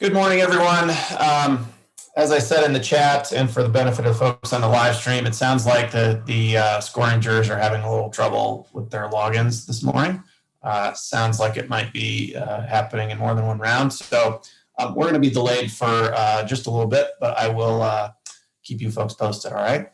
Good morning, everyone. As I said in the chat, and for the benefit of folks on the live stream, it sounds like the scoring jurors are having a little trouble with their logins this morning. Sounds like it might be happening in more than one round. So we're going to be delayed for just a little bit, but I will keep you folks posted, all right?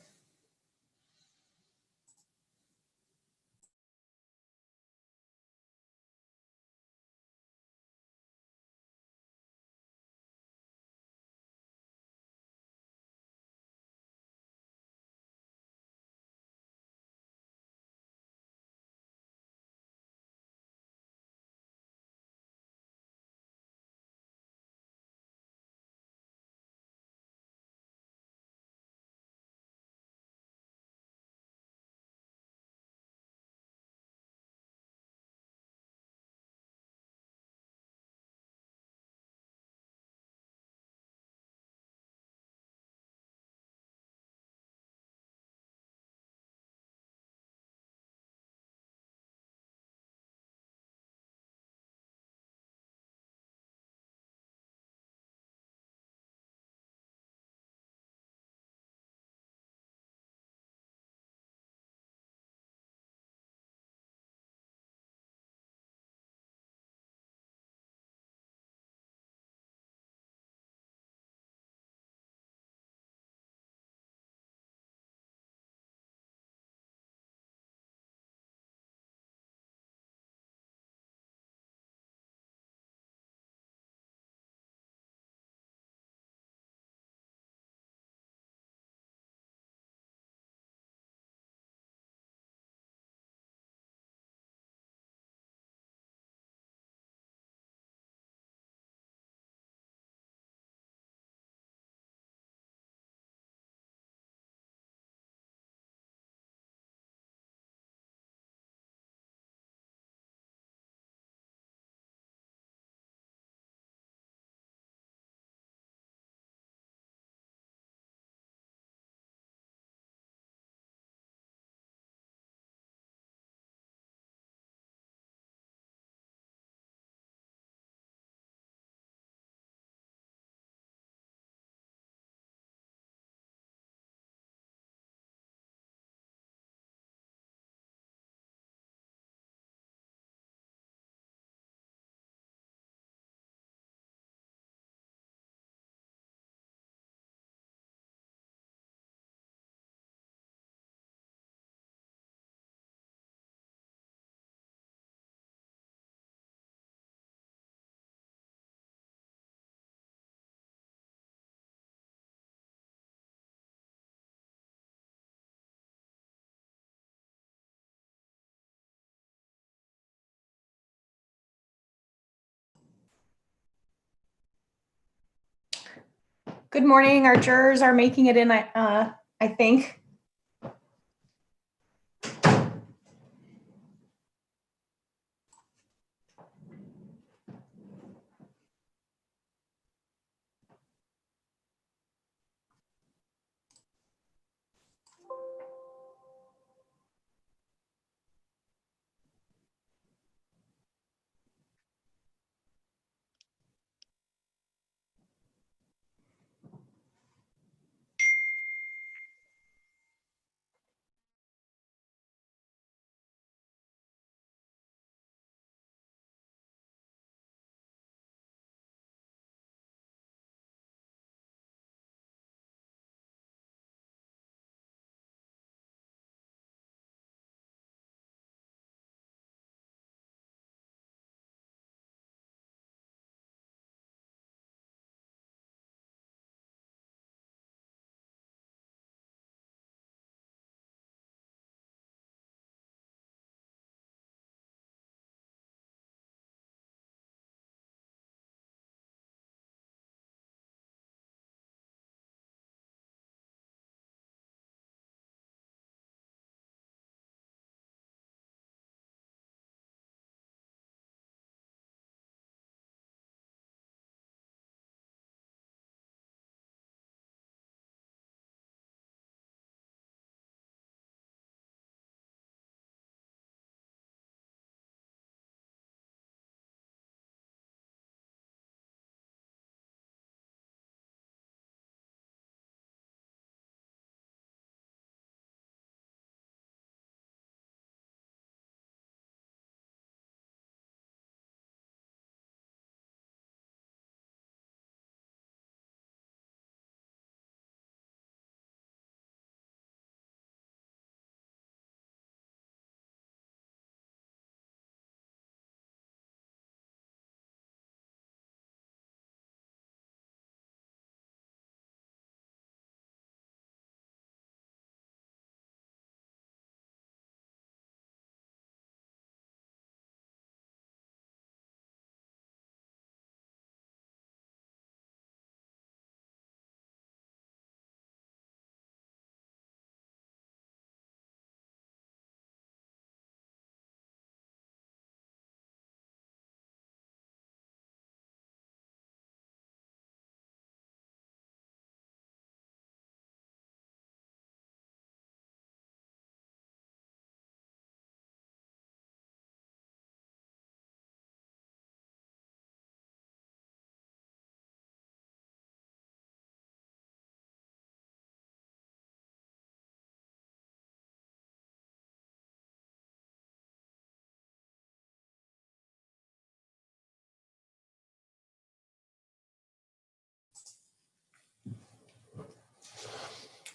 Good morning. Our jurors are making it in, I think.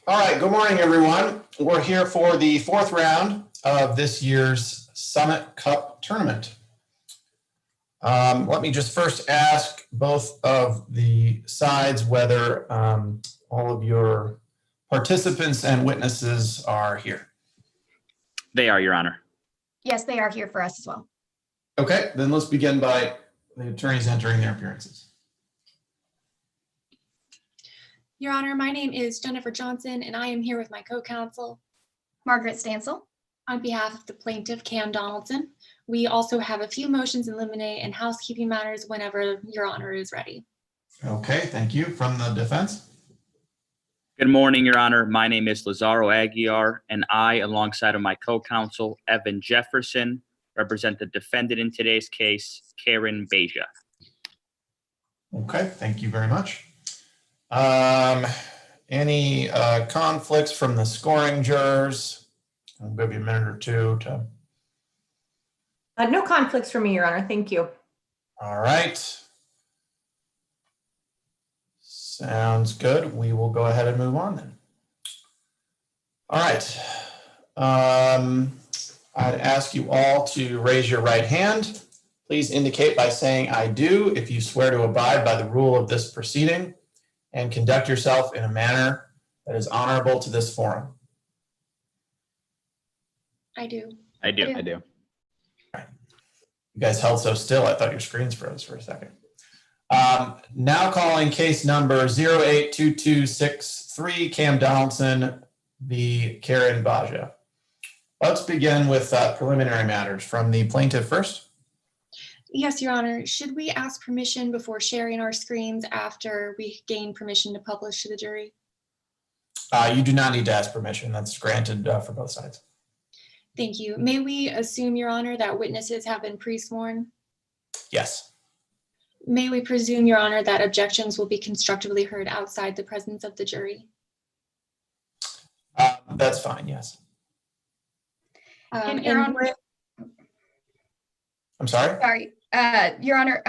All right, good morning, everyone. We're here for the fourth round of this year's Summit Cup tournament. Let me just first ask both of the sides whether all of your participants and witnesses are here. They are, Your Honor. Yes, they are here for us as well. Okay, then let's begin by the attorneys entering their appearances. Your Honor, my name is Jennifer Johnson, and I am here with my co-counsel Margaret Stansel. on behalf of the plaintiff, Cam Donaldson. We also have a few motions in limine and housekeeping matters whenever Your Honor is ready. Okay, thank you. From the defense? Good morning, Your Honor. My name is Lazaro Aguiar, and I, alongside of my co-counsel, Evan Jefferson, represent the defendant in today's case, Karen Beja. Okay, thank you very much. Any conflicts from the scoring jurors? I'll give you a minute or two to. No conflicts for me, Your Honor. Thank you. All right. Sounds good. We will go ahead and move on then. All right. I'd ask you all to raise your right hand. Please indicate by saying "I do" if you swear to abide by the rule of this proceeding and conduct yourself in a manner that is honorable to this forum. I do. I do. I do. You guys held so still, I thought your screens froze for a second. Now calling case number 082263, Cam Donaldson v. Karen Beja. Let's begin with preliminary matters from the plaintiff first. Yes, Your Honor. Should we ask permission before sharing our screens after we gain permission to publish to the jury? You do not need to ask permission. That's granted for both sides. Thank you. May we assume, Your Honor, that witnesses have been pre-sworn? Yes. May we presume, Your Honor, that objections will be constructively heard outside the presence of the jury? That's fine, yes. And Your Honor, I'm sorry? Your Honor,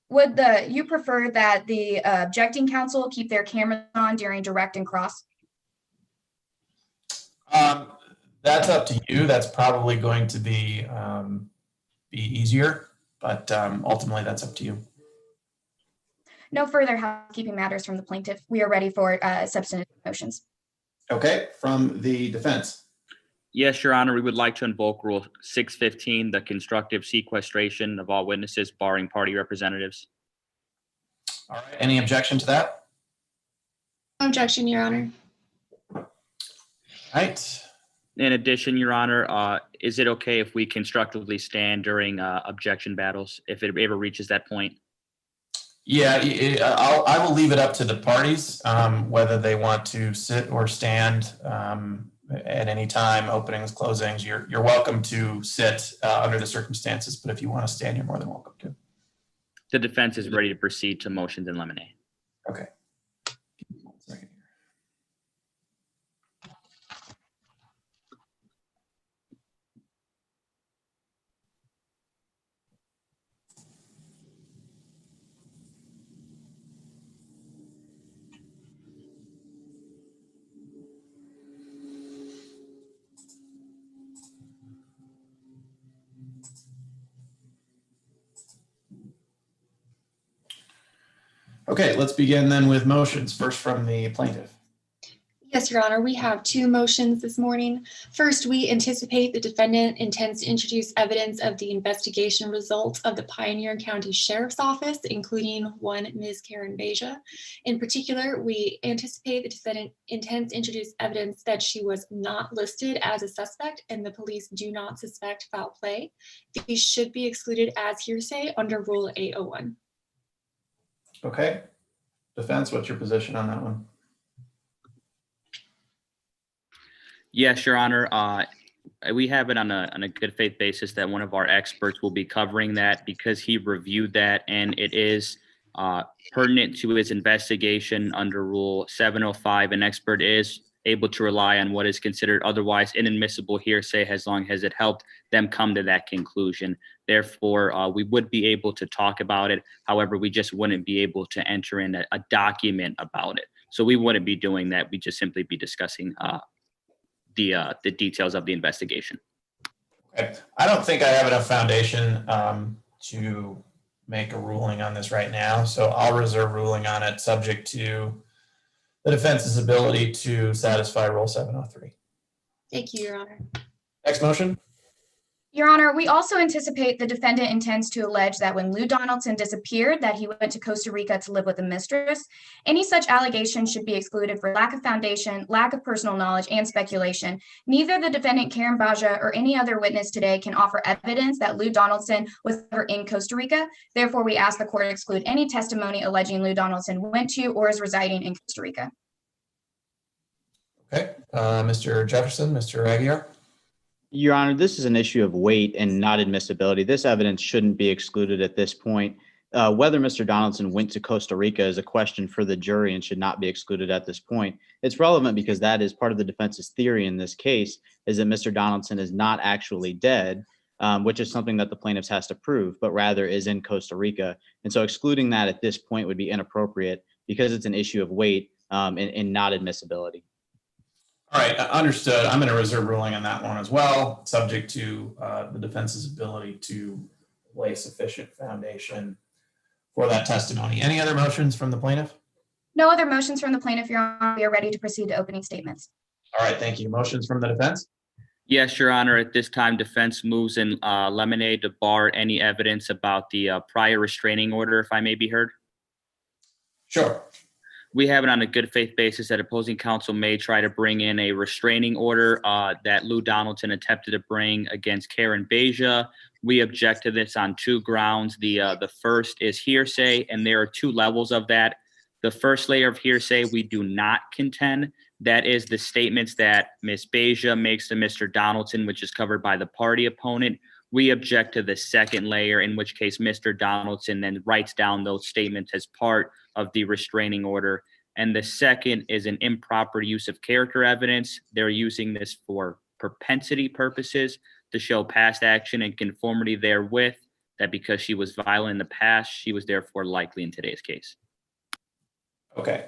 would you prefer that the objecting counsel keep their cameras on during direct and cross? That's up to you. That's probably going to be easier, but ultimately that's up to you. No further housekeeping matters from the plaintiff. We are ready for substantive motions. Okay, from the defense. Yes, Your Honor, we would like to invoke Rule 615, the constructive sequestration of all witnesses barring party representatives. All right, any objection to that? No objection, Your Honor. All right. In addition, Your Honor, is it okay if we constructively stand during objection battles, if it ever reaches that point? Yeah, I will leave it up to the parties, whether they want to sit or stand at any time, openings, closings. You're welcome to sit under the circumstances, but if you want to stand, you're more than welcome to. The defense is ready to proceed to motions in limine. Okay. 1 second here. Okay, let's begin then with motions. First from the plaintiff. Yes, Your Honor, we have two motions this morning. First, we anticipate the defendant intends to introduce evidence of the investigation results of the Pioneer County Sheriff's Office, including one Ms. Karen Beja. In particular, we anticipate the defendant intends to introduce evidence that she was not listed as a suspect and the police do not suspect foul play. These should be excluded as hearsay under Rule 801. Okay. Defense, what's your position on that one? Yes, Your Honor. We have it on a good faith basis that one of our experts will be covering that because he reviewed that and it is pertinent to his investigation under Rule 705. An expert is able to rely on what is considered otherwise inadmissible hearsay as long as it helped them come to that conclusion. Therefore, we would be able to talk about it. However, we just wouldn't be able to enter in a document about it. So we wouldn't be doing that. We'd just simply be discussing the details of the investigation. Okay. I don't think I have enough foundation to make a ruling on this right now, so I'll reserve ruling on it subject to the defense's ability to satisfy Rule 703. Thank you, Your Honor. Next motion. Your Honor, we also anticipate the defendant intends to allege that when Lou Donaldson disappeared, that he went to Costa Rica to live with a mistress. Any such allegations should be excluded for lack of foundation, lack of personal knowledge, and speculation. Neither the defendant, Karen Baja, or any other witness today can offer evidence that Lou Donaldson was ever in Costa Rica. Therefore, we ask the court to exclude any testimony alleging Lou Donaldson went to or is residing in Costa Rica. Okay. Mr. Jefferson, Mr. Aguiar. Your Honor, this is an issue of weight and not admissibility. This evidence shouldn't be excluded at this point. Whether Mr. Donaldson went to Costa Rica is a question for the jury and should not be excluded at this point. It's relevant because that is part of the defense's theory in this case, is that Mr. Donaldson is not actually dead, which is something that the plaintiffs has to prove, but rather is in Costa Rica. And so excluding that at this point would be inappropriate because it's an issue of weight and not admissibility. All right, understood. I'm going to reserve ruling on that one as well, subject to the defense's ability to lay sufficient foundation for that testimony. Any other motions from the plaintiff? No other motions from the plaintiff, Your Honor. We are ready to proceed to opening statements. All right, thank you. Motions from the defense? Yes, Your Honor. At this time, defense moves in lemonade to bar any evidence about the prior restraining order, if I may be heard. Sure. We have it on a good faith basis that opposing counsel may try to bring in a restraining order that Lou Donaldson attempted to bring against Karen Baja. We object to this on two grounds. The first is hearsay, and there are two levels of that. The first layer of hearsay we do not contend. That is the statements that Ms. Baja makes to Mr. Donaldson, which is covered by the party opponent. We object to the second layer, in which case Mr. Donaldson then writes down those statements as part of the restraining order. And the second is an improper use of character evidence. They're using this for propensity purposes to show past action and conformity therewith, that because she was violent in the past, she was therefore likely in today's case. Okay.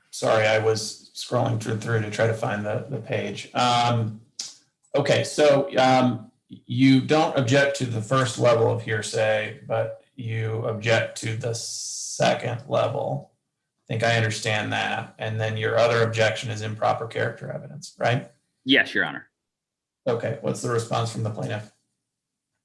Sorry, I was scrolling through to try to find the page. Okay, so you don't object to the first level of hearsay, but you object to the second level. I think I understand that. And then your other objection is improper character evidence, right? Yes, Your Honor. Okay. What's the response from the plaintiff?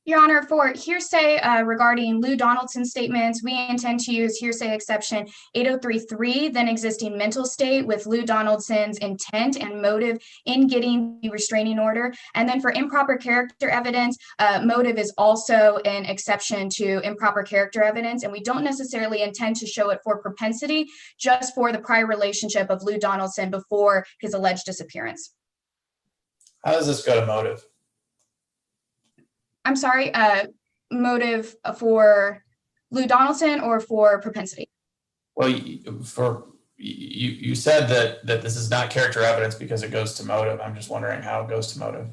Your Honor, for hearsay regarding Lou Donaldson's statements, we intend to use hearsay exception 803.3, then existing mental state with Lou Donaldson's intent and motive in getting the restraining order. And then for improper character evidence, motive is also an exception to improper character evidence. And we don't necessarily intend to show it for propensity, just for the prior relationship of Lou Donaldson before his alleged disappearance. How does this go to motive? I'm sorry, motive for Lou Donaldson or for propensity? Well, you said that this is not character evidence because it goes to motive. I'm just wondering how it goes to motive.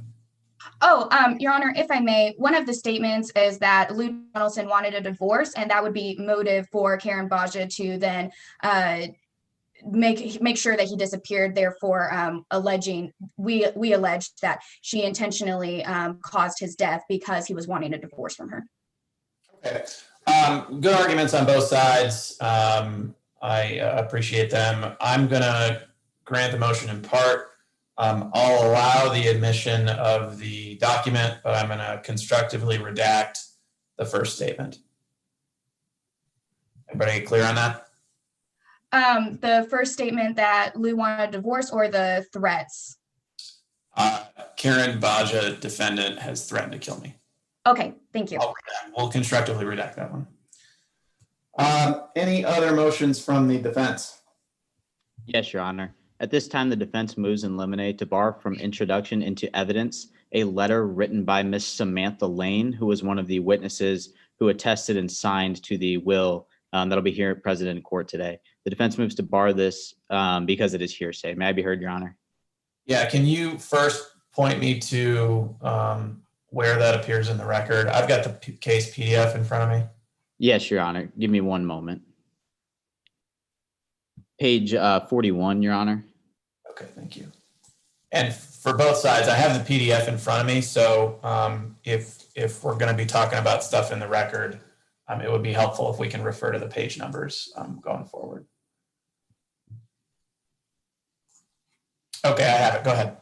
Oh, Your Honor, if I may, one of the statements is that Lou Donaldson wanted a divorce, and that would be motive for Karen Baja to then make sure that he disappeared, therefore we alleged that she intentionally caused his death because he was wanting a divorce from her. Okay. Good arguments on both sides. I appreciate them. I'm going to grant the motion in part. I'll allow the admission of the document, but I'm going to constructively redact the first statement. Everybody clear on that? The first statement that Lou wanted a divorce, or the threats? Karen Baja, defendant, has threatened to kill me. Okay, thank you. We'll constructively redact that one. Any other motions from the defense? Yes, Your Honor. At this time, the defense moves in limine to bar from introduction into evidence a letter written by Miss Samantha Lane, who was one of the witnesses who attested and signed to the will that'll be here present in court today. The defense moves to bar this because it is hearsay. May I be heard, Your Honor? Yeah, can you first point me to where that appears in the record? I've got the case PDF in front of me. Yes, Your Honor. Give me one moment. Page 41, Your Honor. Okay, thank you. And for both sides, I have the PDF in front of me, so if we're going to be talking about stuff in the record, it would be helpful if we can refer to the page numbers going forward. Okay, I have it. Go ahead.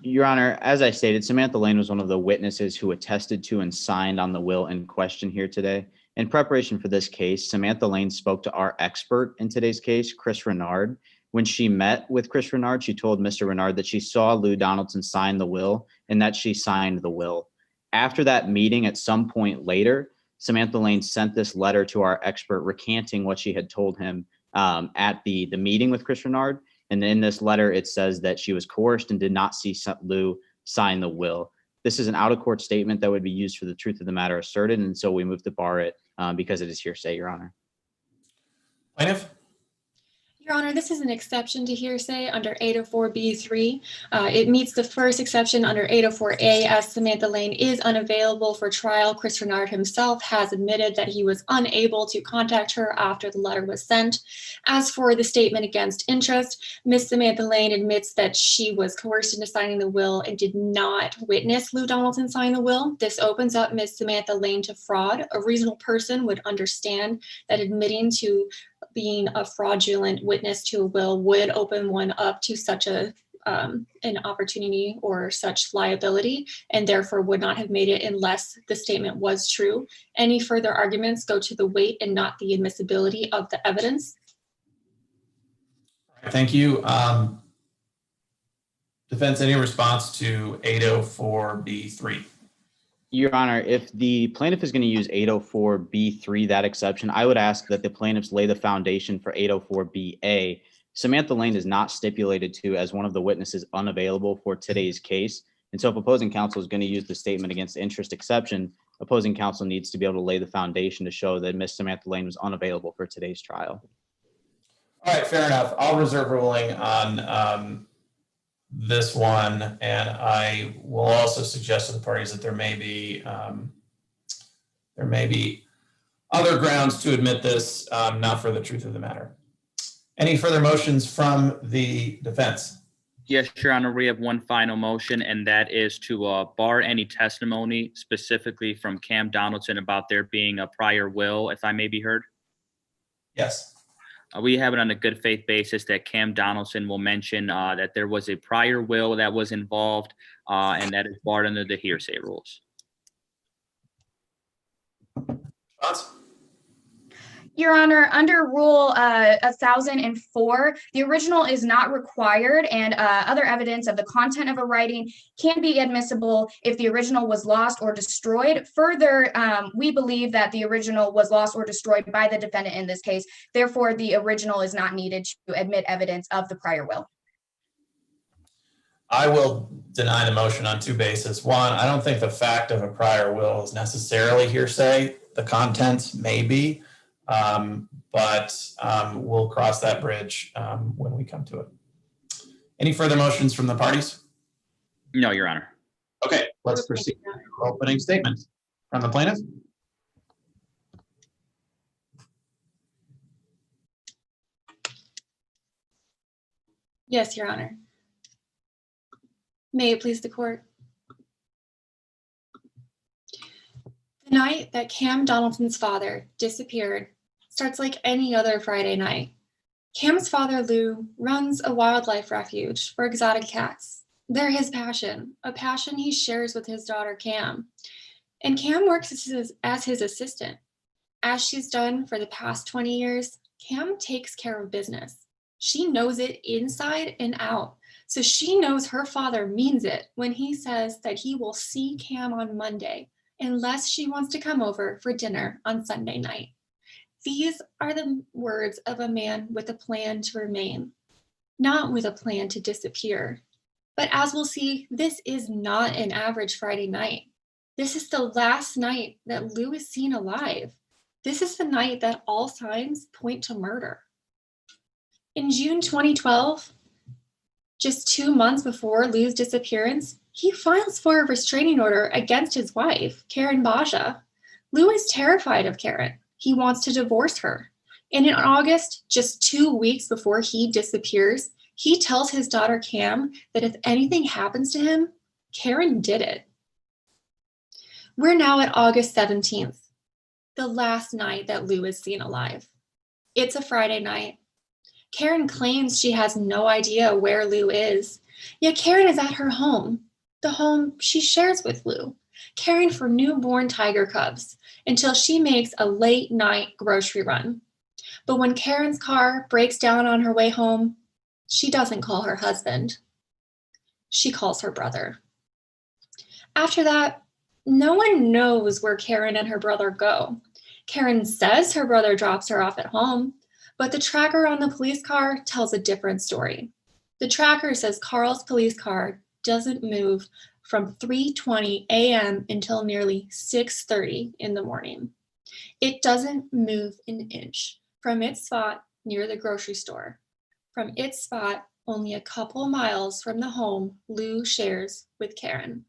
Your Honor, as I stated, Samantha Lane was one of the witnesses who attested to and signed on the will in question here today. In preparation for this case, Samantha Lane spoke to our expert in today's case, Chris Renard. When she met with Chris Renard, she told Mr. Renard that she saw Lou Donaldson sign the will and that she signed the will. After that meeting, at some point later, Samantha Lane sent this letter to our expert recanting what she had told him at the meeting with Chris Renard. And in this letter, it says that she was coerced and did not see Lou sign the will. This is an out-of-court statement that would be used for the truth of the matter asserted, and so we move to bar it because it is hearsay, Your Honor. Plaintiff? Your Honor, this is an exception to hearsay under 804B3. It meets the first exception under 804A as Samantha Lane is unavailable for trial. Chris Renard himself has admitted that he was unable to contact her after the letter was sent. As for the statement against interest, Ms. Samantha Lane admits that she was coerced into signing the will and did not witness Lou Donaldson sign the will. This opens up Ms. Samantha Lane to fraud. A reasonable person would understand that admitting to being a fraudulent witness to a will would open one up to such an opportunity or such liability, and therefore would not have made it unless the statement was true. Any further arguments go to the weight and not the admissibility of the evidence. Thank you. Defense, any response to 804B3? Your Honor, if the plaintiff is going to use 804B3, that exception, I would ask that the plaintiffs lay the foundation for 804BA. Samantha Lane is not stipulated to as one of the witnesses unavailable for today's case. And so if opposing counsel is going to use the statement against interest exception, opposing counsel needs to be able to lay the foundation to show that Ms. Samantha Lane was unavailable for today's trial. All right, fair enough. I'll reserve ruling on this one, and I will also suggest to the parties that there may be other grounds to admit this, not for the truth of the matter. Any further motions from the defense? Yes, Your Honor, we have one final motion, and that is to bar any testimony specifically from Cam Donaldson about there being a prior will, if I may be heard. Yes. We have it on a good faith basis that Cam Donaldson will mention that there was a prior will that was involved, and that is barred under the hearsay rules. Thoughts? Your Honor, under Rule 1004, the original is not required, and other evidence of the content of a writing can be admissible if the original was lost or destroyed. Further, we believe that the original was lost or destroyed by the defendant in this case. Therefore, the original is not needed to admit evidence of the prior will. I will deny the motion on two bases. One, I don't think the fact of a prior will is necessarily hearsay. The contents may be. But we'll cross that bridge when we come to it. Any further motions from the parties? No, Your Honor. Okay, let's proceed to opening statements from the plaintiff. Yes, Your Honor. May it please the court. The night that Cam Donaldson's father disappeared starts like any other Friday night. Cam's father, Lou, runs a wildlife refuge for exotic cats. They're his passion, a passion he shares with his daughter, Cam. And Cam works as his assistant. As she's done for the past 20 years, Cam takes care of business. She knows it inside and out. So she knows her father means it when he says that he will see Cam on Monday, unless she wants to come over for dinner on Sunday night. These are the words of a man with a plan to remain, not with a plan to disappear. But as we'll see, this is not an average Friday night. This is the last night that Lou is seen alive. This is the night that all signs point to murder. In June 2012, just 2 months before Lou's disappearance, he files for a restraining order against his wife, Karen Baja. Lou is terrified of Karen. He wants to divorce her. And in August, just 2 weeks before he disappears, he tells his daughter Cam that if anything happens to him, Karen did it. We're now at August 17th, the last night that Lou is seen alive. It's a Friday night. Karen claims she has no idea where Lou is, yet Karen is at her home, the home she shares with Lou, caring for newborn tiger cubs until she makes a late night grocery run. But when Karen's car breaks down on her way home, she doesn't call her husband. She calls her brother. After that, no one knows where Karen and her brother go. Karen says her brother drops her off at home, but the tracker on the police car tells a different story. The tracker says Carl's police car doesn't move from 3:20 a.m. until nearly 6:30 in the morning. It doesn't move an inch from its spot near the grocery store, from its spot only a couple miles from the home Lou shares with Karen.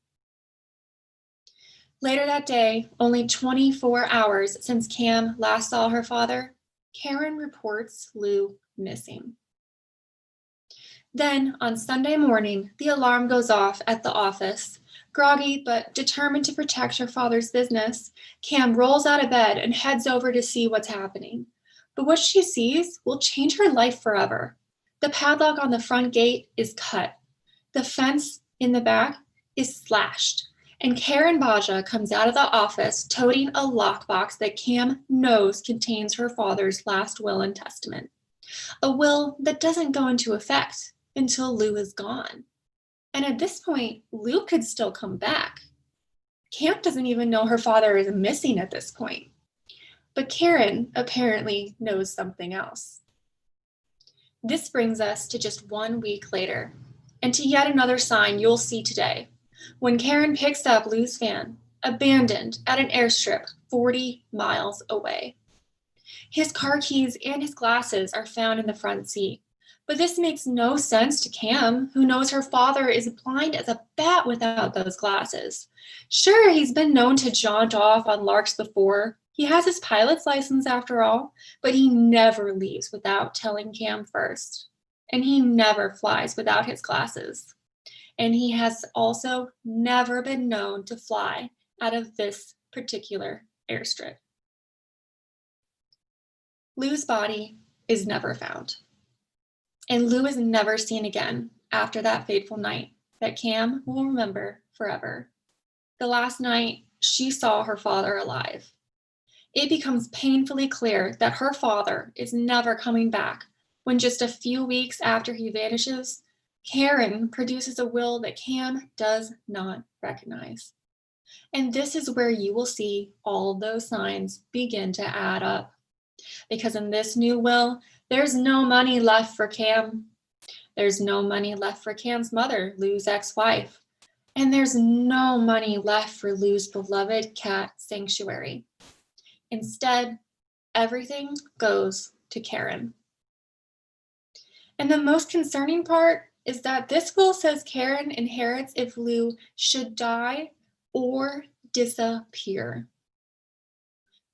Later that day, only 24 hours since Cam last saw her father, Karen reports Lou missing. Then, on Sunday morning, the alarm goes off at the office. Groggy but determined to protect her father's business, Cam rolls out of bed and heads over to see what's happening. But what she sees will change her life forever. The padlock on the front gate is cut. The fence in the back is slashed. And Karen Baja comes out of the office toting a lockbox that Cam knows contains her father's last will and testament. A will that doesn't go into effect until Lou is gone. And at this point, Lou could still come back. Cam doesn't even know her father is missing at this point. But Karen apparently knows something else. This brings us to just 1 week later, and to yet another sign you'll see today, when Karen picks up Lou's van, abandoned at an airstrip 40 miles away. His car keys and his glasses are found in the front seat, but this makes no sense to Cam, who knows her father is blind as a bat without those glasses. Sure, he's been known to jaunt off on larks before. He has his pilot's license after all, but he never leaves without telling Cam first. And he never flies without his glasses. And he has also never been known to fly out of this particular airstrip. Lou's body is never found. And Lou is never seen again after that fateful night that Cam will remember forever. The last night she saw her father alive. It becomes painfully clear that her father is never coming back when just a few weeks after he vanishes, Karen produces a will that Cam does not recognize. And this is where you will see all of those signs begin to add up. Because in this new will, there's no money left for Cam. There's no money left for Cam's mother, Lou's ex-wife. And there's no money left for Lou's beloved cat sanctuary. Instead, everything goes to Karen. And the most concerning part is that this will says Karen inherits if Lou should die or disappear.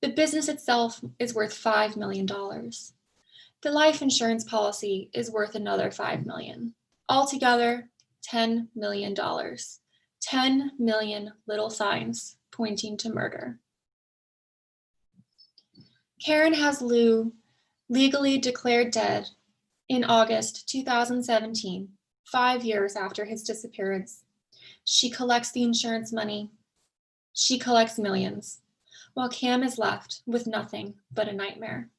The business itself is worth $5 million. The life insurance policy is worth another $5 million. Altogether, $10 million. 10 million little signs pointing to murder. Karen has Lou legally declared dead in August 2017, 5 years after his disappearance. She collects the insurance money. She collects millions, while Cam is left with nothing but a nightmare.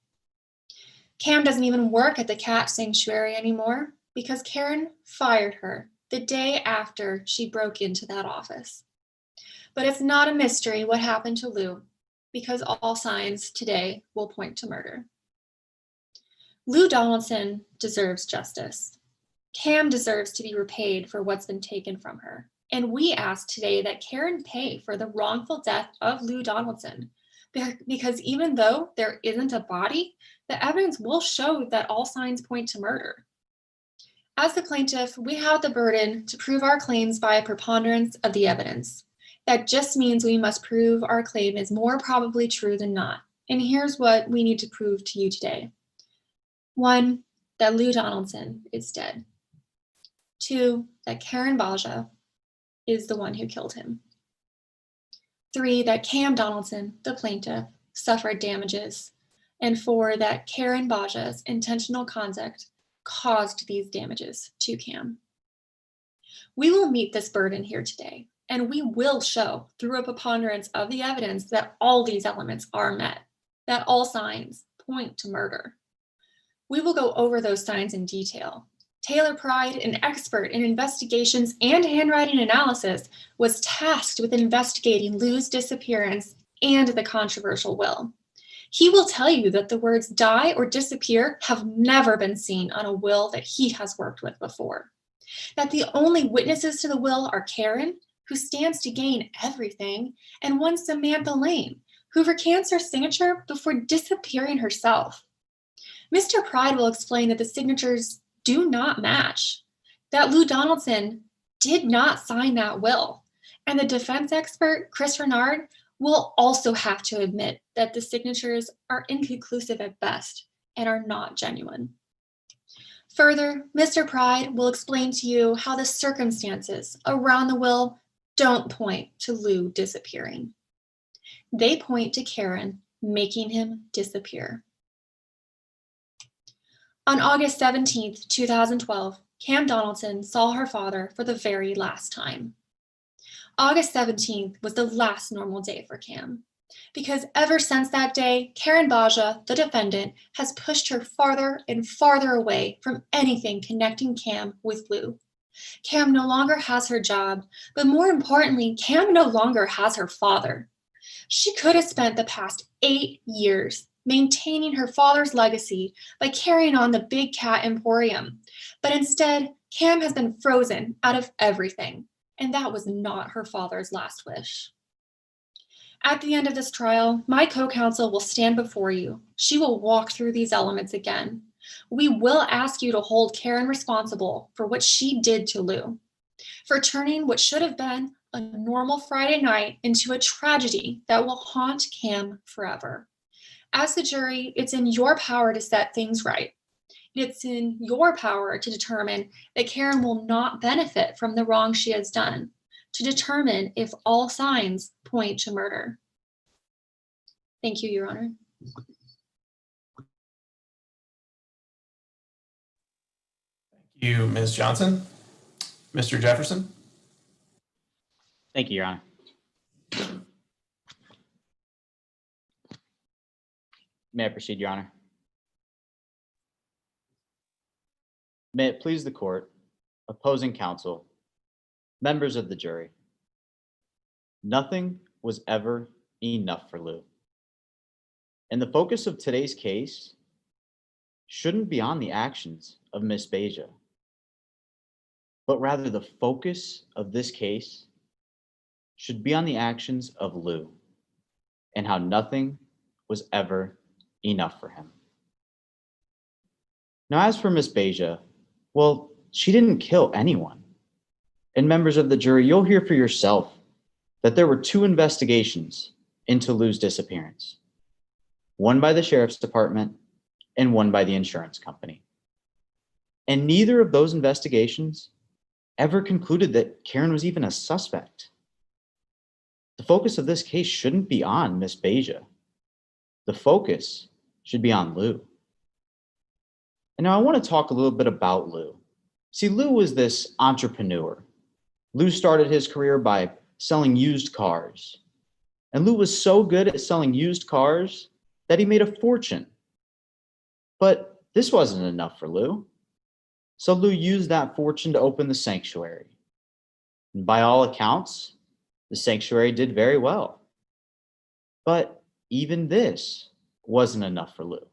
Cam doesn't even work at the cat sanctuary anymore because Karen fired her the day after she broke into that office. But it's not a mystery what happened to Lou, because all signs today will point to murder. Lou Donaldson deserves justice. Cam deserves to be repaid for what's been taken from her. And we ask today that Karen pay for the wrongful death of Lou Donaldson, because even though there isn't a body, the evidence will show that all signs point to murder. As the plaintiff, we have the burden to prove our claims by a preponderance of the evidence. That just means we must prove our claim is more probably true than not. And here's what we need to prove to you today. 1, that Lou Donaldson is dead. 2, that Karen Baja is the one who killed him. 3, that Cam Donaldson, the plaintiff, suffered damages. And 4, that Karen Baja's intentional conduct caused these damages to Cam. We will meet this burden here today, and we will show through a preponderance of the evidence that all these elements are met, that all signs point to murder. We will go over those signs in detail. Taylor Pride, an expert in investigations and handwriting analysis, was tasked with investigating Lou's disappearance and the controversial will. He will tell you that the words die or disappear have never been seen on a will that he has worked with before. That the only witnesses to the will are Karen, who stands to gain everything, and one Samantha Lane, who recants her signature before disappearing herself. Mr. Pride will explain that the signatures do not match, that Lou Donaldson did not sign that will, and the defense expert, Chris Renard, will also have to admit that the signatures are inconclusive at best and are not genuine. Further, Mr. Pride will explain to you how the circumstances around the will don't point to Lou disappearing. They point to Karen making him disappear. On August 17th, 2012, Cam Donaldson saw her father for the very last time. August 17th was the last normal day for Cam, because ever since that day, Karen Baja, the defendant, has pushed her farther and farther away from anything connecting Cam with Lou. Cam no longer has her job, but more importantly, Cam no longer has her father. She could have spent the past 8 years maintaining her father's legacy by carrying on the Big Cat Emporium, but instead, Cam has been frozen out of everything, and that was not her father's last wish. At the end of this trial, my co-counsel will stand before you. She will walk through these elements again. We will ask you to hold Karen responsible for what she did to Lou, for turning what should have been a normal Friday night into a tragedy that will haunt Cam forever. As the jury, it's in your power to set things right. It's in your power to determine that Karen will not benefit from the wrong she has done, to determine if all signs point to murder. Thank you, Your Honor. Thank you, Ms. Johnson. Mr. Jefferson? Thank you, Your Honor. May I proceed, Your Honor? May it please the court, opposing counsel, members of the jury. Nothing was ever enough for Lou. And the focus of today's case shouldn't be on the actions of Miss Baja, but rather the focus of this case should be on the actions of Lou and how nothing was ever enough for him. Now, as for Miss Baja, well, she didn't kill anyone. And members of the jury, you'll hear for yourself that there were 2 investigations into Lou's disappearance, one by the sheriff's department and one by the insurance company. And neither of those investigations ever concluded that Karen was even a suspect. The focus of this case shouldn't be on Miss Baja. The focus should be on Lou. And now I want to talk a little bit about Lou. See, Lou was this entrepreneur. Lou started his career by selling used cars. And Lou was so good at selling used cars that he made a fortune. But this wasn't enough for Lou. So Lou used that fortune to open the sanctuary. And by all accounts, the sanctuary did very well. But even this wasn't enough for Lou.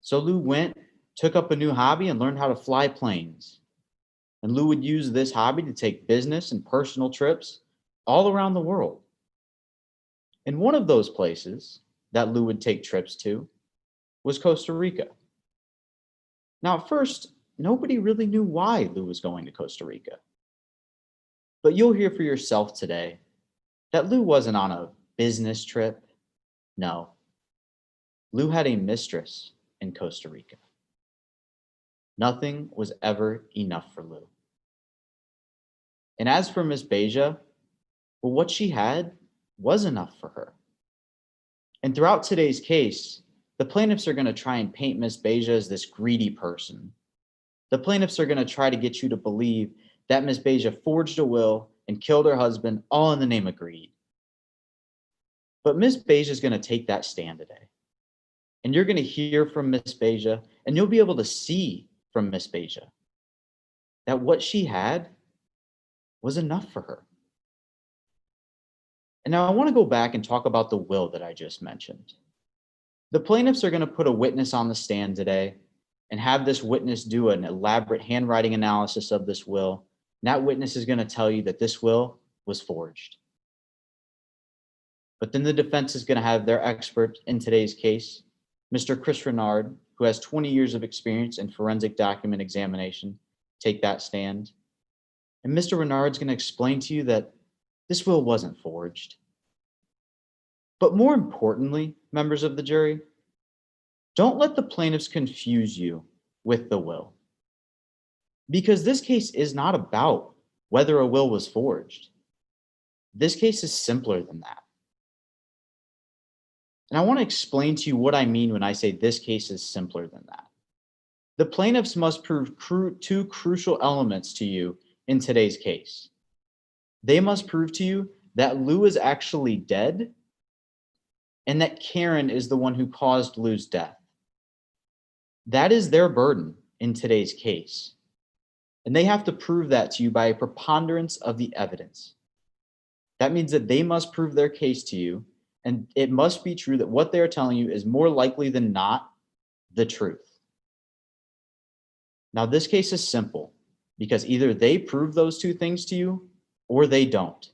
So Lou took up a new hobby and learned how to fly planes. And Lou would use this hobby to take business and personal trips all around the world. And one of those places that Lou would take trips to was Costa Rica. Now, at first, nobody really knew why Lou was going to Costa Rica. But you'll hear for yourself today that Lou wasn't on a business trip. No, Lou had a mistress in Costa Rica. nothing was ever enough for Lou. And as for Miss Beja, well, what she had was enough for her. And throughout today's case, the plaintiffs are going to try and paint Miss Beja as this greedy person. The plaintiffs are going to try to get you to believe that Miss Beja forged a will and killed her husband all in the name of greed. But Miss Beja is going to take that stand today. And you're going to hear from Miss Beja, and you'll be able to see from Miss Beja that what she had was enough for her. And now I want to go back and talk about the will that I just mentioned. The plaintiffs are going to put a witness on the stand today and have this witness do an elaborate handwriting analysis of this will. And that witness is going to tell you that this will was forged. But then the defense is going to have their expert in today's case, Mr. Chris Renard, who has 20 years of experience in forensic document examination, take that stand. And Mr. Renard's going to explain to you that this will wasn't forged. But more importantly, members of the jury, don't let the plaintiffs confuse you with the will. Because this case is not about whether a will was forged. This case is simpler than that. And I want to explain to you what I mean when I say this case is simpler than that. The plaintiffs must prove two crucial elements to you in today's case. They must prove to you that Lou is actually dead and that Karen is the one who caused Lou's death. That is their burden in today's case. And they have to prove that to you by a preponderance of the evidence. That means that they must prove their case to you, and it must be true that what they are telling you is more likely than not the truth. Now, this case is simple because either they prove those two things to you or they don't.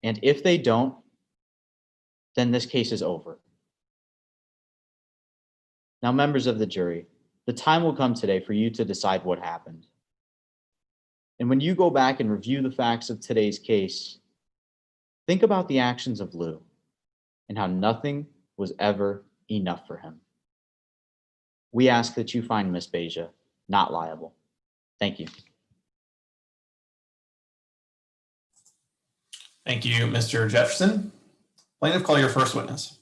And if they don't, then this case is over. Now, members of the jury, the time will come today for you to decide what happened. And when you go back and review the facts of today's case, think about the actions of Lou and how nothing was ever enough for him. We ask that you find Miss Beja not liable. Thank you. Thank you, Mr. Jefferson. Plaintiff, call your first witness.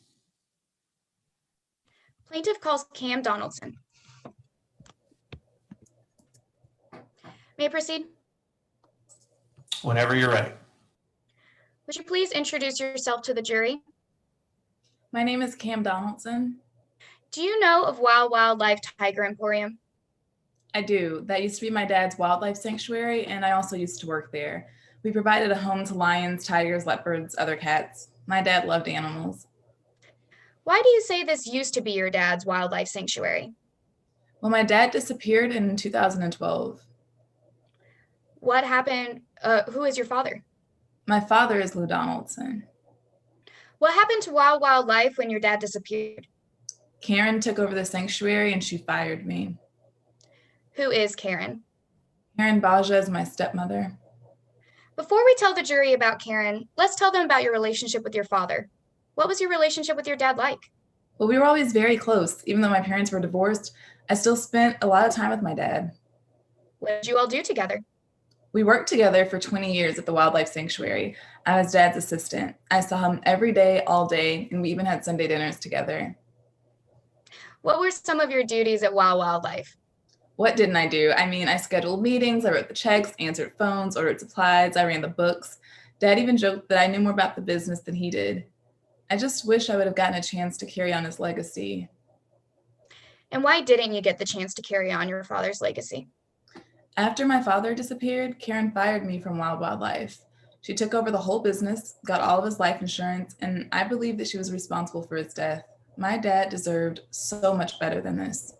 Plaintiff calls Cam Donaldson. May I proceed? Whenever you're ready. Would you please introduce yourself to the jury? My name is Cam Donaldson. Do you know of Wild Wildlife Tiger Emporium? I do. That used to be my dad's wildlife sanctuary, and I also used to work there. We provided a home to lions, tigers, leopards, other cats. My dad loved animals. Why do you say this used to be your dad's wildlife sanctuary? Well, my dad disappeared in 2012. What happened? Who is your father? My father is Lou Donaldson. What happened to Wild Wildlife when your dad disappeared? Karen took over the sanctuary and she fired me. Who is Karen? Karen Baja is my stepmother. Before we tell the jury about Karen, let's tell them about your relationship with your father. What was your relationship with your dad like? Well, we were always very close. Even though my parents were divorced, I still spent a lot of time with my dad. What did you all do together? We worked together for 20 years at the wildlife sanctuary. I was Dad's assistant. I saw him every day, all day, and we even had Sunday dinners together. What were some of your duties at Wild Wildlife? What didn't I do? I mean, I scheduled meetings, I wrote the checks, answered phones, ordered supplies, I ran the books. Dad even joked that I knew more about the business than he did. I just wish I would have gotten a chance to carry on his legacy. And why didn't you get the chance to carry on your father's legacy? After my father disappeared, Karen fired me from Wild Wildlife. She took over the whole business, got all of his life insurance, and I believe that she was responsible for his death. My dad deserved so much better than this.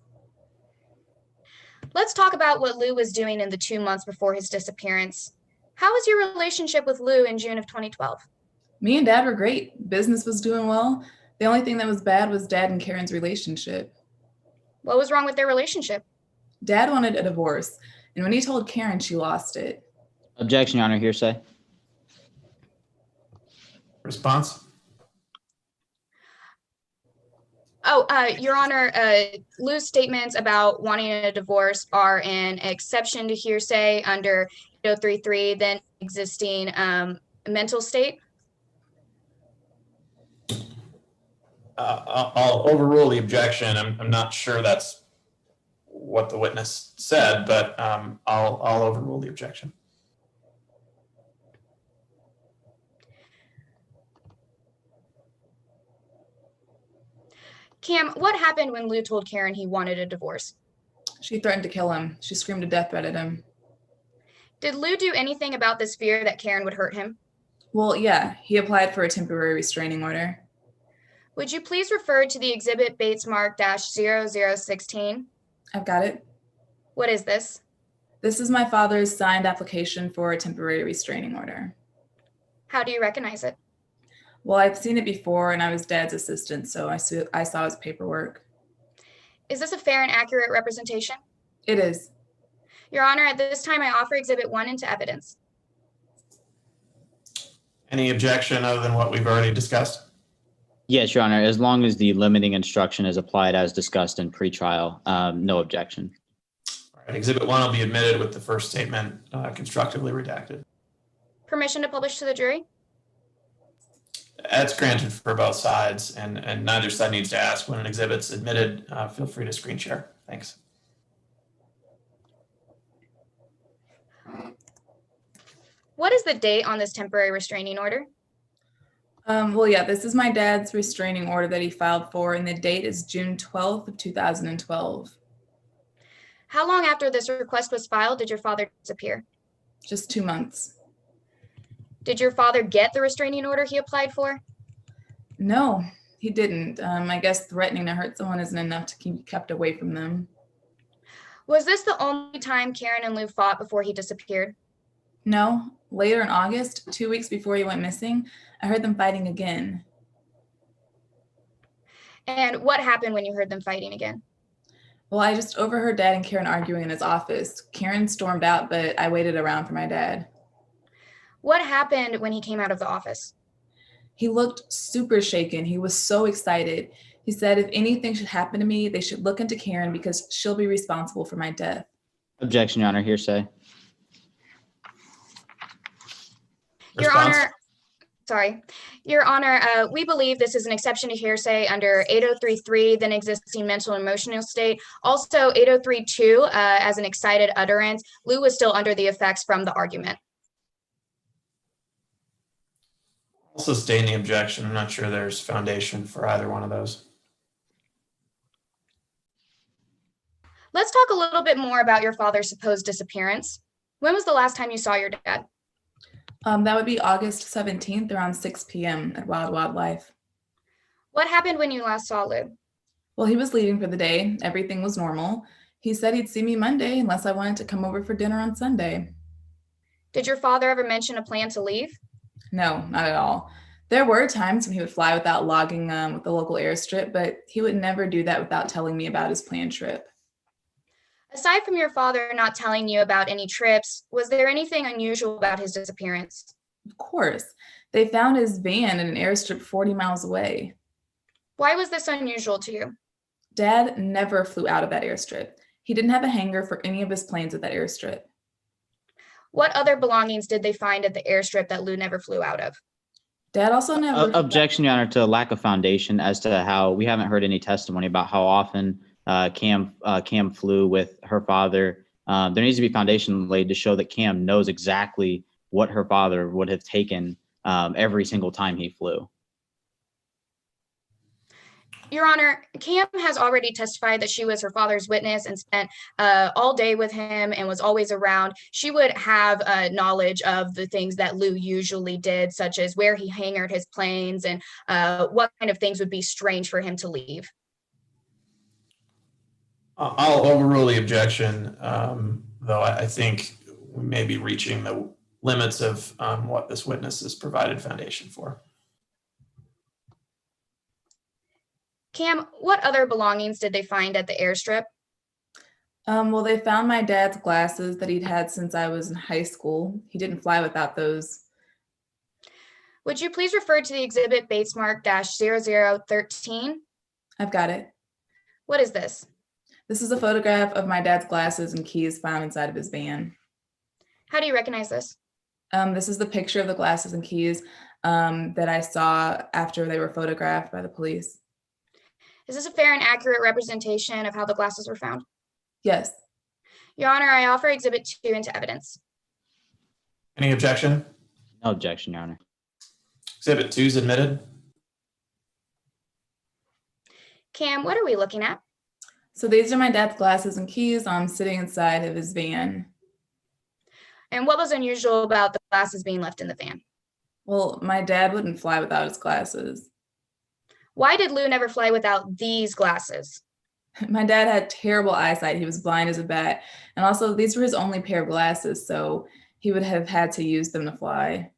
Let's talk about what Lou was doing in the 2 months before his disappearance. How was your relationship with Lou in June of 2012? Me and Dad were great. Business was doing well. The only thing that was bad was Dad and Karen's relationship. What was wrong with their relationship? Dad wanted a divorce, and when he told Karen, she lost it. Objection, Your Honor. Hearsay. Response? Your Honor, Lou's statements about wanting a divorce are an exception to hearsay under 8033, then existing mental state. I'll overrule the objection. I'm not sure that's what the witness said, but I'll overrule the objection. Cam, what happened when Lou told Karen he wanted a divorce? She threatened to kill him. She screamed a death threat at him. Did Lou do anything about this fear that Karen would hurt him? Well, yeah, he applied for a temporary restraining order. Would you please refer to the exhibit Bates mark -0016? I've got it. What is this? This is my father's signed application for a temporary restraining order. How do you recognize it? Well, I've seen it before and I was Dad's assistant, so I saw his paperwork. Is this a fair and accurate representation? It is. Your Honor, at this time, I offer Exhibit 1 into evidence. Any objection other than what we've already discussed? Yes, Your Honor, as long as the limiting instruction is applied as discussed in pretrial, no objection. All right, Exhibit 1 will be admitted with the first statement constructively redacted. Permission to publish to the jury? That's granted for both sides, and neither side needs to ask when an exhibit's admitted. Feel free to screen share. Thanks. What is the date on this temporary restraining order? Well, yeah, this is my dad's restraining order that he filed for, and the date is June 12th of 2012. How long after this request was filed did your father disappear? Just 2 months. Did your father get the restraining order he applied for? No, he didn't. I guess threatening to hurt someone isn't enough to keep kept away from them. Was this the only time Karen and Lou fought before he disappeared? No, later in August, 2 weeks before he went missing, I heard them fighting again. And what happened when you heard them fighting again? Well, I just overheard Dad and Karen arguing in his office. Karen stormed out, but I waited around for my dad. What happened when he came out of the office? He looked super shaken. He was so excited. He said if anything should happen to me, they should look into Karen because she'll be responsible for my death. Objection, Your Honor, hearsay. Your Response? Honor, sorry. Your Honor, we believe this is an exception to hearsay under 8033, then existing mental and emotional state. Also 8032, as an excited utterance. Lou was still under the effects from the argument. Also sustain the objection. I'm not sure there's foundation for either one of those. Let's talk a little bit more about your father's supposed disappearance. When was the last time you saw your dad? That would be August 17th around 6 p.m. at Wild Wildlife. What happened when you last saw Lou? Well, he was leaving for the day. Everything was normal. He said he'd see me Monday unless I wanted to come over for dinner on Sunday. Did your father ever mention a plan to leave? No, not at all. There were times when he would fly without logging with the local airstrip, but he would never do that without telling me about his planned trip. Aside from your father not telling you about any trips, was there anything unusual about his disappearance? Of course. They found his van in an airstrip 40 miles away. Why was this unusual to you? Dad never flew out of that airstrip. He didn't have a hangar for any of his planes at that airstrip. What other belongings did they find at the airstrip that Lou never flew out of? Dad also never... Objection, Your Honor, to lack of foundation as to how we haven't heard any testimony about how often Cam flew with her father. There needs to be foundation laid to show that Cam knows exactly what her father would have taken every single time he flew. Your Honor, Cam has already testified that she was her father's witness and spent all day with him and was always around. She would have knowledge of the things that Lou usually did, such as where he hangared his planes and what kind of things would be strange for him to leave. I'll overrule the objection, though I think we may be reaching the limits of what this witness has provided foundation for. Cam, what other belongings did they find at the airstrip? Well, they found my dad's glasses that he'd had since I was in high school. He didn't fly without those. Would you please refer to the exhibit Bates mark -0013? I've got it. What is this? This is a photograph of my dad's glasses and keys found inside of his van. How do you recognize this? This is the picture of the glasses and keys that I saw after they were photographed by the police. Is this a fair and accurate representation of how the glasses were found? Yes. Your Honor, I offer Exhibit 2 into evidence. Any objection? No objection, Your Honor. Exhibit 2 is admitted. Cam, what are we looking at? So these are my dad's glasses and keys sitting inside of his van. And what was unusual about the glasses being left in the van? Well, my dad wouldn't fly without his glasses. Why did Lou never fly without these glasses? My dad had terrible eyesight. He was blind as a bat. And also, these were his only pair of glasses, so he would have had to use them to fly.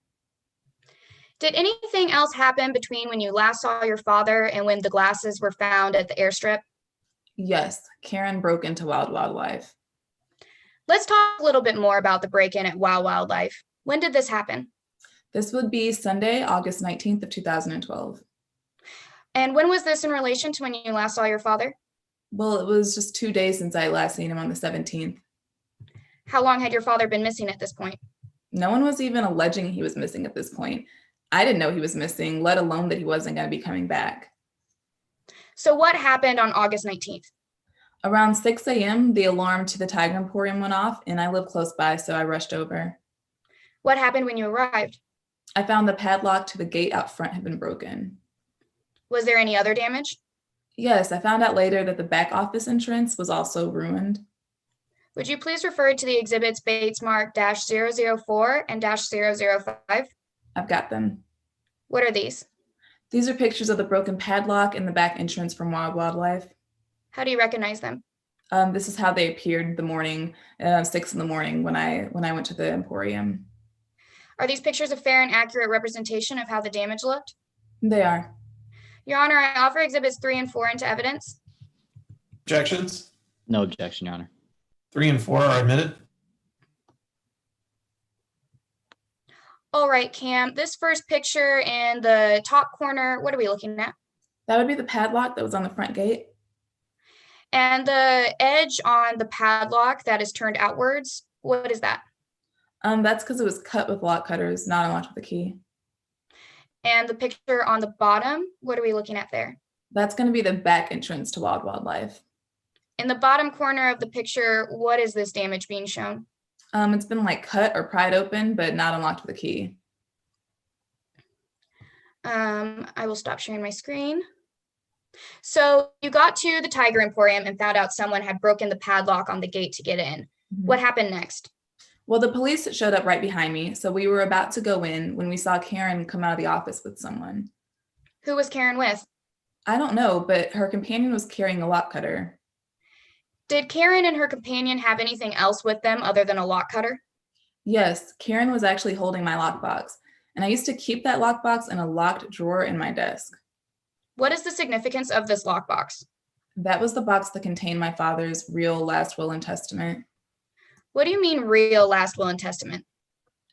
Did anything else happen between when you last saw your father and when the glasses were found at the airstrip? Yes, Karen broke into Wild Wildlife. Let's talk a little bit more about the break-in at Wild Wildlife. When did this happen? This would be Sunday, August 19th of 2012. And when was this in relation to when you last saw your father? Well, it was just 2 days since I last seen him on the 17th. How long had your father been missing at this point? No one was even alleging he was missing at this point. I didn't know he was missing, let alone that he wasn't going to be coming back. So what happened on August 19th? Around 6 a.m., the alarm to the Tiger Emporium went off, and I live close by, so I rushed over. What happened when you arrived? I found the padlock to the gate out front had been broken. Was there any other damage? Yes, I found out later that the back office entrance was also ruined. Would you please refer to the exhibits Bates mark -004 and -005? I've got them. What are these? These are pictures of the broken padlock and the back entrance from Wild Wildlife. How do you recognize them? This is how they appeared the morning, 6 in the morning when I went to the Emporium. Are these pictures a fair and accurate representation of how the damage looked? They are. Your Honor, I offer exhibits 3 and 4 into evidence. Objections? No objection, Your Honor. 3 and 4 are admitted. All right, Cam, this first picture in the top corner, what are we looking at? That would be the padlock that was on the front gate. And the edge on the padlock that is turned outwards, what is that? That's because it was cut with lock cutters, not unlocked with a key. And the picture on the bottom, what are we looking at there? That's going to be the back entrance to Wild Wildlife. In the bottom corner of the picture, what is this damage being shown? It's been like cut or pried open, but not unlocked with a key. I will stop sharing my screen. So you got to the Tiger Emporium and found out someone had broken the padlock on the gate to get in. What happened next? Well, the police showed up right behind me, so we were about to go in when we saw Karen come out of the office with someone. Who was Karen with? I don't know, but her companion was carrying a lock cutter. Did Karen and her companion have anything else with them other than a lock cutter? Yes, Karen was actually holding my lockbox, and I used to keep that lockbox in a locked drawer in my desk. What is the significance of this lockbox? That was the box that contained my father's real last will and testament. What do you mean real last will and testament?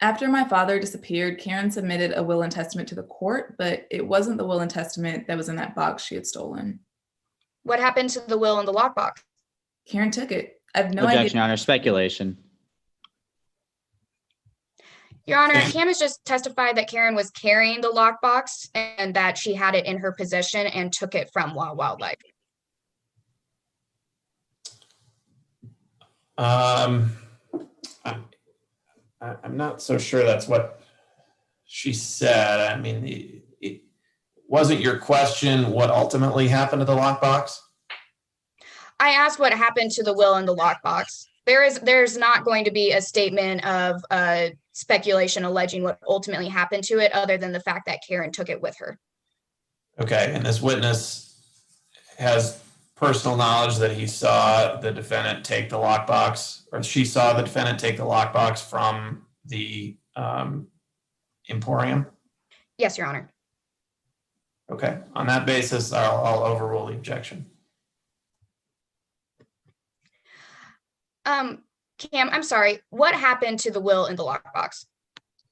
After my father disappeared, Karen submitted a will and testament to the court, but it wasn't the will and testament that was in that box she had stolen. What happened to the will in the lockbox? Karen took it. I have no Objection, idea. Your Honor. Speculation. Your Honor, Cam has just testified that Karen was carrying the lockbox and that she had it in her possession and took it from Wild Wildlife. I'm not so sure that's what she said. I mean, it wasn't your question what ultimately happened to the lockbox? I asked what happened to the will in the lockbox. There's not going to be a statement of speculation alleging what ultimately happened to it other than the fact that Karen took it with her. Okay, and this witness has personal knowledge that he saw the defendant take the lockbox, or she saw the defendant take the lockbox from the Emporium? Yes, Your Honor. Okay, on that basis, I'll overrule the objection. Cam, I'm sorry. What happened to the will in the lockbox?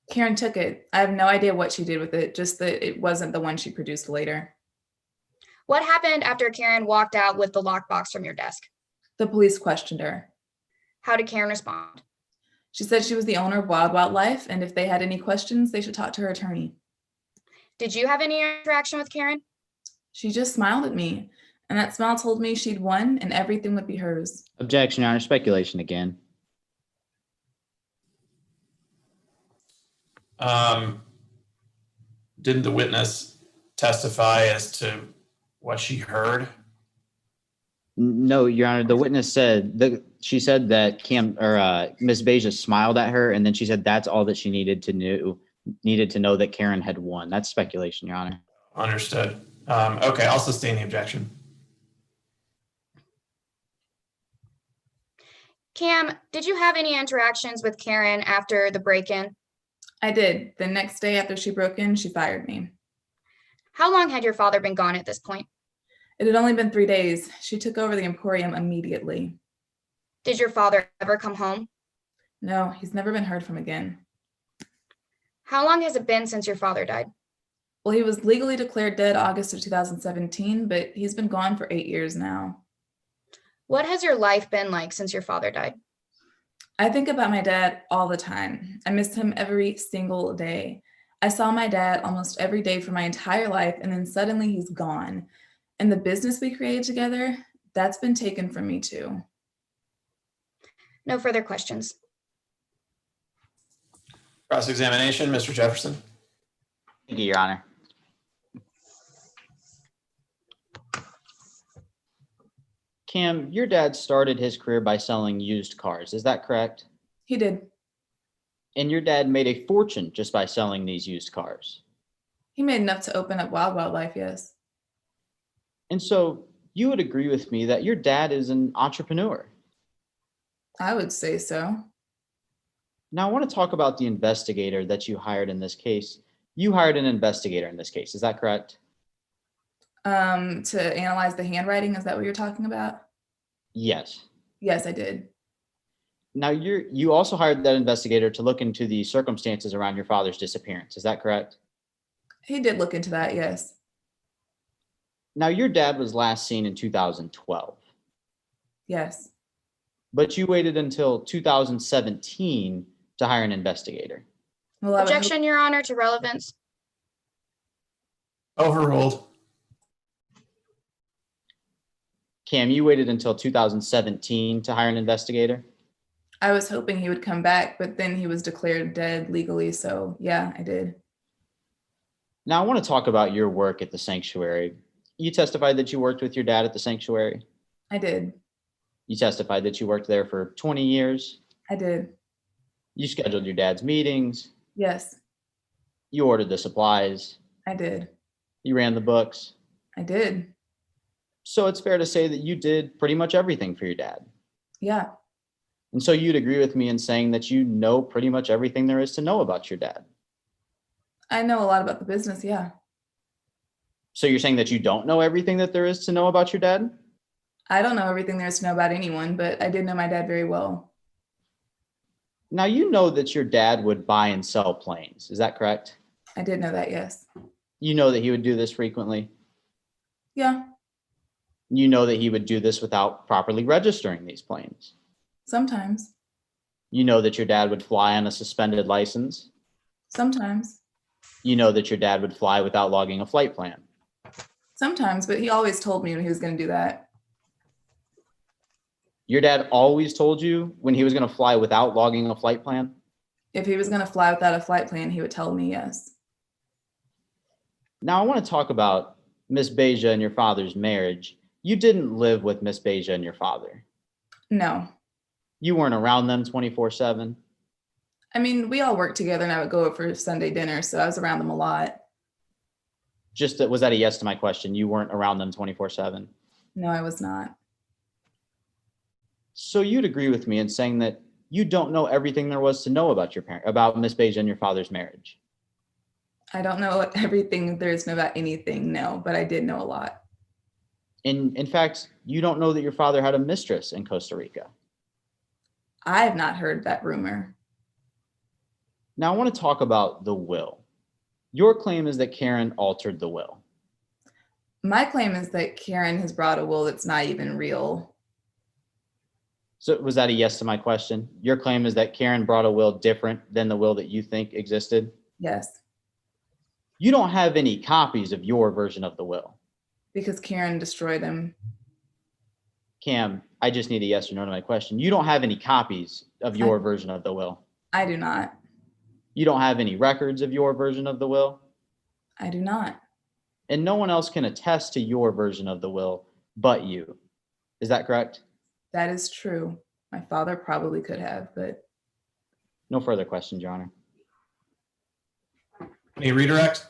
Karen took it. I have no idea what she did with it, just that it wasn't the one she produced later. What happened after Karen walked out with the lockbox from your desk? The police questioned her. How did Karen respond? She said she was the owner of Wild Wildlife, and if they had any questions, they should talk to her attorney. Did you have any interaction with Karen? She just smiled at me, and that smile told me she'd won and everything would be hers. Objection, Your Honor. Speculation again. Didn't the witness testify as to what she heard? No, Your Honor. The witness said that she said that Ms. Beja smiled at her, and then she said that's all that she needed to know that Karen had won. That's speculation, Your Honor. Understood. Okay, I'll sustain the objection. Cam, did you have any interactions with Karen after the break-in? I did. The next day after she broke in, she fired me. How long had your father been gone at this point? It had only been 3 days. She took over the Emporium immediately. Did your father ever come home? No, he's never been heard from again. How long has it been since your father died? Well, he was legally declared dead August of 2017, but he's been gone for 8 years now. What has your life been like since your father died? I think about my dad all the time. I miss him every single day. I saw my dad almost every day for my entire life, and then suddenly he's gone. And the business we created together, that's been taken from me too. No further questions. Cross-examination, Mr. Jefferson. Thank you, Your Honor. Cam, your dad started his career by selling used cars. Is that correct? He did. And your dad made a fortune just by selling these used cars. He made enough to open up Wild Wildlife, yes. And so you would agree with me that your dad is an entrepreneur. I would say so. Now, I want to talk about the investigator that you hired in this case. You hired an investigator in this case. Is that correct? To analyze the handwriting, is that what you're talking about? Yes. Yes, I did. Now, you also hired that investigator to look into the circumstances around your father's disappearance. Is that correct? He did look into that, yes. Now, your dad was last seen in 2012, Yes. but you waited until 2017 to hire an investigator. Well, I would hope- Objection, Your Honor, to relevance. Overruled. Cam, you waited until 2017 to hire an investigator? I was hoping he would come back, but then he was declared dead legally, so yeah, I did. Now, I want to talk about your work at the sanctuary. You testified that you worked with your dad at the sanctuary. I did. You testified that you worked there for 20 years. I did. You scheduled your dad's meetings. Yes, You ordered the supplies. I did. You ran the books. I did. So it's fair to say that you did pretty much everything for your dad. Yeah, And so you'd agree with me in saying that you know pretty much everything there is to know about your dad. I know a lot about the business, yeah. So you're saying that you don't know everything that there is to know about your dad? I don't know everything there is to know about anyone, but I did know my dad very well. Now, you know that your dad would buy and sell planes. Is that correct? I did know that, yes. You know that he would do this frequently. Yeah, You know that he would do this without properly registering these planes. sometimes. You know that your dad would fly on a suspended license. Sometimes. You know that your dad would fly without logging a flight plan. Sometimes, but he always told me when he was going to do that. Your dad always told you when he was going to fly without logging a flight plan? If he was going to fly without a flight plan, he would tell me yes. Now, I want to talk about Miss Beja and your father's marriage. You didn't live with Miss Beja and your father. No. You weren't around them 24/7. I mean, we all worked together and I would go over for Sunday dinner, so I was around them a lot. Was that a yes to my question? You weren't around them 24/7. No, I was not. So you'd agree with me in saying that you don't know everything there was to know about about Miss Beja and your father's marriage. I don't know everything there is to know about anything, no, but I did know a lot. In fact, you don't know that your father had a mistress in Costa Rica. I have not heard that rumor. Now, I want to talk about the will. Your claim is that Karen altered the will. My claim is that Karen has brought a will that's not even real. So was that a yes to my question? Your claim is that Karen brought a will different than the will that you think existed? Yes, You don't have any copies of your version of the will. because Karen destroyed him. Cam, I just need a yes or no to my question. You don't have any copies of your version of the will. I do not. You don't have any records of your version of the will. I do not. And no one else can attest to your version of the will but you. Is that correct? That is true. My father probably could have, but No further questions, Your Honor. Any redirect?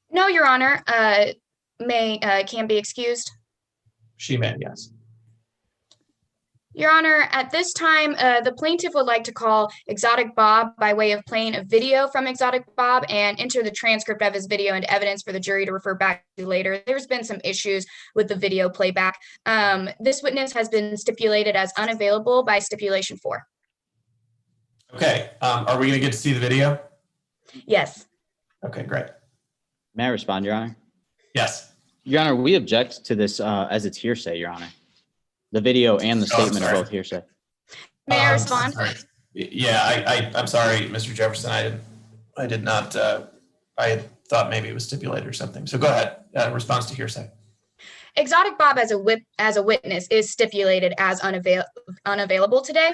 No, Your Honor, can be excused. She may, yes. Your Honor, at this time, the plaintiff would like to call Exotic Bob by way of playing a video from Exotic Bob and enter the transcript of his video and evidence for the jury to refer back to later. There's been some issues with the video playback. This witness has been stipulated as unavailable by stipulation 4. Okay, are we gonna get to see the video? Yes. Okay, great. May I respond, Your Honor? Yes. Your Honor, we object to this as it's hearsay, Your Honor. The video and the statement are sorry. both hearsay. May I respond? Sorry. Yeah, I'm sorry, Mr. Jefferson. I did not, I thought maybe it was stipulated or something. So go ahead, response to hearsay. Exotic Bob as a witness is stipulated as unavailable today.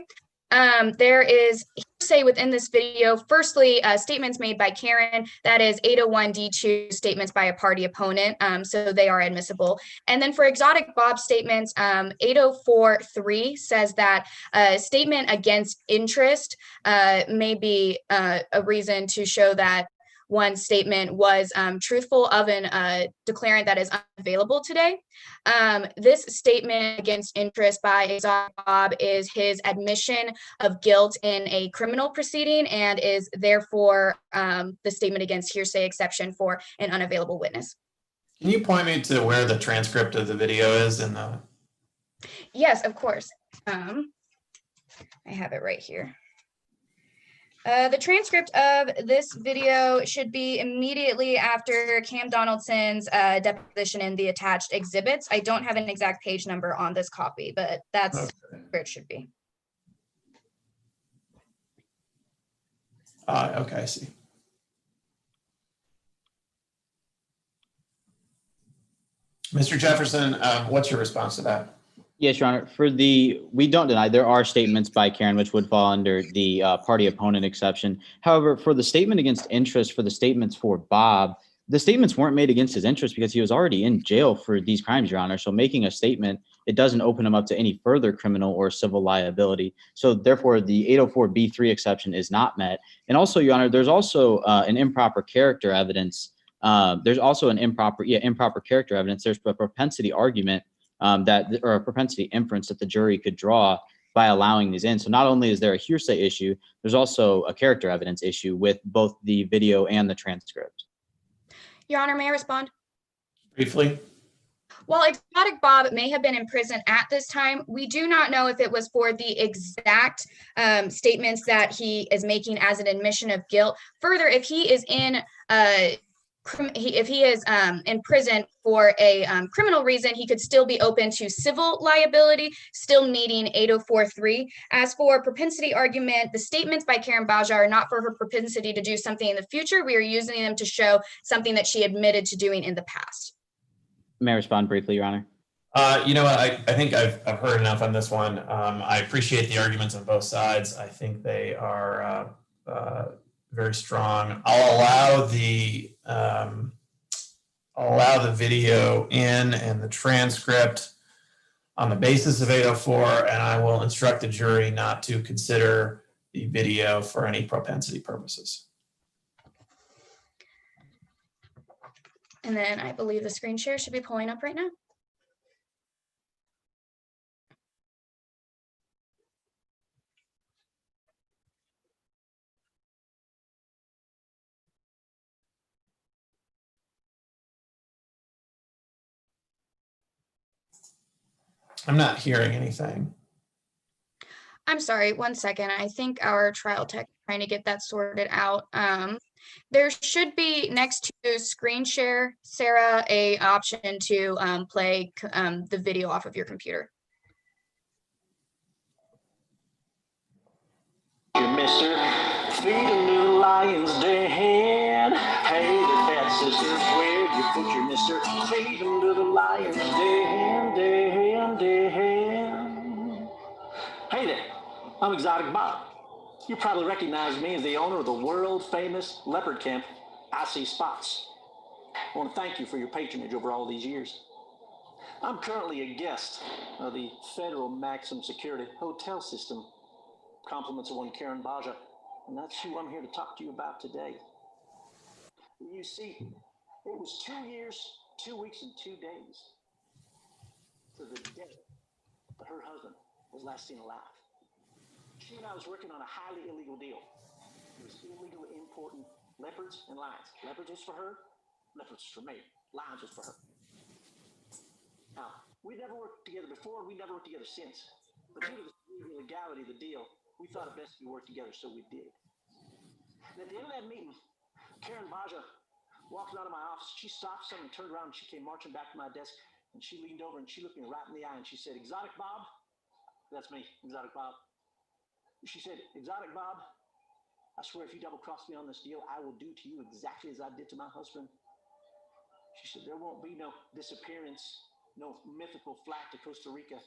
There is hearsay within this video. Firstly, statements made by Karen, that is 801D2 statements by a party opponent, so they are admissible. And then for Exotic Bob statements, 804.3 says that a statement against interest may be a reason to show that one statement was truthful of an declarant that is unavailable today. This statement against interest by Exotic Bob is his admission of guilt in a criminal proceeding and is therefore the statement against hearsay exception for an unavailable witness. Can you point me to where the transcript of the video is in the? Yes, of course. I have it right here. The transcript of this video should be immediately after Cam Donaldson's deposition in the attached exhibits. I don't have an exact page number on this copy, but that's where it should be. Okay, I see. Mr. Jefferson, what's your response to that? Yes, Your Honor. We don't deny there are statements by Karen which would fall under the party opponent exception. However, for the statement against interest, for the statements for Bob, the statements weren't made against his interest because he was already in jail for these crimes, Your Honor. So making a statement, it doesn't open him up to any further criminal or civil liability. So therefore, the 804B3 exception is not met. And also, Your Honor, there's also an improper character evidence. There's also an improper character evidence. There's a propensity argument or a propensity inference that the jury could draw by allowing these in. So not only is there a hearsay issue, there's also a character evidence issue with both the video and the transcript. Your Honor, may I respond? Briefly. While Exotic Bob may have been in prison at this time, we do not know if it was for the exact statements that he is making as an admission of guilt. Further, if he is in in prison for a criminal reason, he could still be open to civil liability, still meeting 804.3. As for propensity argument, the statements by Karen Baja are not for her propensity to do something in the future. We are using them to show something that she admitted to doing in the past. May I respond briefly, Your Honor? You know what? I think I've heard enough on this one. I appreciate the arguments on both sides. I think they are very strong. I'll allow the video in and the transcript on the basis of 804, and I will instruct the jury not to consider the video for any propensity purposes. And then I believe the screen share should be pulling up right now. I'm not hearing anything. I'm sorry, one second. I think our trial tech trying to get that sorted out. There should be next to screen share, Sarah, a option to play the video off of your computer. Mister, feed a little lion's den. Hey, the fat sister, where'd you put your mister? Feed him to the lion's den. Hey there, I'm Exotic Bob. You probably recognize me as the owner of the world famous leopard camp, I See Spots. I want to thank you for your patronage over all these years. I'm currently a guest of the Federal Maximum Security Hotel System. Compliments of one Karen Baja, and that's who I'm here to talk to you about today. You see, it was 2 years, 2 weeks, and 2 days to the day that her husband was last seen alive. She and I was working on a highly illegal deal. It was illegal importing leopards and lions. Leopards was for her, leopards was for me, lions was for her. Now, we never worked together before, we never worked together since. But due to the illegality of the deal, we thought it best to work together, so we did. And at the end of that meeting, Karen Baja walked out of my office. She stopped suddenly, turned around, and she came marching back to my desk, and she leaned over and she looked me right in the eye and she said, "Exotic Bob," that's me, Exotic Bob. She said, "Exotic Bob, I swear if you double cross me on this deal, I will do to you exactly as I did to my husband." She said, "There won't be no disappearance, no mythical flight to Costa Rica."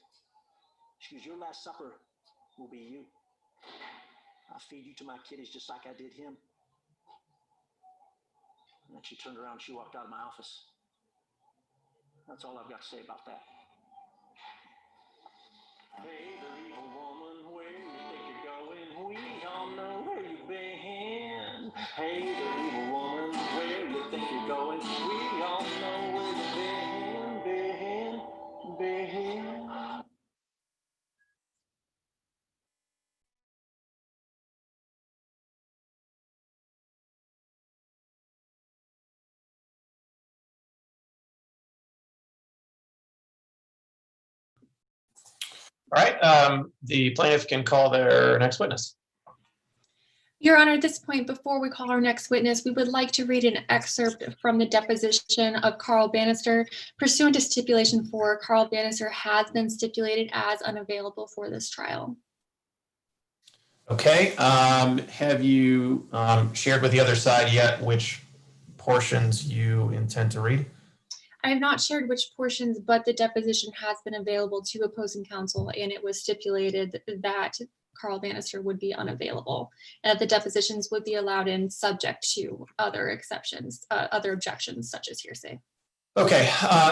She goes, "Your last supper will be you. I'll feed you to my kiddies just like I did him." And then she turned around and she walked out of my office. That's all I've got to say about that. Hey there, evil woman, where you think you're going? We all know where you've been. Hey there, evil woman, where you think you're going? We all know where you've been. All right, the plaintiff can call their next witness. Your Honor, at this point, before we call our next witness, we would like to read an excerpt from the deposition of Carl Bannister. Pursuant to stipulation 4, Carl Bannister has been stipulated as unavailable for this trial. Okay, have you shared with the other side yet which portions you intend to read? I have not shared which portions, but the deposition has been available to opposing counsel, and it was stipulated that Carl Bannister would be unavailable, and that the depositions would be allowed in subject to other exceptions, other objections such as hearsay. Okay,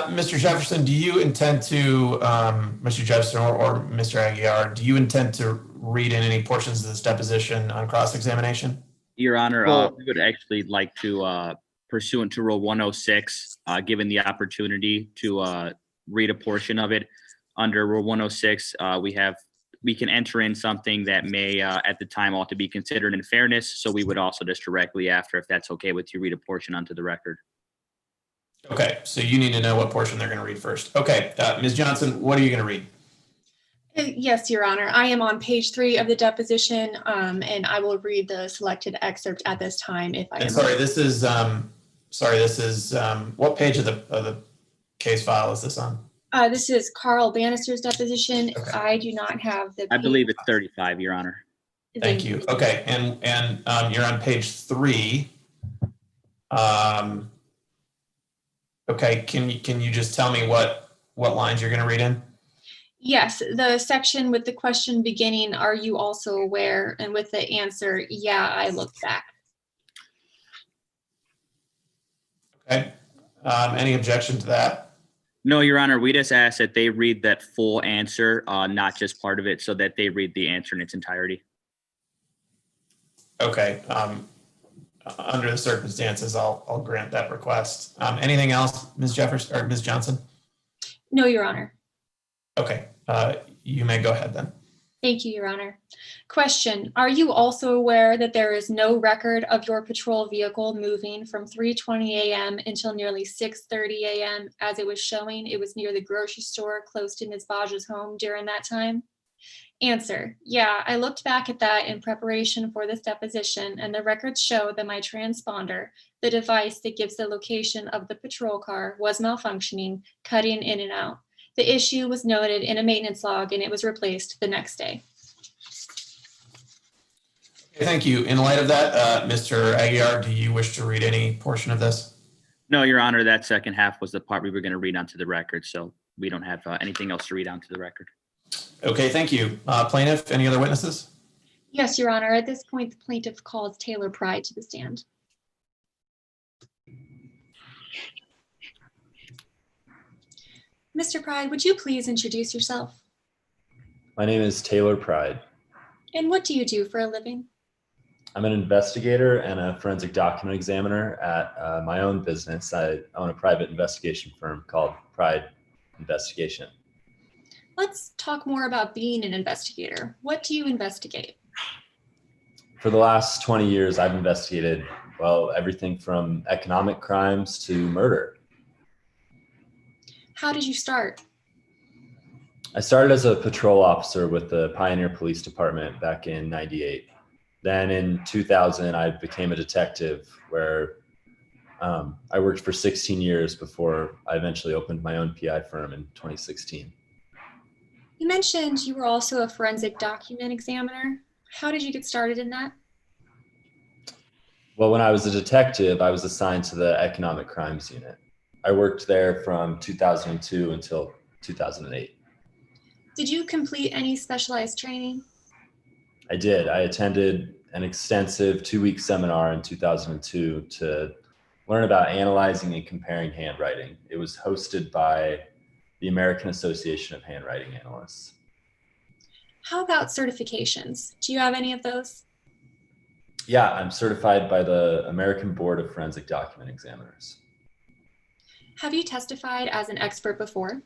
Mr. Jefferson, do you intend to, Mr. Jefferson or Mr. Aguiar, do you intend to read in any portions of this deposition on cross-examination? Your Honor, Well- we would actually like to, pursuant to Rule 106, given the opportunity to read a portion of it. Under Rule 106, we can enter in something that may, at the time, ought to be considered in fairness. So we would also just directly after, if that's okay with you, read a portion onto the record. Okay, so you need to know what portion they're going to read first. Okay, Ms. Johnson, what are you going to read? Yes, Your Honor. I am on page 3 of the deposition, and I will read the selected excerpt at this time. If I And am sorry, this is what page of the case file is this on? This is Carl Bannister's deposition. Okay. I do not have the. I believe it's 35, Your Honor. Thank you. Okay, and you're on page 3. Okay, can you just tell me what lines you're going to read in? Yes, the section with the question beginning, "Are you also aware?" and with the answer, "Yeah, I looked back." Okay. Any objection to that? No, Your Honor, we just ask that they read that full answer, not just part of it, so that they read the answer in its entirety. Okay. Under the circumstances, I'll grant that request. Anything else, Ms. Jefferson or Ms. Johnson? No, Your Honor. Okay. You may go ahead then. Thank you, Your Honor. Question, are you also aware that there is no record of your patrol vehicle moving from 3:20 a.m. until nearly 6:30 a.m. as it was showing it was near the grocery store close to Ms. Baja's home during that time? Answer: yeah, I looked back at that in preparation for this deposition, and the records show that my transponder, the device that gives the location of the patrol car, was malfunctioning, cutting in and out. The issue was noted in a maintenance log, and it was replaced the next day. Okay, thank you. In light of that, Mr. Aguiar, do you wish to read any portion of this? No, Your Honor, that second half was the part we were going to read onto the record, so we don't have anything else to read onto the record. Okay, thank you. Plaintiff, any other witnesses? Yes, Your Honor. At this point, the plaintiff calls Taylor Pride to the stand. Mr. Pride, would you please introduce yourself? My name is Taylor Pride. And what do you do for a living? I'm an investigator and a forensic document examiner at my own business. I own a private investigation firm called Pride Investigation. Let's talk more about being an investigator. What do you investigate? For the last 20 years, I've investigated, well, everything from economic crimes to murder. How did you start? I started as a patrol officer with the Pioneer Police Department back in '98. Then in 2000, I became a detective where I worked for 16 years before I eventually opened my own PI firm in 2016. You mentioned you were also a forensic document examiner. How did you get started in that? Well, when I was a detective, I was assigned to the economic crimes unit. I worked there from 2002 until 2008. Did you complete any specialized training? I did. I attended an extensive 2-week seminar in 2002 to learn about analyzing and comparing handwriting. It was hosted by the American Association of Handwriting Analysts. How about certifications? Do you have any of those? Yeah, I'm certified by the American Board of Forensic Document Examiners. Have you testified as an expert before?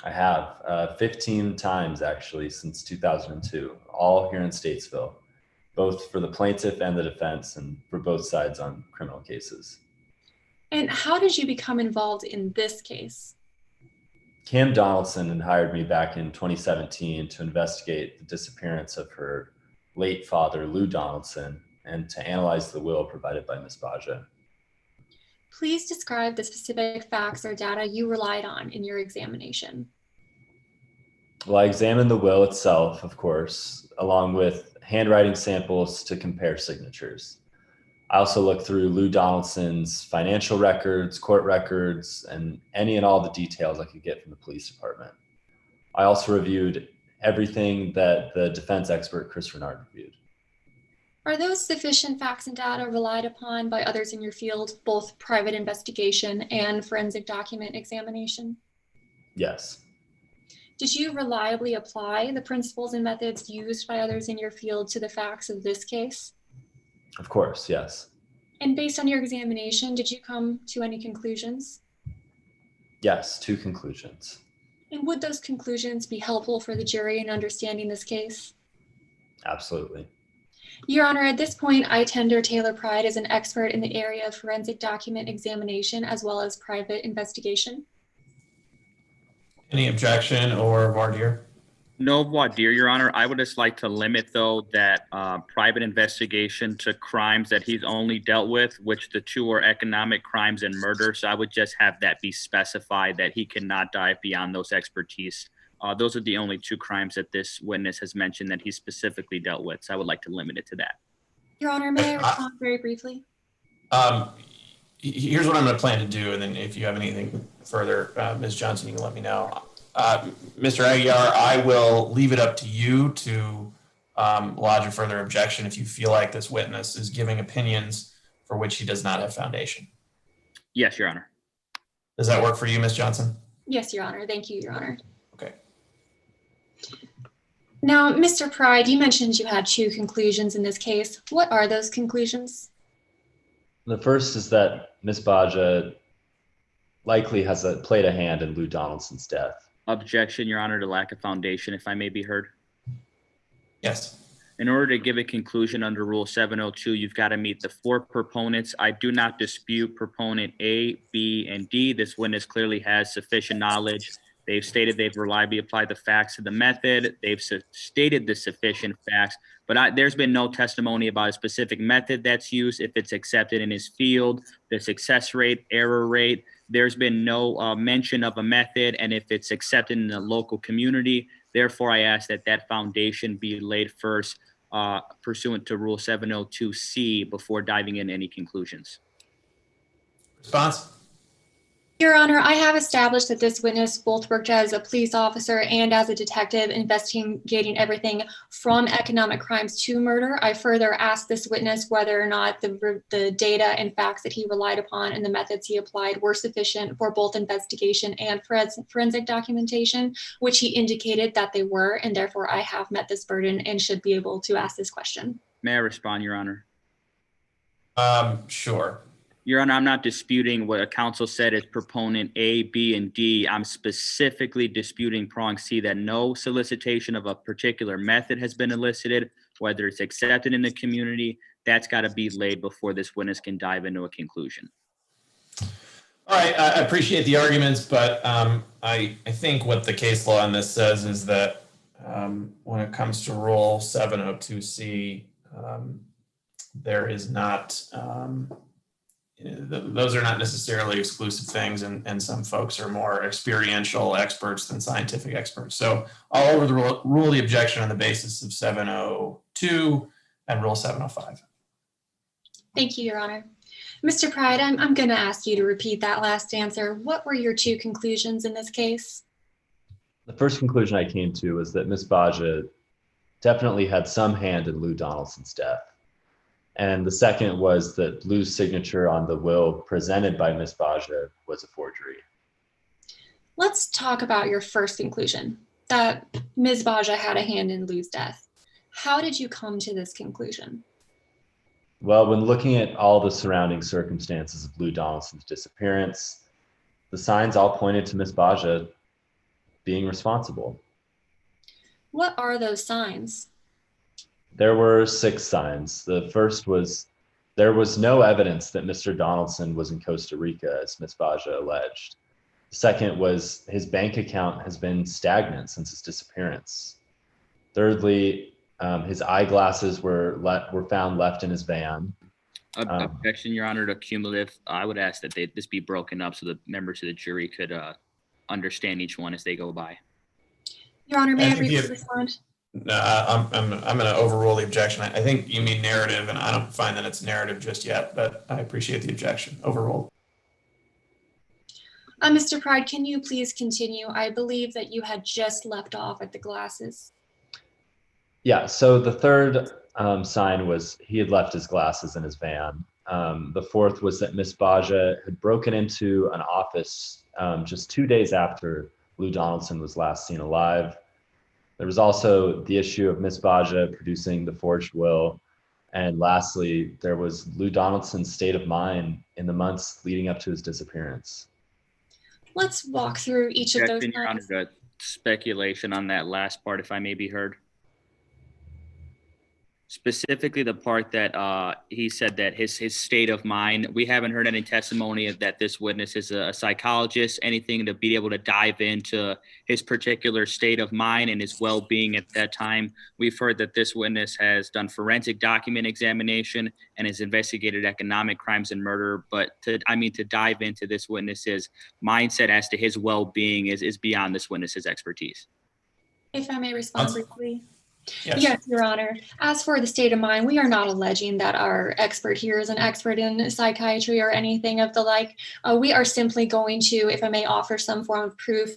I have 15 times actually since 2002, all here in Statesville, both for the plaintiff and the defense and for both sides on criminal cases. And how did you become involved in this case? Cam Donaldson had hired me back in 2017 to investigate the disappearance of her late father, Lou Donaldson, and to analyze the will provided by Ms. Baja. Please describe the specific facts or data you relied on in your examination. Well, I examined the will itself, of course, along with handwriting samples to compare signatures. I also looked through Lou Donaldson's financial records, court records, and any and all the details I could get from the police department. I also reviewed everything that the defense expert, Chris Renard, reviewed. Are those sufficient facts and data relied upon by others in your field, both private investigation and forensic document examination? Yes. Did you reliably apply the principles and methods used by others in your field to the facts of this case? Of course, yes. And based on your examination, did you come to any conclusions? Yes, 2 conclusions. And would those conclusions be helpful for the jury in understanding this case? Absolutely. Your Honor, at this point, I tender Taylor Pride as an expert in the area of forensic document examination as well as private investigation. Any objection or voir dire? No voir dire, Your Honor. I would just like to limit, though, that private investigation to crimes that he's only dealt with, which the 2 are economic crimes and murder. So I would just have that be specified that he cannot dive beyond those expertise. Those are the only 2 crimes that this witness has mentioned that he specifically dealt with. So I would like to limit it to that. Your Honor, may I respond very briefly? Here's what I'm going to plan to do, and then if you have anything further, Ms. Johnson, you can let me know. Mr. Aguiar, I will leave it up to you to lodge a further objection if you feel like this witness is giving opinions for which he does not have foundation. Yes, Your Honor. Does that work for you, Ms. Johnson? Yes, Your Honor. Thank you, Your Honor. Okay. Now, Mr. Pride, you mentioned you had 2 conclusions in this case. What are those conclusions? The first is that Ms. Baja likely has played a hand in Lou Donaldson's death. Objection, Your Honor, to lack of foundation, if I may be heard. Yes. In order to give a conclusion under Rule 702, you've got to meet the 4 proponents. I do not dispute proponent A, B, and D. This witness clearly has sufficient knowledge They've stated they've reliably applied the facts to the method. They've stated the sufficient facts, but there's been no testimony about a specific method that's used, if it's accepted in his field, the success rate, error rate. There's been no mention of a method, and if it's accepted in the local community. Therefore, I ask that that foundation be laid first pursuant to Rule 702C before diving into any conclusions. Response? Your Honor, I have established that this witness both worked as a police officer and as a detective investigating everything from economic crimes to murder. I further asked this witness whether or not the data and facts that he relied upon and the methods he applied were sufficient for both investigation and forensic documentation, which he indicated that they were, and therefore I have met this burden and should be able to ask this question. May I respond, Your Honor? Sure. Your Honor, I'm not disputing what a counsel said as proponent A, B, and D. I'm specifically disputing prong C, that no solicitation of a particular method has been elicited, whether it's accepted in the community. That's got to be laid before this witness can dive into a conclusion. All right, I appreciate the arguments, but I think what the case law on this says is that when it comes to Rule 702C, there is not... those are not necessarily exclusive things, and some folks are more experiential experts than scientific experts. So I'll overrule the objection on the basis of 702 and Rule 705. Thank you, Your Honor. Mr. Pride, I'm going to ask you to repeat that last answer. What were your two conclusions in this case? The first conclusion I came to was that Ms. Baja definitely had some hand in Lou Donaldson's death. And the second was that Lou's signature on the will presented by Ms. Baja was a forgery. Let's talk about your first conclusion, that Ms. Baja had a hand in Lou's death. How did you come to this conclusion? Well, when looking at all the surrounding circumstances of Lou Donaldson's disappearance, the signs all pointed to Ms. Baja being responsible. What are those signs? There were 6 signs. The first was there was no evidence that Mr. Donaldson was in Costa Rica, as Ms. Baja alleged. The second was his bank account has been stagnant since his disappearance. Thirdly, his eyeglasses were found left in his van. Objection, Your Honor, to cumulative. I would ask that this be broken up so the members of the jury could understand each one as they go by. Your Honor, may I briefly respond? I'm going to overrule the objection. I think you mean narrative, and I don't find that it's narrative just yet, but I appreciate the objection. Overruled. Mr. Pride, can you please continue? I believe that you had just left off at the glasses. Yeah, so the third sign was he had left his glasses in his van. The fourth was that Ms. Baja had broken into an office just 2 days after Lou Donaldson was last seen alive. There was also the issue of Ms. Baja producing the forged will. And lastly, there was Lou Donaldson's state of mind in the months leading up to his disappearance. Let's walk through each of those. Your Honor, the speculation on that last part, if I may be heard. Specifically the part that he said that his state of mind, we haven't heard any testimony of that this witness is a psychologist, anything to be able to dive into his particular state of mind and his well-being at that time. We've heard that this witness has done forensic document examination and has investigated economic crimes and murder, but to dive into this witness's mindset as to his well-being is beyond this witness's expertise. If I may respond briefly. Yes, Your Honor. As for the state of mind, we are not alleging that our expert here is an expert in psychiatry or anything of the like. We are simply going to, if I may offer some form of proof,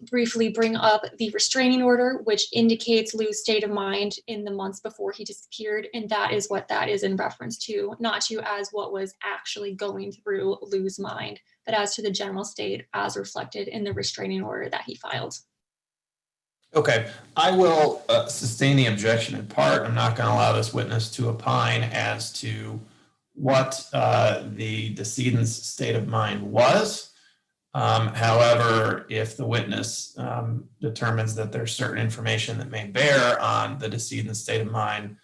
briefly bring up the restraining order, which indicates Lou's state of mind in the months before he disappeared. And that is what that is in reference to, not to as what was actually going through Lou's mind, but as to the general state as reflected in the restraining order that he filed. Okay, I will sustain the objection in part. I'm not going to allow this witness to opine as to what the decedent's state of mind was. However, if the witness determines that there's certain information that may bear on the decedent's state of mind,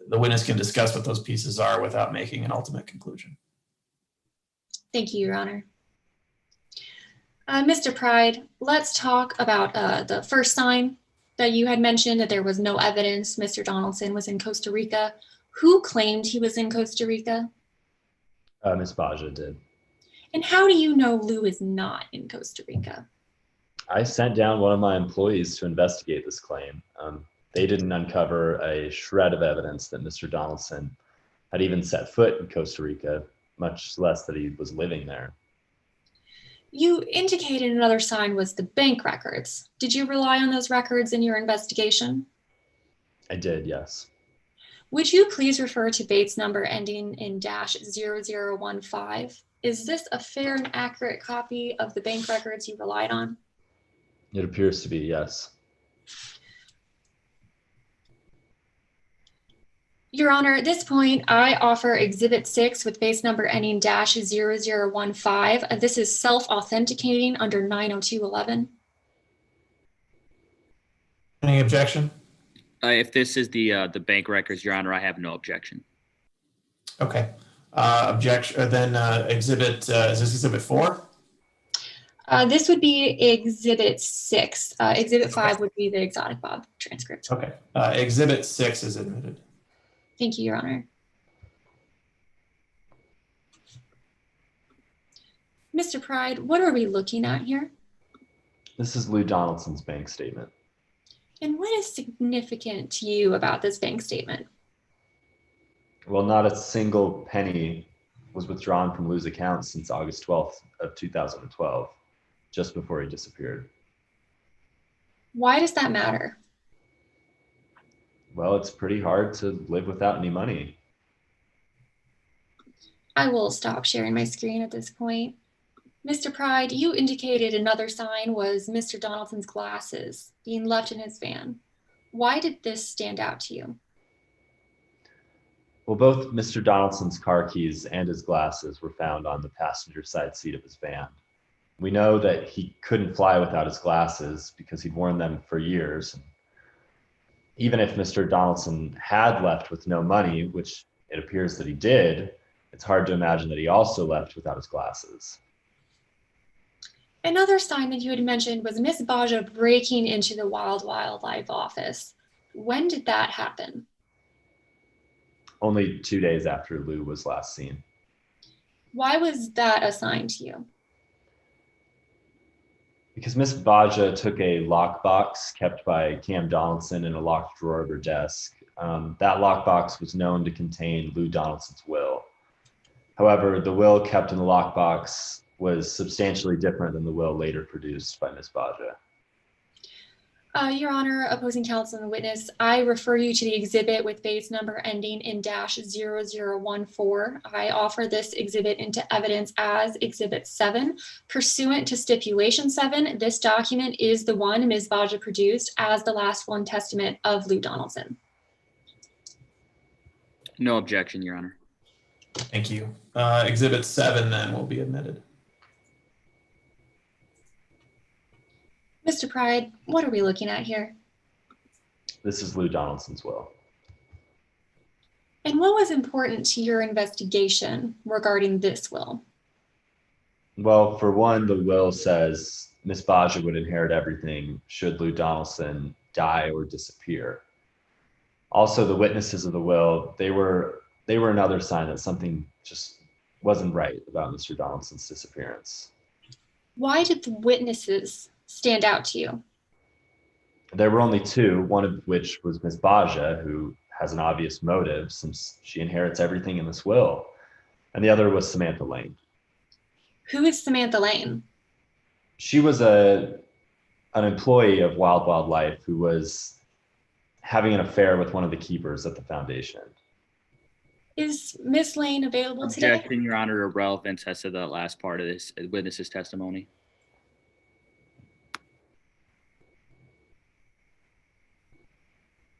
the witness can discuss what those pieces are without making an ultimate conclusion. Thank you, Your Honor. Mr. Pride, let's talk about the first sign that you had mentioned, that there was no evidence Mr. Donaldson was in Costa Rica. Who claimed he was in Costa Rica? Ms. Baja did. And how do you know Lou is not in Costa Rica? I sent down one of my employees to investigate this claim. They didn't uncover a shred of evidence that Mr. Donaldson had even set foot in Costa Rica, much less that he was living there. You indicated another sign was the bank records. Did you rely on those records in your investigation? I did, yes. Would you please refer to Bates number ending in -0015? Is this a fair and accurate copy of the bank records you relied on? It appears to be, yes. Your Honor, at this point, I offer Exhibit 6 with base number ending -0015. This is self-authenticating under 902.11. Any objection? If this is the bank records, Your Honor, I have no objection. Okay. Objection. Then exhibit. Is this exhibit 4? This would be Exhibit 6. Exhibit 5 would be the Exotic Bob transcript. Okay. Exhibit 6 is admitted. Thank you, Your Honor. Mr. Pride, what are we looking at here? This is Lou Donaldson's bank statement. And what is significant to you about this bank statement? Well, not a single penny was withdrawn from Lou's account since August 12th of 2012, just before he disappeared. Why does that matter? Well, it's pretty hard to live without any money. I will stop sharing my screen at this point. Mr. Pride, you indicated another sign was Mr. Donaldson's glasses being left in his van. Why did this stand out to you? Well, both Mr. Donaldson's car keys and his glasses were found on the passenger side seat of his van. We know that he couldn't fly without his glasses because he'd worn them for years. Even if Mr. Donaldson had left with no money, which it appears that he did, it's hard to imagine that he also left without his glasses. Another sign that you had mentioned was Miss Baja breaking into the Wild Wildlife office. When did that happen? Only 2 days after Lou was last seen. Why was that a sign to you? Because Miss Baja took a lockbox kept by Cam Donaldson in a locked drawer of her desk. That lockbox was known to contain Lou Donaldson's will. However, the will kept in the lockbox was substantially different than the will later produced by Miss Baja. Your Honor, opposing counsel and witness, I refer you to the exhibit with base number ending in -0014. I offer this exhibit into evidence as Exhibit 7. Pursuant to Stipulation 7, this document is the one Ms. Baja produced as the last will and testament of Lou Donaldson. No objection, Your Honor. Thank you. Exhibit 7 then will be admitted. Mr. Pride, what are we looking at here? This is Lou Donaldson's will. And what was important to your investigation regarding this will? Well, for one, the will says Miss Baja would inherit everything should Lou Donaldson die or disappear. Also, the witnesses of the will, they were another sign that something just wasn't right about Mr. Donaldson's disappearance. Why did the witnesses stand out to you? There were only two, one of which was Miss Baja, who has an obvious motive since she inherits everything in this will, and the other was Samantha Lane. Who is Samantha Lane? She was an employee of Wild Wildlife who was having an affair with one of the keepers at the foundation. Is Miss Lane available today? Objection, Your Honor, irrelevance as to the last part of this witness's testimony.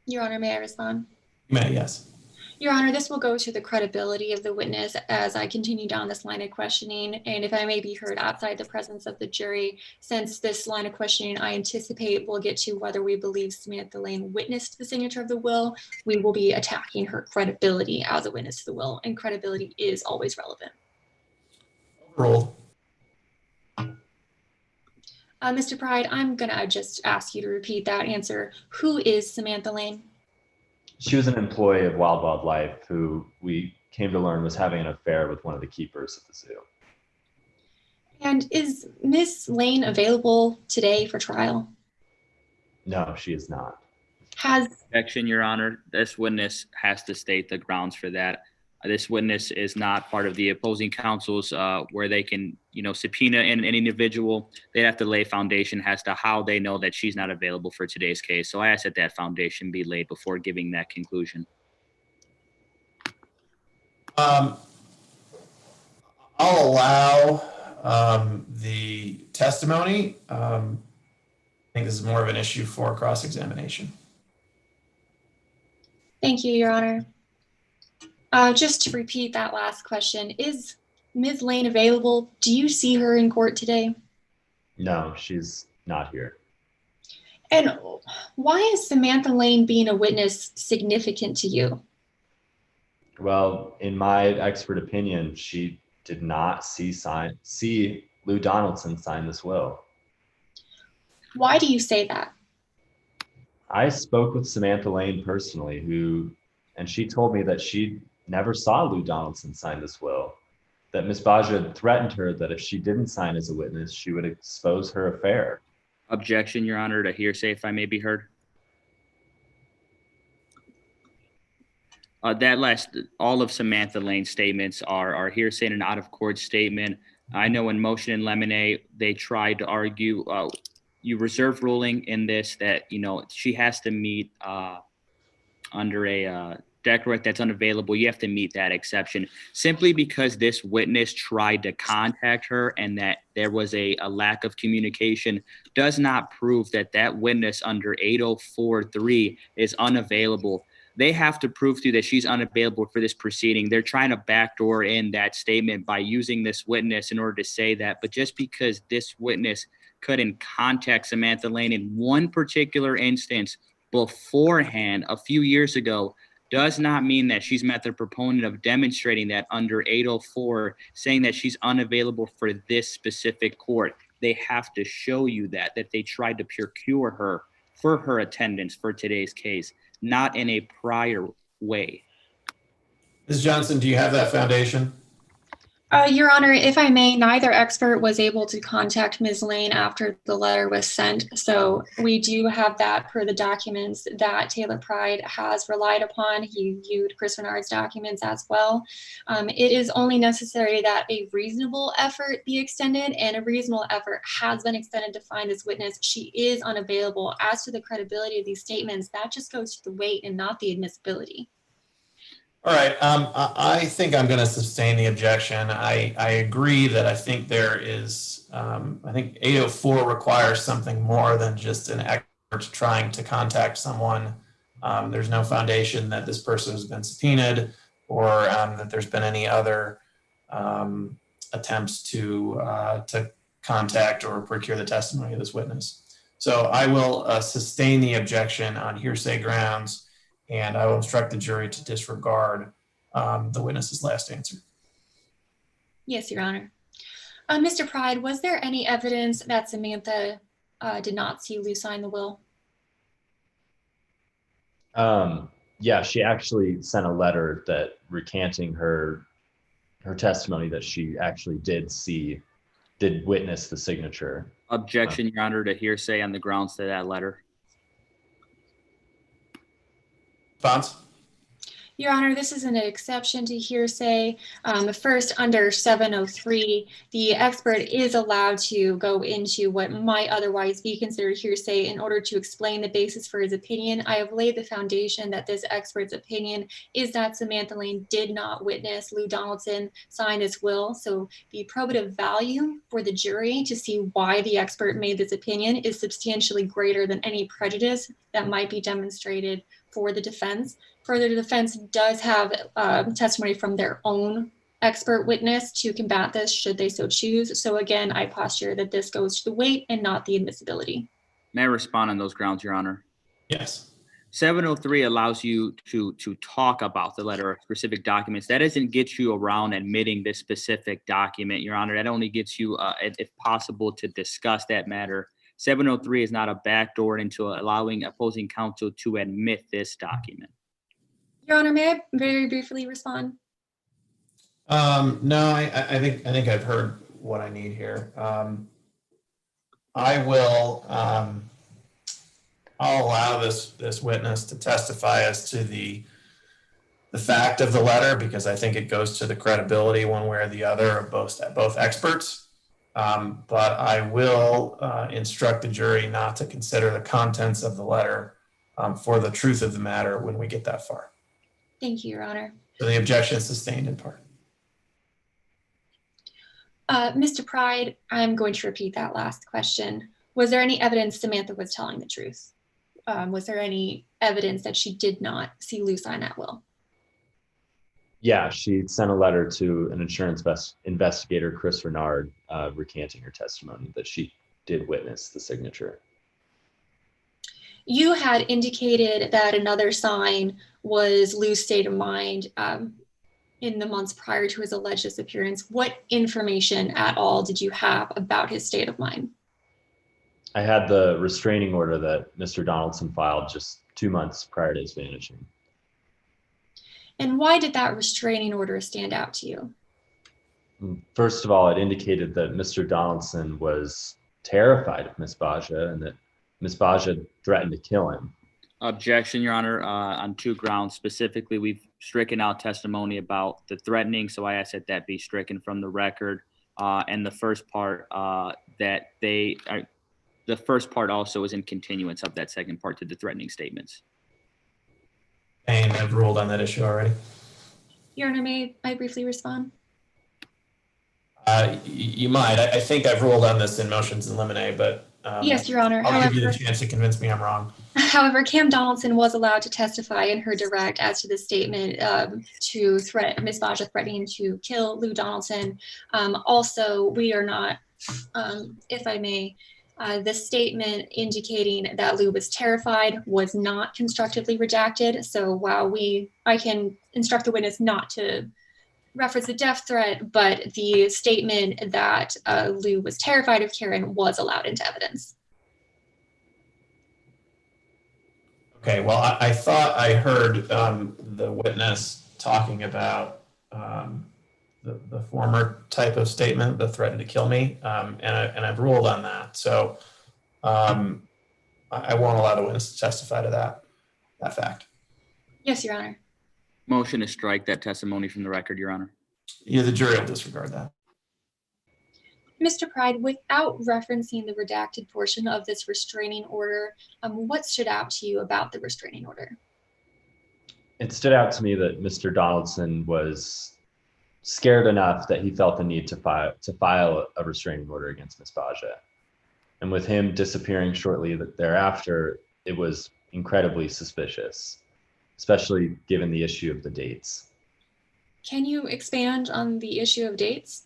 Your Honor, may I respond? You may, yes. Your Honor, this will go to the credibility of the witness as I continue down this line of questioning, and if I may be heard outside the presence of the jury, since this line of questioning I anticipate will get to whether we believe Samantha Lane witnessed the signature of the will, we will be attacking her credibility as a witness to the will, and credibility is always relevant. Roll. Mr. Pride, I'm gonna just ask you to repeat that answer. Who is Samantha Lane? She was an employee of Wild Wildlife who we came to learn was having an affair with one of the keepers at the zoo. And is Miss Lane available today for trial? No, she is not. Has Objection, Your Honor. This witness has to state the grounds for that. This witness is not part of the opposing counsels where they can, subpoena an individual. They have to lay foundation as to how they know that she's not available for today's case. So I ask that foundation be laid before giving that conclusion. I'll allow the testimony. I think this is more of an issue for cross-examination. Thank you, Your Honor. Just to repeat that last question, is Ms. Lane available? Do you see her in court today? No, she's not here. And why is Samantha Lane being a witness significant to you? Well, in my expert opinion, she did not see Lou Donaldson sign this will. Why do you say that? I spoke with Samantha Lane personally, and she told me that she never saw Lou Donaldson sign this will, that Ms. Baja had threatened her that if she didn't sign as a witness, she would expose her affair. Objection, Your Honor, to hearsay, if I may be heard. All of Samantha Lane's statements are hearsay and an out-of-court statement. I know in motion in Lemonade, they tried to argue, you reserve ruling in this that, she has to meet under a declarant that's unavailable. You have to meet that exception. Simply because this witness tried to contact her and that there was a lack of communication does not prove that witness under 804.3 is unavailable. They have to prove to you that she's unavailable for this proceeding. They're trying to backdoor in that statement by using this witness in order to say that. But just because this witness couldn't contact Samantha Lane in one particular instance beforehand a few years ago does not mean that she's met the proponent of demonstrating that under 804, saying that she's unavailable for this specific court. They have to show you that they tried to procure her for her attendance for today's case, not in a prior way. Ms. Johnson, do you have that foundation? Your Honor, if I may, neither expert was able to contact Ms. Lane after the letter was sent. So we do have that per the documents that Taylor Pride has relied upon. He viewed Chris Renard's documents as well. It is only necessary that a reasonable effort be extended, and a reasonable effort has been extended to find this witness. She is unavailable. As to the credibility of these statements, that just goes to the weight and not the admissibility. All right. I think I'm going to sustain the objection. I agree that I think there is, I think 804 requires something more than just an expert trying to contact someone. There's no foundation that this person has been subpoenaed or that there's been any other attempts to contact or procure the testimony of this witness. So I will sustain the objection on hearsay grounds, and I will instruct the jury to disregard the witness's last answer. Yes, Your Honor. Mr. Pride, was there any evidence that Samantha did not see Lou sign the will? Yeah, she actually sent a letter that recanting her testimony that she actually did witness the signature. Objection, Your Honor, to hearsay on the grounds to that letter. Response? Your Honor, this is an exception to hearsay. First, under 703, the expert is allowed to go into what might otherwise be considered hearsay in order to explain the basis for his opinion. I have laid the foundation that this expert's opinion is that Samantha Lane did not witness Lou Donaldson sign this will. So the probative value for the jury to see why the expert made this opinion is substantially greater than any prejudice that might be demonstrated for the defense. Further, the defense does have testimony from their own expert witness to combat this should they so choose. So again, I posture that this goes to the weight and not the admissibility. May I respond on those grounds, Your Honor? Yes. 703 allows you to talk about the letter of specific documents. That doesn't get you around admitting this specific document, Your Honor. That only gets you, if possible, to discuss that matter 703 is not a backdoor into allowing opposing counsel to admit this document. Your Honor, may I very briefly respond? No, I think I've heard what I need here. I will, I'll allow this witness to testify as to the fact of the letter, because I think it goes to the credibility one way or the other of both experts. But I will instruct the jury not to consider the contents of the letter for the truth of the matter when we get that far. Thank you, Your Honor. So the objection is sustained in part. Mr. Pride, I'm going to repeat that last question. Was there any evidence Samantha was telling the truth? Was there any evidence that she did not see Lou sign that will? Yeah, she sent a letter to an insurance investigator, Chris Renard, recanting her testimony that she did witness the signature. You had indicated that another sign was Lou's state of mind in the months prior to his alleged disappearance. What information at all did you have about his state of mind? I had the restraining order that Mr. Donaldson filed just 2 months prior to his vanishing. And why did that restraining order stand out to you? First of all, it indicated that Mr. Donaldson was terrified of Ms. Baja and that Ms. Baja threatened to kill him. Objection, Your Honor, on 2 grounds. Specifically, we've stricken out testimony about the threatening, so I ask that that be stricken from the record. And the first part the first part also is in continuance of that second part to the threatening statements. And I've ruled on that issue already. Your Honor, may I briefly respond? You might. I think I've ruled on this in motions in limine, but Yes, Your Honor. I'll give you the chance to convince me I'm wrong. However, Cam Donaldson was allowed to testify in her direct as to the statement to threat Ms. Baja threatening to kill Lou Donaldson. Also, we are not, if I may, the statement indicating that Lou was terrified was not constructively redacted. So while I can instruct the witness not to reference the death threat, but the statement that Lou was terrified of Karen was allowed into evidence. Okay, well, I thought I heard the witness talking about the former type of statement, the threatened to kill me, and I've ruled on that. So I won't allow the witness to testify to that fact. Yes, Your Honor. Motion to strike that testimony from the record, Your Honor. Yeah, the jury will disregard that. Mr. Pride, without referencing the redacted portion of this restraining order, what stood out to you about the restraining order? It stood out to me that Mr. Donaldson was scared enough that he felt the need to file a restraining order against Ms. Baja. And with him disappearing shortly thereafter, it was incredibly suspicious, especially given the issue of the dates. Can you expand on the issue of dates?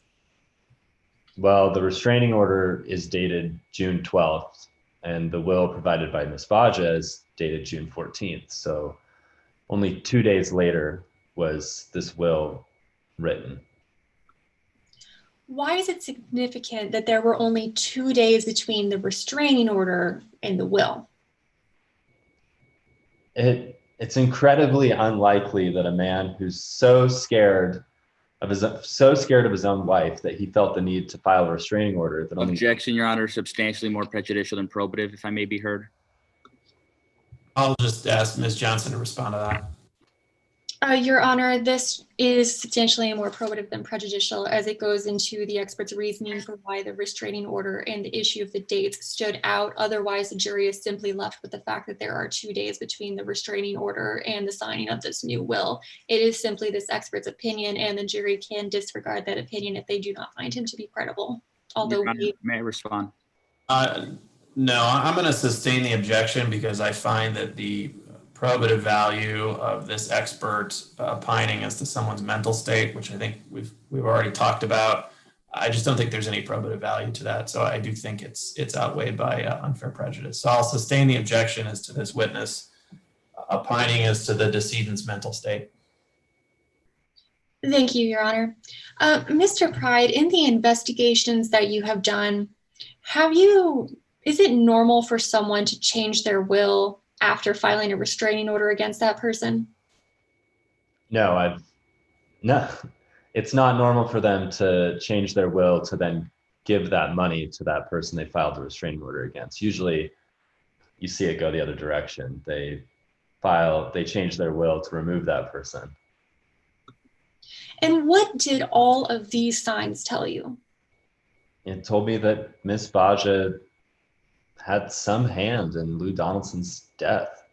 Well, the restraining order is dated June 12th, and the will provided by Ms. Baja is dated June 14th. So only 2 days later was this will written. Why is it significant that there were only 2 days between the restraining order and the will? It's incredibly unlikely that a man who's so scared of his own life that he felt the need to file a restraining order. Objection, Your Honor, substantially more prejudicial than probative, if I may be heard. I'll just ask Ms. Johnson to respond to that. Your Honor, this is substantially more probative than prejudicial, as it goes into the expert's reasoning for why the restraining order and the issue of the dates stood out. Otherwise, the jury is simply left with the fact that there are 2 days between the restraining order and the signing of this new will. It is simply this expert's opinion, and the jury can disregard that opinion if they do not find him to be credible. Although Your Honor, may I respond? No, I'm going to sustain the objection because I find that the probative value of this expert opining as to someone's mental state, which I think we've already talked about, I just don't think there's any probative value to that. So I do think it's outweighed by unfair prejudice. So I'll sustain the objection as to this witness opining as to the decedent's mental state. Thank you, Your Honor. Mr. Pride, in the investigations that you have done, have you Is it normal for someone to change their will after filing a restraining order against that person? No, it's not normal for them to change their will to then give that money to that person they filed the restraining order against. Usually you see it go the other direction. They change their will to remove that person. And what did all of these signs tell you? It told me that Miss Baja had some hand in Lou Donaldson's death.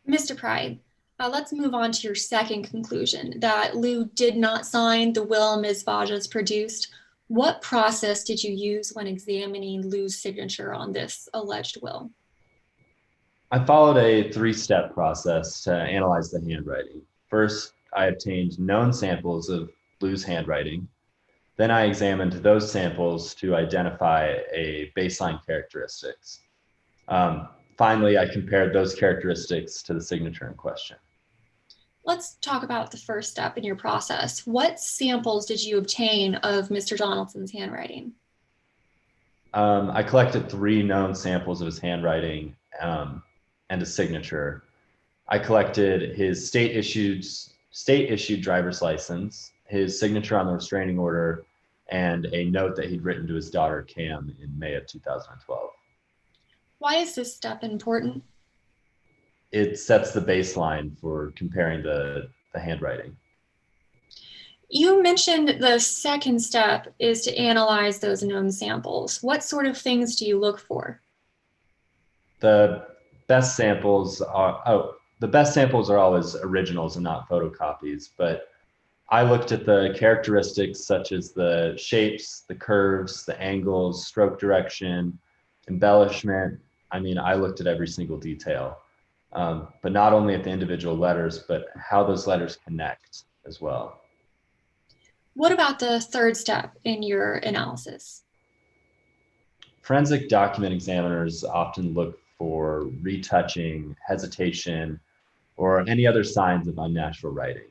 Mr. Pride, let's move on to your second conclusion, that Lou did not sign the will Ms. Baja's produced. What process did you use when examining Lou's signature on this alleged will? I followed a 3-step process to analyze the handwriting. First, I obtained known samples of Lou's handwriting. Then I examined those samples to identify a baseline characteristics. Finally, I compared those characteristics to the signature in question. Let's talk about the first step in your process. What samples did you obtain of Mr. Donaldson's handwriting? I collected 3 known samples of his handwriting and a signature. I collected his state-issued driver's license, his signature on the restraining order, and a note that he'd written to his daughter, Cam, in May of 2012. Why is this step important? It sets the baseline for comparing the handwriting. You mentioned the second step is to analyze those known samples. What sort of things do you look for? The best samples are always originals and not photocopies, but I looked at the characteristics such as the shapes, the curves, the angles, stroke direction, embellishment. I mean, I looked at every single detail, but not only at the individual letters, but how those letters connect as well. What about the third step in your analysis? Forensic document examiners often look for retouching, hesitation, or any other signs of unnatural writing,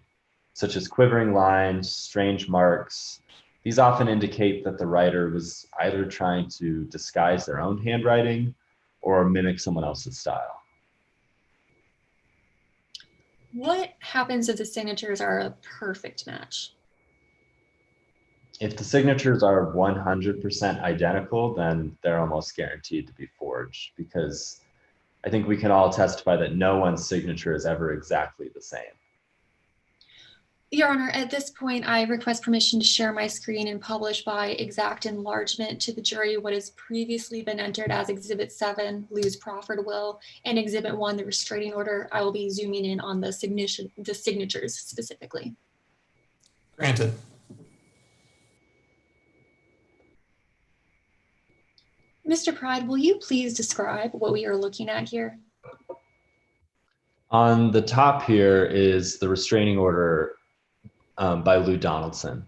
such as quivering lines, strange marks. These often indicate that the writer was either trying to disguise their own handwriting or mimic someone else's style. What happens if the signatures are a perfect match? If the signatures are 100% identical, then they're almost guaranteed to be forged, because I think we can all testify that no one's signature is ever exactly the same. Your Honor, at this point, I request permission to share my screen and publish by exact enlargement to the jury what has previously been entered as Exhibit 7, Lou's proffered will, and Exhibit 1, the restraining order. I will be zooming in on the signatures specifically. Granted. Mr. Pride, will you please describe what we are looking at here? On the top here is the restraining order by Lou Donaldson.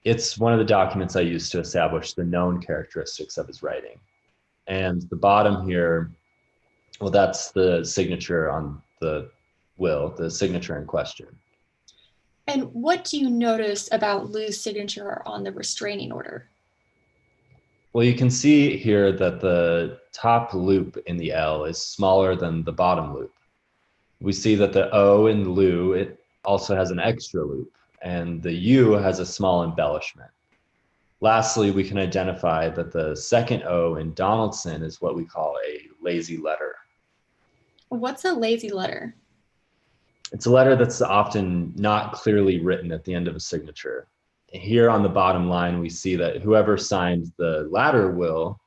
It's one of the documents I used to establish the known characteristics of his writing. And the bottom here, well, that's the signature on the will, the signature in question. And what do you notice about Lou's signature on the restraining order? Well, you can see here that the top loop in the L is smaller than the bottom loop. We see that the O in Lou, it also has an extra loop, and the U has a small embellishment. Lastly, we can identify that the second O in Donaldson is what we call a lazy letter. What's a lazy letter? It's a letter that's often not clearly written at the end of a signature. Here on the bottom line, we see that whoever signed the latter will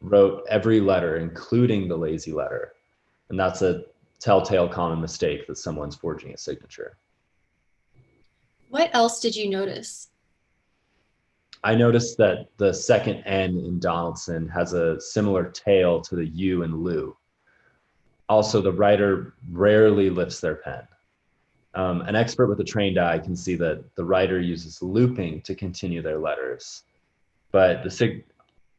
wrote every letter, including the lazy letter. And that's a telltale common mistake that someone's forging a signature. What else did you notice? I noticed that the second N in Donaldson has a similar tail to the U in Lou. Also, the writer rarely lifts their pen. An expert with a trained eye can see that the writer uses looping to continue their letters. But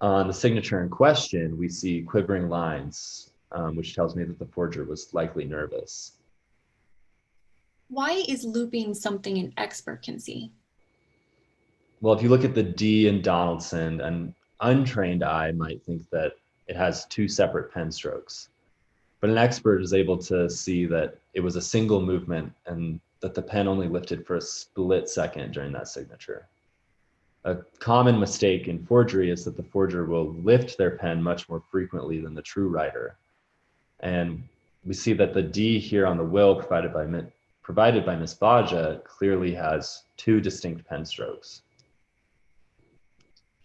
on the signature in question, we see quivering lines, which tells me that the forger was likely nervous. Why is looping something an expert can see? Well, if you look at the D in Donaldson and untrained eye might think that it has two separate pen strokes. But an expert is able to see that it was a single movement and that the pen only lifted for a split second during that signature. A common mistake in forgery is that the forger will lift their pen much more frequently than the true writer. And we see that the D here on the will provided by Ms. Baja clearly has two distinct pen strokes.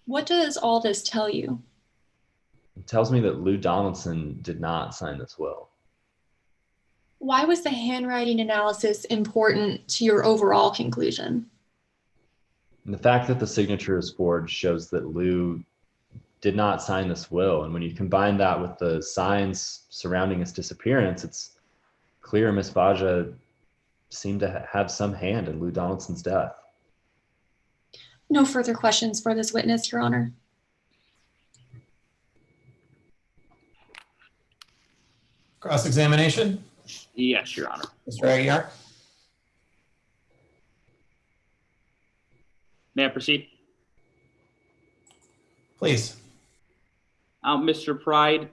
What does all this tell you? It tells me that Lou Donaldson did not sign this will. Why was the handwriting analysis important to your overall conclusion? And the fact that the signature is forged shows that Lou did not sign this will. And when you combine that with the signs surrounding his disappearance, it's clear Ms. Baja seemed to have some hand in Lou Donaldson's death. No further questions for this witness, Your Honor. Cross-examination, Yes, Your Honor. Mr. Aguiar. May I proceed? Please. Mr. Pride,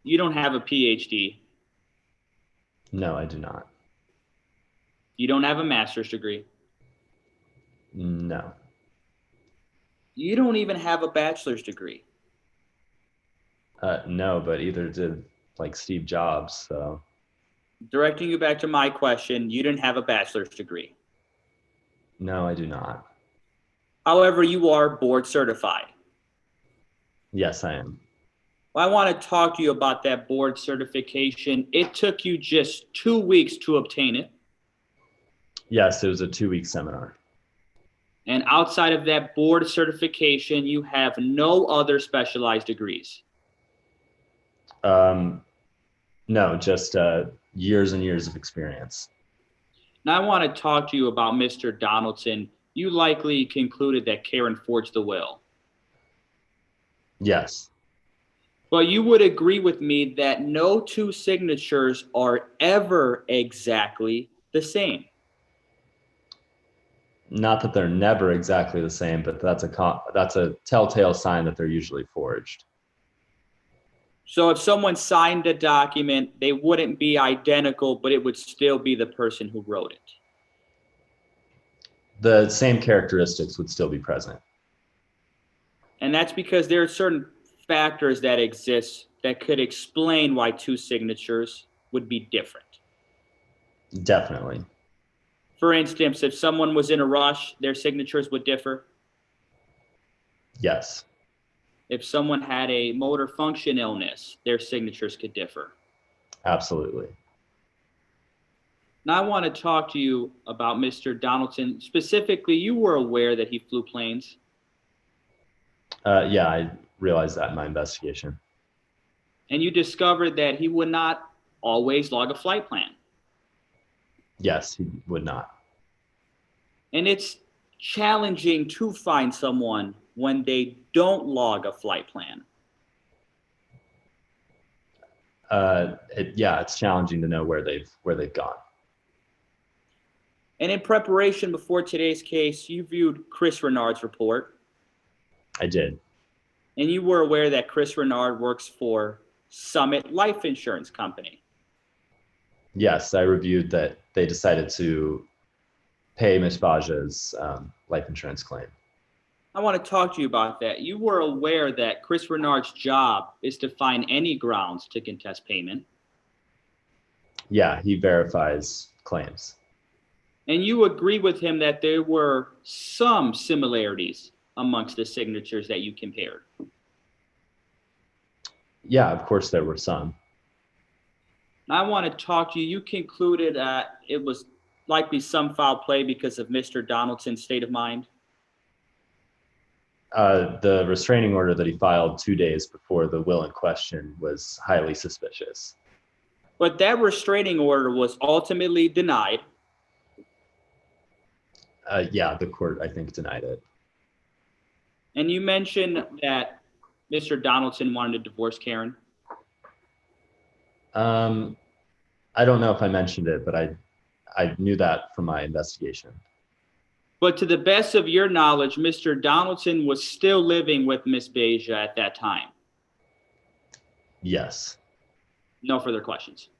you don't have a PhD. No, I do not. You don't have a master's degree. No. You don't even have a bachelor's degree. No, but either did like Steve Jobs, so. Directing you back to my question, you didn't have a bachelor's degree. No, I do not. However, you are board certified. Yes, I am. Well, I want to talk to you about that board certification. It took you just 2 weeks to obtain it. Yes, it was a 2-week seminar. And outside of that board certification, you have no other specialized degrees. No, just years and years of experience. Now, I want to talk to you about Mr. Donaldson. You likely concluded that Karen forged the will. Yes. But you would agree with me that no two signatures are ever exactly the same. Not that they're never exactly the same, but that's a telltale sign that they're usually forged. So if someone signed a document, they wouldn't be identical, but it would still be the person who wrote it. The same characteristics would still be present. And that's because there are certain factors that exist that could explain why two signatures would be different. Definitely. For instance, if someone was in a rush, their signatures would differ. Yes. If someone had a motor function illness, their signatures could differ. Absolutely. Now I want to talk to you about Mr. Donaldson. Specifically, you were aware that he flew planes. Yeah, I realized that in my investigation. And you discovered that he would not always log a flight plan. Yes, he would not. And it's challenging to find someone when they don't log a flight plan. It's challenging to know where they've gone. And in preparation before today's case, you viewed Chris Renard's report. I did. And you were aware that Chris Renard works for Summit Life Insurance Company. Yes, I reviewed that they decided to pay Ms. Baja's life insurance claim. I want to talk to you about that. You were aware that Chris Renard's job is to find any grounds to contest payment. Yeah, he verifies claims. And you agree with him that there were some similarities amongst the signatures that you compared. Yeah, of course there were some. I want to talk to you. You concluded it was likely some foul play because of Mr. Donaldson's state of mind. The restraining order that he filed 2 days before the will in question was highly suspicious. But that restraining order was ultimately denied. Yeah, the court, I think, denied it. And you mentioned that Mr. Donaldson wanted to divorce Karen. I don't know if I mentioned it, but I knew that from my investigation. But to the best of your knowledge, Mr. Donaldson was still living with Miss Beja at that time. Yes. No further questions.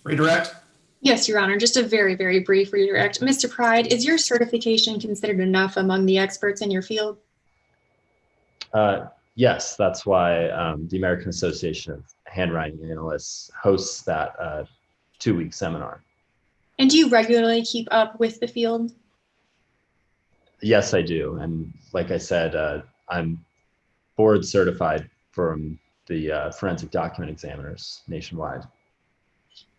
Redirect? Yes, Your Honor, just a very, very brief redirect. Mr. Pride, is your certification considered enough among the experts in your field? Yes, that's why the American Association of Handwriting Analysts hosts that 2-week seminar. And do you regularly keep up with the field? Yes, I do. And like I said, I'm board certified from the forensic document examiners nationwide.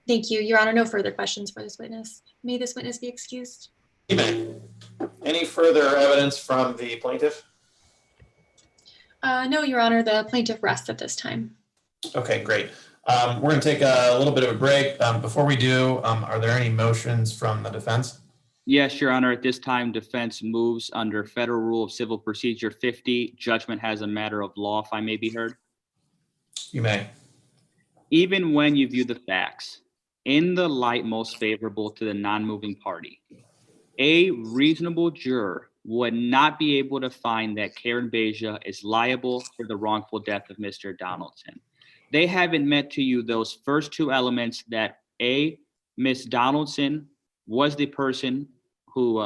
Thank you, Your Honor. No further questions for this witness. May this witness be excused. You may. Any further evidence from the plaintiff? No, Your Honor, the plaintiff rests at this time. Okay, great. We're going to take a little bit of a break. Before we do, are there any motions from the defense? Yes, Your Honor. At this time, defense moves under Federal Rule of Civil Procedure 50. Judgment as a matter of law, if I may be heard. You may. Even when you view the facts in the light most favorable to the non-moving party, a reasonable juror would not be able to find that Karen Beja is liable for the wrongful death of Mr. Donaldson. They haven't met to you those first two elements that A, Miss Donaldson was the person who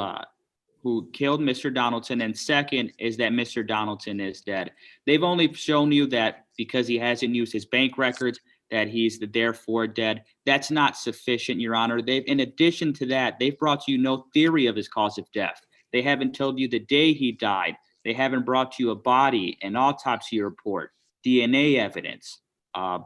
killed Mr. Donaldson, and second is that Mr. Donaldson is dead. They've only shown you that because he hasn't used his bank records, that he's therefore dead. That's not sufficient, Your Honor. In addition to that, they've brought you no theory of his cause of death. They haven't told you the day he died. They haven't brought you a body, an autopsy report, DNA evidence,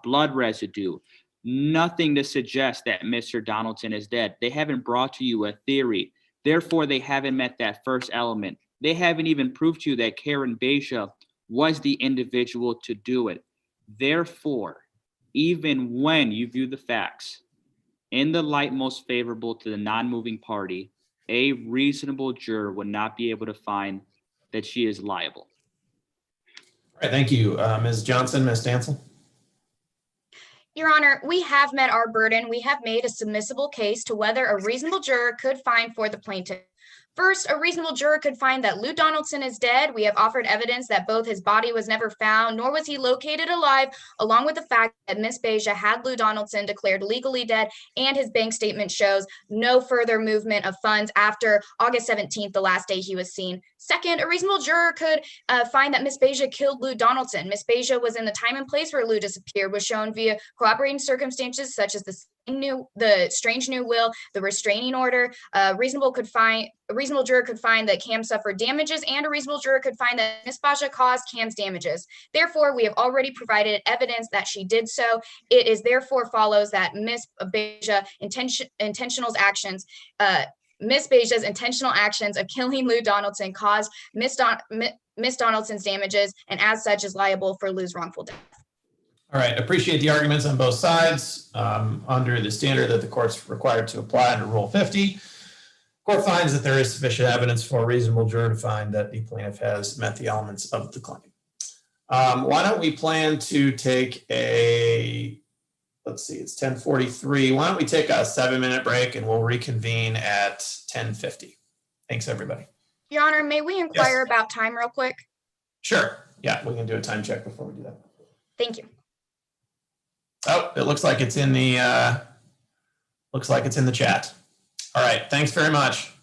blood residue, nothing to suggest that Mr. Donaldson is dead. They haven't brought to you a theory. Therefore, they haven't met that first element. They haven't even proved to you that Karen Beja was the individual to do it. Therefore, even when you view the facts in the light most favorable to the non-moving party, a reasonable juror would not be able to find that she is liable. All right, thank you. Ms. Johnson, Ms. Stansel? Your Honor, we have met our burden. We have made a submissible case to whether a reasonable juror could find for the plaintiff. First, a reasonable juror could find that Lou Donaldson is dead. We have offered evidence that both his body was never found, nor was he located alive, along with the fact that Miss Beja had Lou Donaldson declared legally dead, and his bank statement shows no further movement of funds after August 17th, the last day he was seen. Second, a reasonable juror could find that Miss Beja killed Lou Donaldson. Miss Beja was in the time and place where Lou disappeared, was shown via corroborating circumstances such as the strange new will, the restraining order. A reasonable juror could find that Cam suffered damages, and a reasonable juror could find that Miss Beja caused Cam's damages. Therefore, we have already provided evidence that she did so. It is therefore follows that Miss Beja's intentional actions of killing Lou Donaldson caused Miss Donaldson's damages, and as such is liable for Lou's wrongful death. All right, appreciate the arguments on both sides. Under the standard that the court's required to apply under Rule 50, court finds that there is sufficient evidence for a reasonable juror to find that the plaintiff has met the elements of the claim. Why don't we plan to take let's see, it's 10:43. Why don't we take a 7-minute break and we'll reconvene at 10:50. Thanks, everybody. Your Honor, may we inquire about time real quick? Sure. Yeah, we can do a time check before we do that. Thank you. Oh, it looks like it's in the chat. All right. Thanks very much.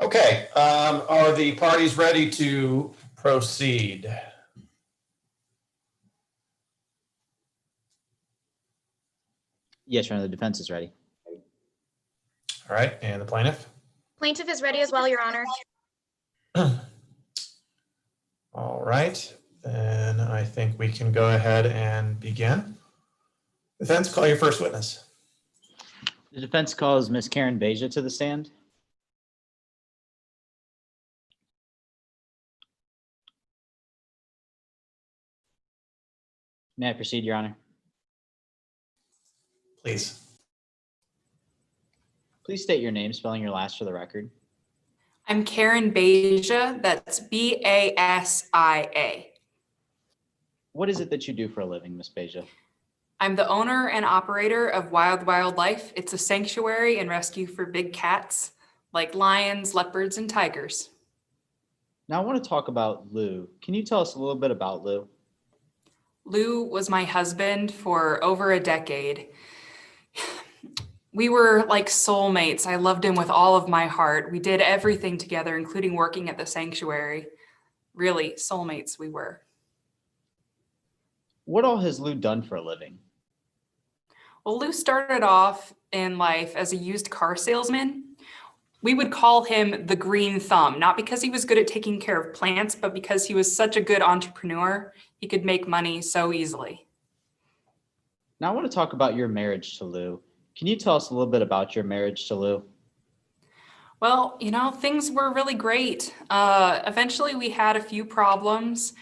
Okay, are the parties ready to proceed? Yes, Your Honor, the defense is ready. All right, and the plaintiff? Plaintiff is ready as well, Your Honor. All right, then I think we can go ahead and begin. Defense, call your first witness. The defense calls Ms. Karen Beja to the stand. May I proceed, Your Honor? Please. Please state your name, spelling your last for the record. I'm Karen Beja. That's Basia. What is it that you do for a living, Ms. Beja? I'm the owner and operator of Wild Wildlife. It's a sanctuary and rescue for big cats like lions, leopards, and tigers. Now I want to talk about Lou. Can you tell us a little bit about Lou? Lou was my husband for over a decade. We were like soulmates. I loved him with all of my heart. We did everything together, including working at the sanctuary. Really, soulmates we were. What all has Lou done for a living? Well, Lou started off in life as a used car salesman. We would call him the green thumb, not because he was good at taking care of plants, but because he was such a good entrepreneur. He could make money so easily. Now I want to talk about your marriage to Lou. Can you tell us a little bit about your marriage to Lou? Well, things were really great. Eventually we had a few problems.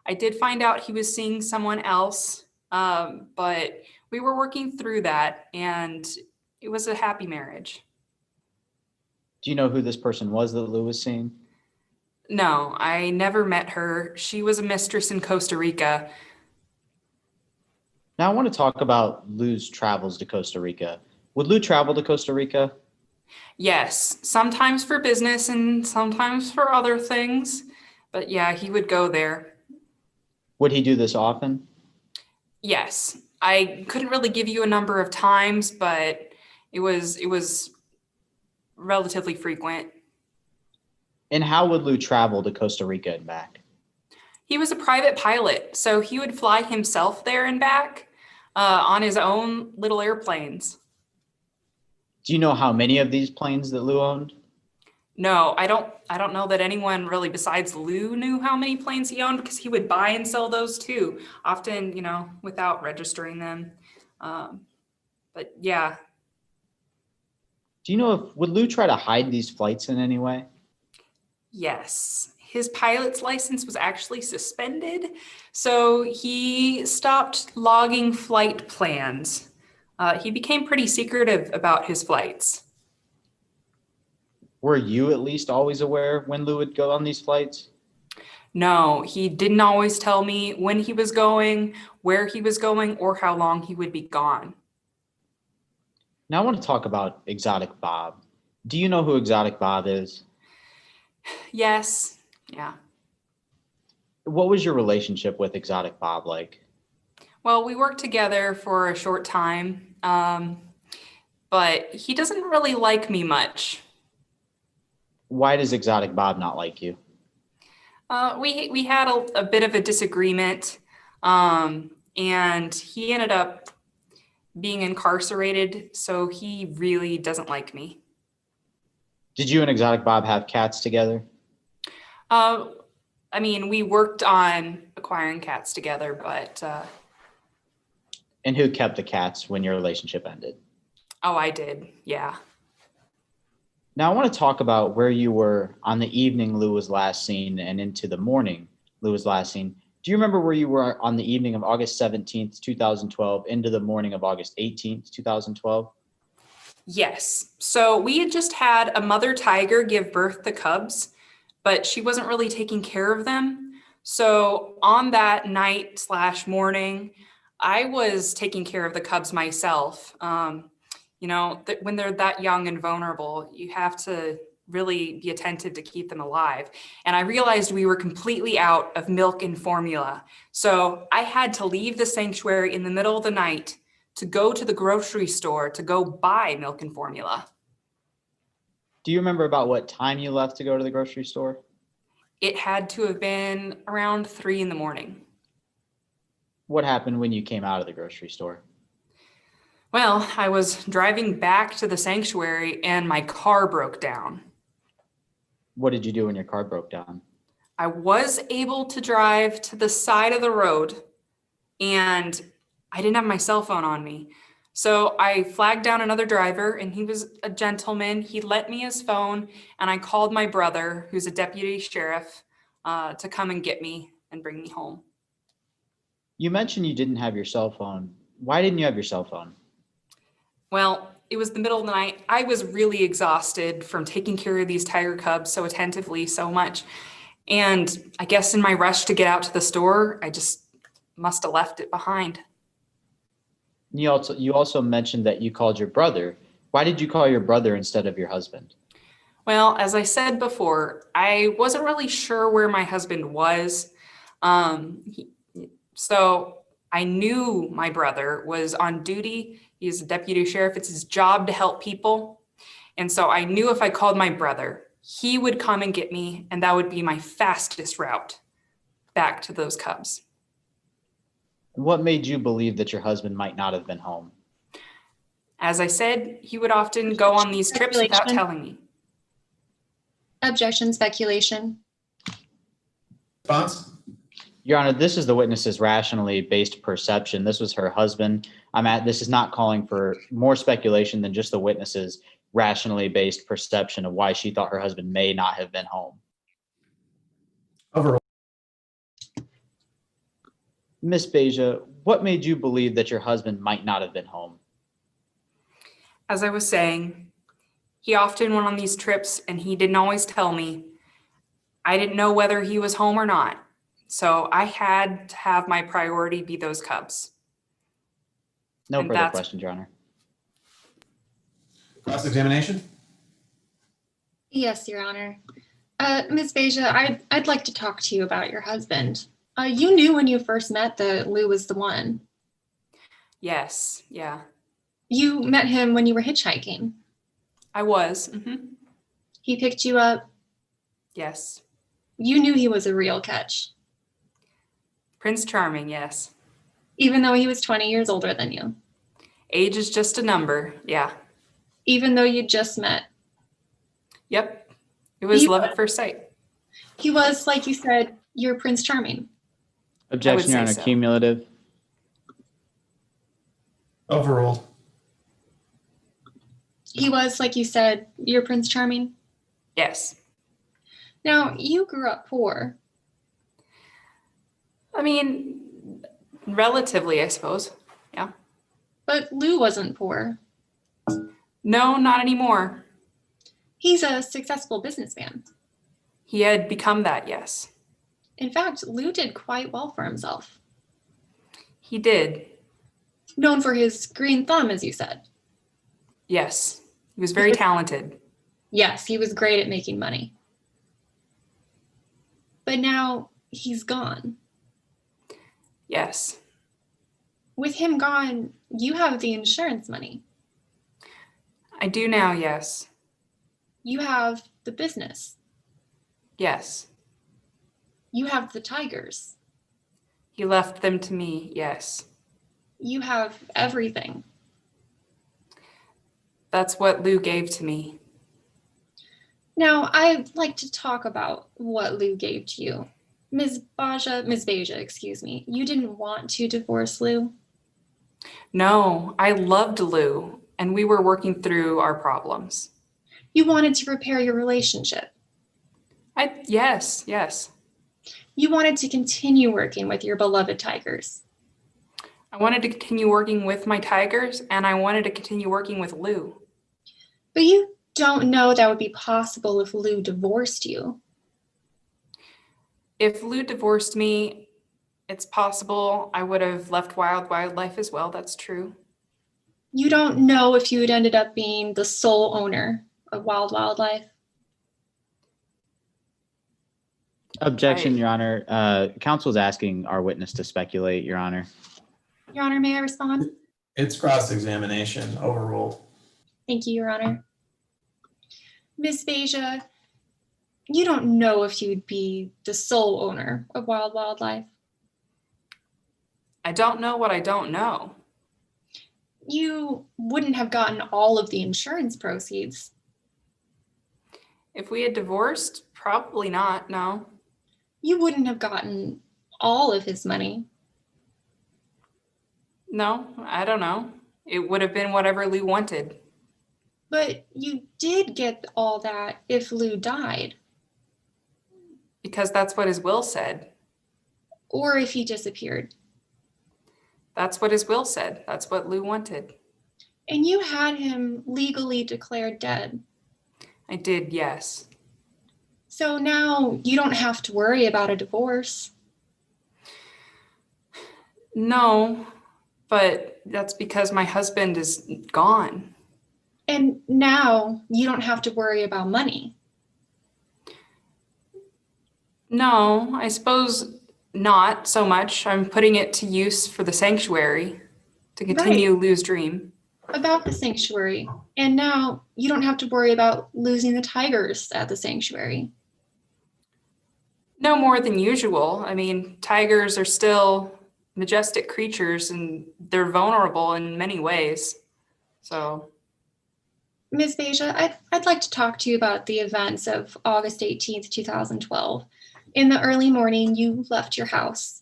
I did find out he was seeing someone else, but we were working through that and it was a happy marriage. Do you know who this person was that Lou was seeing? No, I never met her. She was a mistress in Costa Rica. Now I want to talk about Lou's travels to Costa Rica. Would Lou travel to Costa Rica? Yes, sometimes for business and sometimes for other things. But yeah, he would go there. Would he do this often? Yes, I couldn't really give you a number of times, but it was relatively frequent. And how would Lou travel to Costa Rica and back? He was a private pilot, so he would fly himself there and back on his own little airplanes. Do you know how many of these planes that Lou owned? No, I don't know that anyone really besides Lou knew how many planes he owned because he would buy and sell those too, often, without registering them. But yeah. Do you know would Lou try to hide these flights in any way? Yes, his pilot's license was actually suspended, so he stopped logging flight plans. He became pretty secretive about his flights. Were you at least always aware when Lou would go on these flights? No, he didn't always tell me when he was going, where he was going, or how long he would be gone. Now I want to talk about Exotic Bob. Do you know who Exotic Bob is? Yes, yeah. What was your relationship with Exotic Bob like? Well, we worked together for a short time, but he doesn't really like me much. Why does Exotic Bob not like you? We had a bit of a disagreement, and he ended up being incarcerated, so he really doesn't like me. Did you and Exotic Bob have cats together? We worked on acquiring cats together, but... And who kept the cats when your relationship ended? Oh, I did, yeah. Now I want to talk about where you were on the evening Lou was last seen and into the morning Lou was last seen. Do you remember where you were on the evening of August 17th, 2012, into the morning of August 18th, 2012? Yes. So we had just had a mother tiger give birth to cubs, but she wasn't really taking care of them. So on that night/morning, I was taking care of the cubs myself. When they're that young and vulnerable, you have to really be attentive to keep them alive. And I realized we were completely out of milk and formula. So I had to leave the sanctuary in the middle of the night to go to the grocery store to go buy milk and formula. Do you remember about what time you left to go to the grocery store? It had to have been around 3 in the morning. What happened when you came out of the grocery store? Well, I was driving back to the sanctuary and my car broke down. What did you do when your car broke down? I was able to drive to the side of the road and I didn't have my cell phone on me. So I flagged down another driver and he was a gentleman. He lent me his phone and I called my brother, who's a deputy sheriff, to come and get me and bring me home. You mentioned you didn't have your cell phone. Why didn't you have your cell phone? Well, it was the middle of the night. I was really exhausted from taking care of these tiger cubs so attentively so much. And I guess in my rush to get out to the store, I just must have left it behind. You also mentioned that you called your brother. Why did you call your brother instead of your husband? Well, as I said before, I wasn't really sure where my husband was. So I knew my brother was on duty. He's a deputy sheriff. It's his job to help people. And so I knew if I called my brother, he would come and get me, and that would be my fastest route back to those cubs. What made you believe that your husband might not have been home? As I said, he would often go on these trips without telling me. Objection, speculation. Response? Your Honor, this is the witness's rationally based perception. This was her husband. This is not calling for more speculation than just the witness's rationally based perception of why she thought her husband may not have been home. Overruled. Ms. Beja, what made you believe that your husband might not have been home? As I was saying, he often went on these trips and he didn't always tell me. I didn't know whether he was home or not. So I had to have my priority be those cubs. No And further questions, Your Honor. Cross-examination? Yes, Your Honor. Ms. Beja, I'd like to talk to you about your husband. You knew when you first met that Lou was the one. Yes, yeah, You met him when you were hitchhiking. I was. He picked you up. Yes. You knew he was a real catch, Prince Charming, yes. even though he was 20 years older than you, Age is just a number, yeah. even though you just met. Yep. It was He love at first sight. He was, like you said, your Prince Charming. Objection, Your say Honor, so. cumulative. Overruled. He was, like you said, your Prince Charming. Yes. Now, you grew up poor. I mean, relatively, I suppose. Yeah. But Lou wasn't poor. No, not anymore. He's a successful businessman. He had become that, yes. In fact, Lou did quite well for himself. He did. Known for his green thumb, as you said. Yes. He was very talented. Yes, he was great at making money. But now he's gone. Yes. With him gone, you have the insurance money. I do now, yes. You have the business. Yes. You have the tigers. He left them to me, yes. You have everything. That's what Lou gave to me. Now, I'd like to talk about what Lou gave to you. Ms. Beja, excuse me. You didn't want to divorce Lou? No, I loved Lou, and we were working through our problems. You wanted to repair your relationship. Yes. You wanted to continue working with your beloved tigers. I wanted to continue working with my tigers, and I wanted to continue working with Lou. But you don't know that would be possible if Lou divorced you. If Lou divorced me, it's possible I would have left wild wildlife as well. That's true. You don't know if you had ended up being the sole owner of Wild Wildlife. Objection, Your Honor. Counsel is asking our witness to speculate, Your Honor. Your Honor, may I respond? It's cross-examination. Overruled. Thank you, Your Honor. Ms. Beja, you don't know if you'd be the sole owner of Wild Wildlife. I don't know what I don't know. You wouldn't have gotten all of the insurance proceeds. If we had divorced, probably not, no. You wouldn't have gotten all of his money. No, I don't know. It would have been whatever Lou wanted. But you did get all that if Lou died, Because that's what his will said. or if he disappeared. That's what his will said. That's what Lou wanted. And you had him legally declared dead. I did, yes. So now you don't have to worry about a divorce. No, but that's because my husband is gone. And now you don't have to worry about money. No, I suppose not so much. I'm putting it to use for the sanctuary to continue Lou's dream. About the sanctuary. And now you don't have to worry about losing the tigers at the sanctuary. No more than usual. I mean, tigers are still majestic creatures and they're vulnerable in many ways. So, Ms. Beja, I'd like to talk to you about the events of August 18th, 2012. In the early morning, you left your house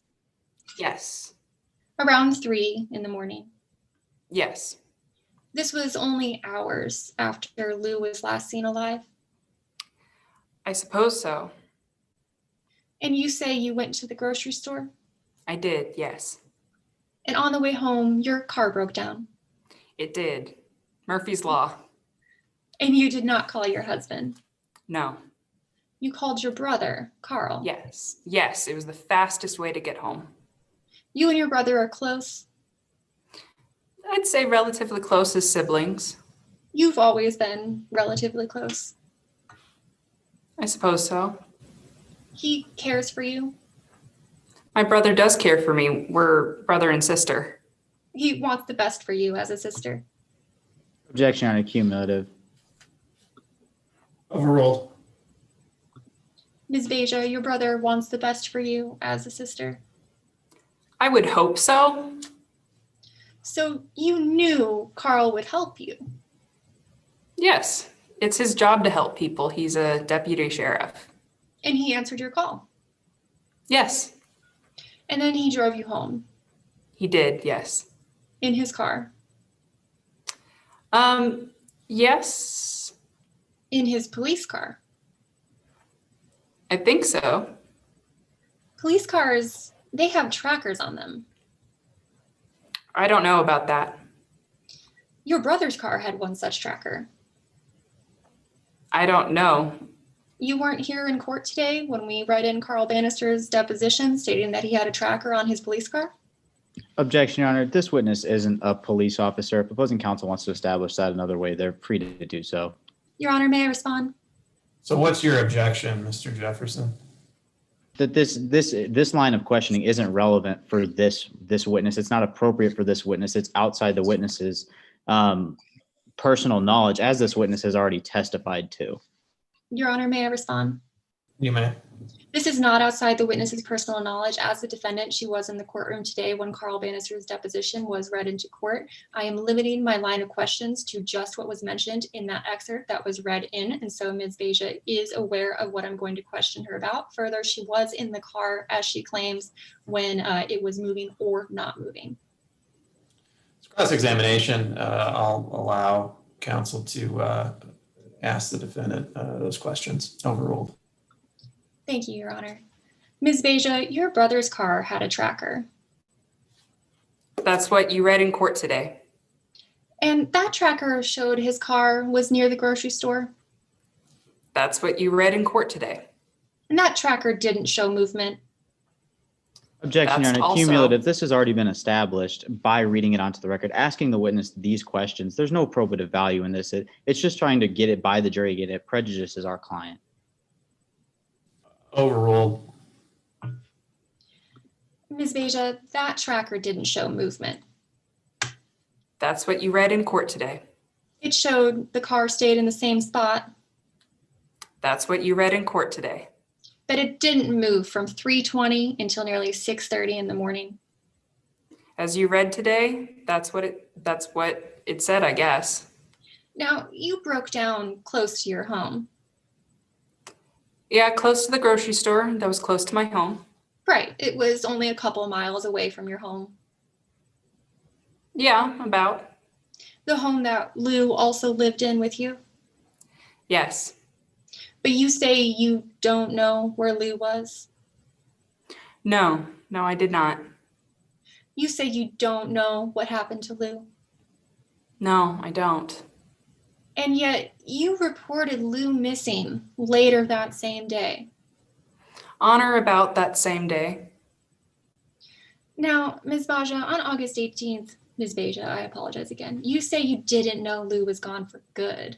yes, around 3 in the morning. yes, This was only hours after Lou was last seen alive. I suppose so. And you say you went to the grocery store? I did, yes, And on the way home, your car broke down. it did. Murphy's Law. And you did not call your husband. No, You called your brother, Carl. yes, yes, it was the fastest way to get home. You and your brother are close. I'd say relatively close as siblings. You've always been relatively close. I suppose so. He cares for you. My brother does care for me. We're brother and sister. He wants the best for you as a sister. Objection on a cumulative. Overruled. Ms. Beja, your brother wants the best for you as a sister. I would hope so. So you knew Carl would help you. Yes, it's his job to help people. He's a deputy sheriff. And he answered your call. Yes, And then he drove you home he did. Yes. in his car, Yes, in his police car. I think so. Police cars, they have trackers on them. I don't know about that. Your brother's car had one such tracker. I don't know. You weren't here in court today when we read in Carl Bannister's deposition stating that he had a tracker on his police car? Objection, Your Honor. This witness isn't a police officer. If opposing counsel wants to establish that another way, they're free to do so. Your Honor, may I respond? So what's your objection, Mr. Jefferson? That this line of questioning isn't relevant for this witness. It's not appropriate for this witness. It's outside the witness's personal knowledge, as this witness has already testified to. Your Honor, may I respond? You may. This is not outside the witness's personal knowledge. As the defendant, she was in the courtroom today when Carl Bannister's deposition was read into court. I am limiting my line of questions to just what was mentioned in that excerpt that was read in. And so Ms. Beja is aware of what I'm going to question her about. Further, she was in the car, as she claims, when it was moving or not moving. Cross-examination, I'll allow counsel to ask the defendant those questions. Overruled. Thank you, Your Honor. Ms. Beja, your brother's car had a tracker. That's what you read in court today. And that tracker showed his car was near the grocery store. That's what you read in court today. And that tracker didn't show movement. Objection, Your That's Honor. also- Cumulative. This has already been established by reading it onto the record. Asking the witness these questions, there's no probative value in this. It's just trying to get it by the jury, get it prejudices our client. Overruled. Ms. Beja, that tracker didn't show movement. That's what you read in court today. It showed the car stayed in the same spot. That's what you read in court today. But it didn't move from 3:20 until nearly 6:30 in the morning. As you read today, that's what it said, I guess. Now, you broke down close to your home. Yeah, close to the grocery store. That was close to my home. Right, it was only a couple miles away from your home. Yeah, about. The home that Lou also lived in with you. Yes. But you say you don't know where Lou was? No, I did not. You say you don't know what happened to Lou? No, I don't. And yet you reported Lou missing later that same day. On or about that same day. Now, Ms. Baja, on August 18th, Ms. Baja, I apologize again, you say you didn't know Lou was gone for good.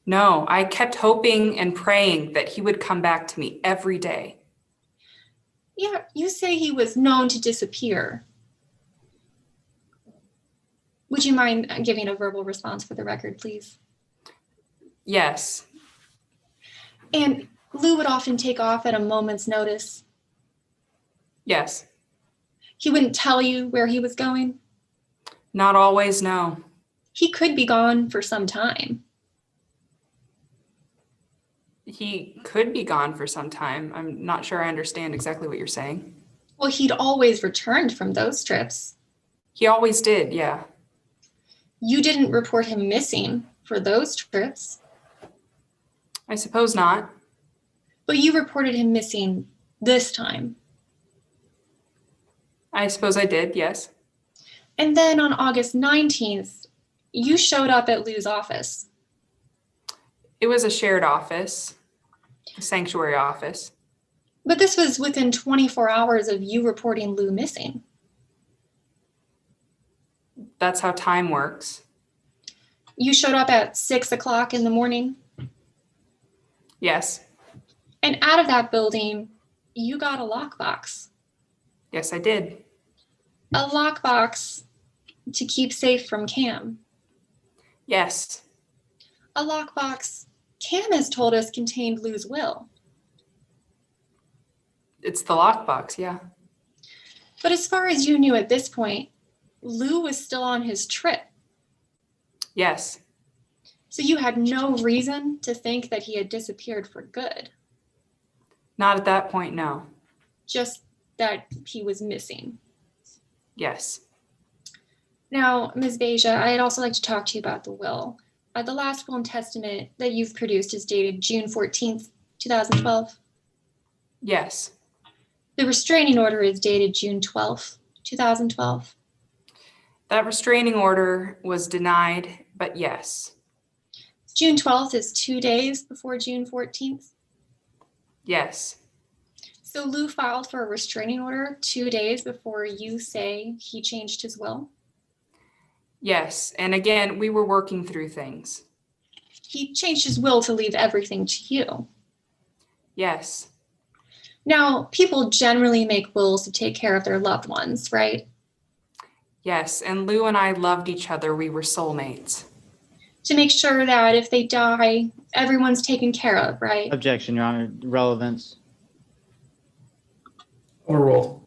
No, I kept hoping and praying that he would come back to me every day. Yeah, you say he was known to disappear. Would you mind giving a verbal response for the record, please? Yes. And Lou would often take off at a moment's notice. Yes. He wouldn't tell you where he was going. Not always, no. He could be gone for some time. He could be gone for some time. I'm not sure I understand exactly what you're saying. Well, he'd always returned from those trips. He always did, yeah. You didn't report him missing for those trips. I suppose not. But you reported him missing this time. I suppose I did, yes. And then on August 19th, you showed up at Lou's office. It was a shared office, a sanctuary office. But this was within 24 hours of you reporting Lou missing. That's how time works. You showed up at 6 o'clock in the morning. Yes. And out of that building, you got a lockbox. Yes, I did. A lockbox to keep safe from Cam. Yes. A lockbox Cam has told us contained Lou's will. It's the lockbox, yeah. But as far as you knew at this point, Lou was still on his trip. Yes. So you had no reason to think that he had disappeared for good. Not at that point, no. Just that he was missing. Yes. Now, Ms. Beja, I'd also like to talk to you about the will. The last will and testament that you've produced is dated June 14th, 2012. Yes. The restraining order is dated June 12th, 2012. That restraining order was denied, but yes. June 12th is 2 days before June 14th. Yes. So Lou filed for a restraining order 2 days before you say he changed his will? Yes. And again, we were working through things. He changed his will to leave everything to you. Yes. Now, people generally make wills to take care of their loved ones, right? Yes. And Lou and I loved each other. We were soulmates. To make sure that if they die, everyone's taken care of, right? Objection, Your Honor. Relevance. Overruled.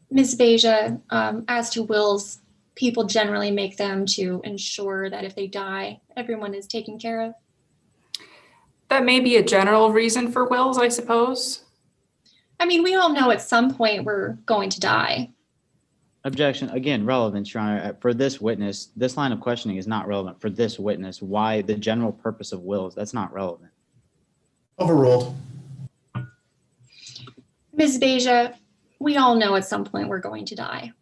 Ms. Beja, as to wills, people generally make them to ensure that if they die, everyone is taken care of. That may be a general reason for wills, I suppose. I mean, we all know at some point we're going to die. Objection. Again, relevance, Your Honor. For this witness, this line of questioning is not relevant for this witness. Why the general purpose of wills? That's not relevant. Overruled. Ms. Beja, we all know at some point we're going to die.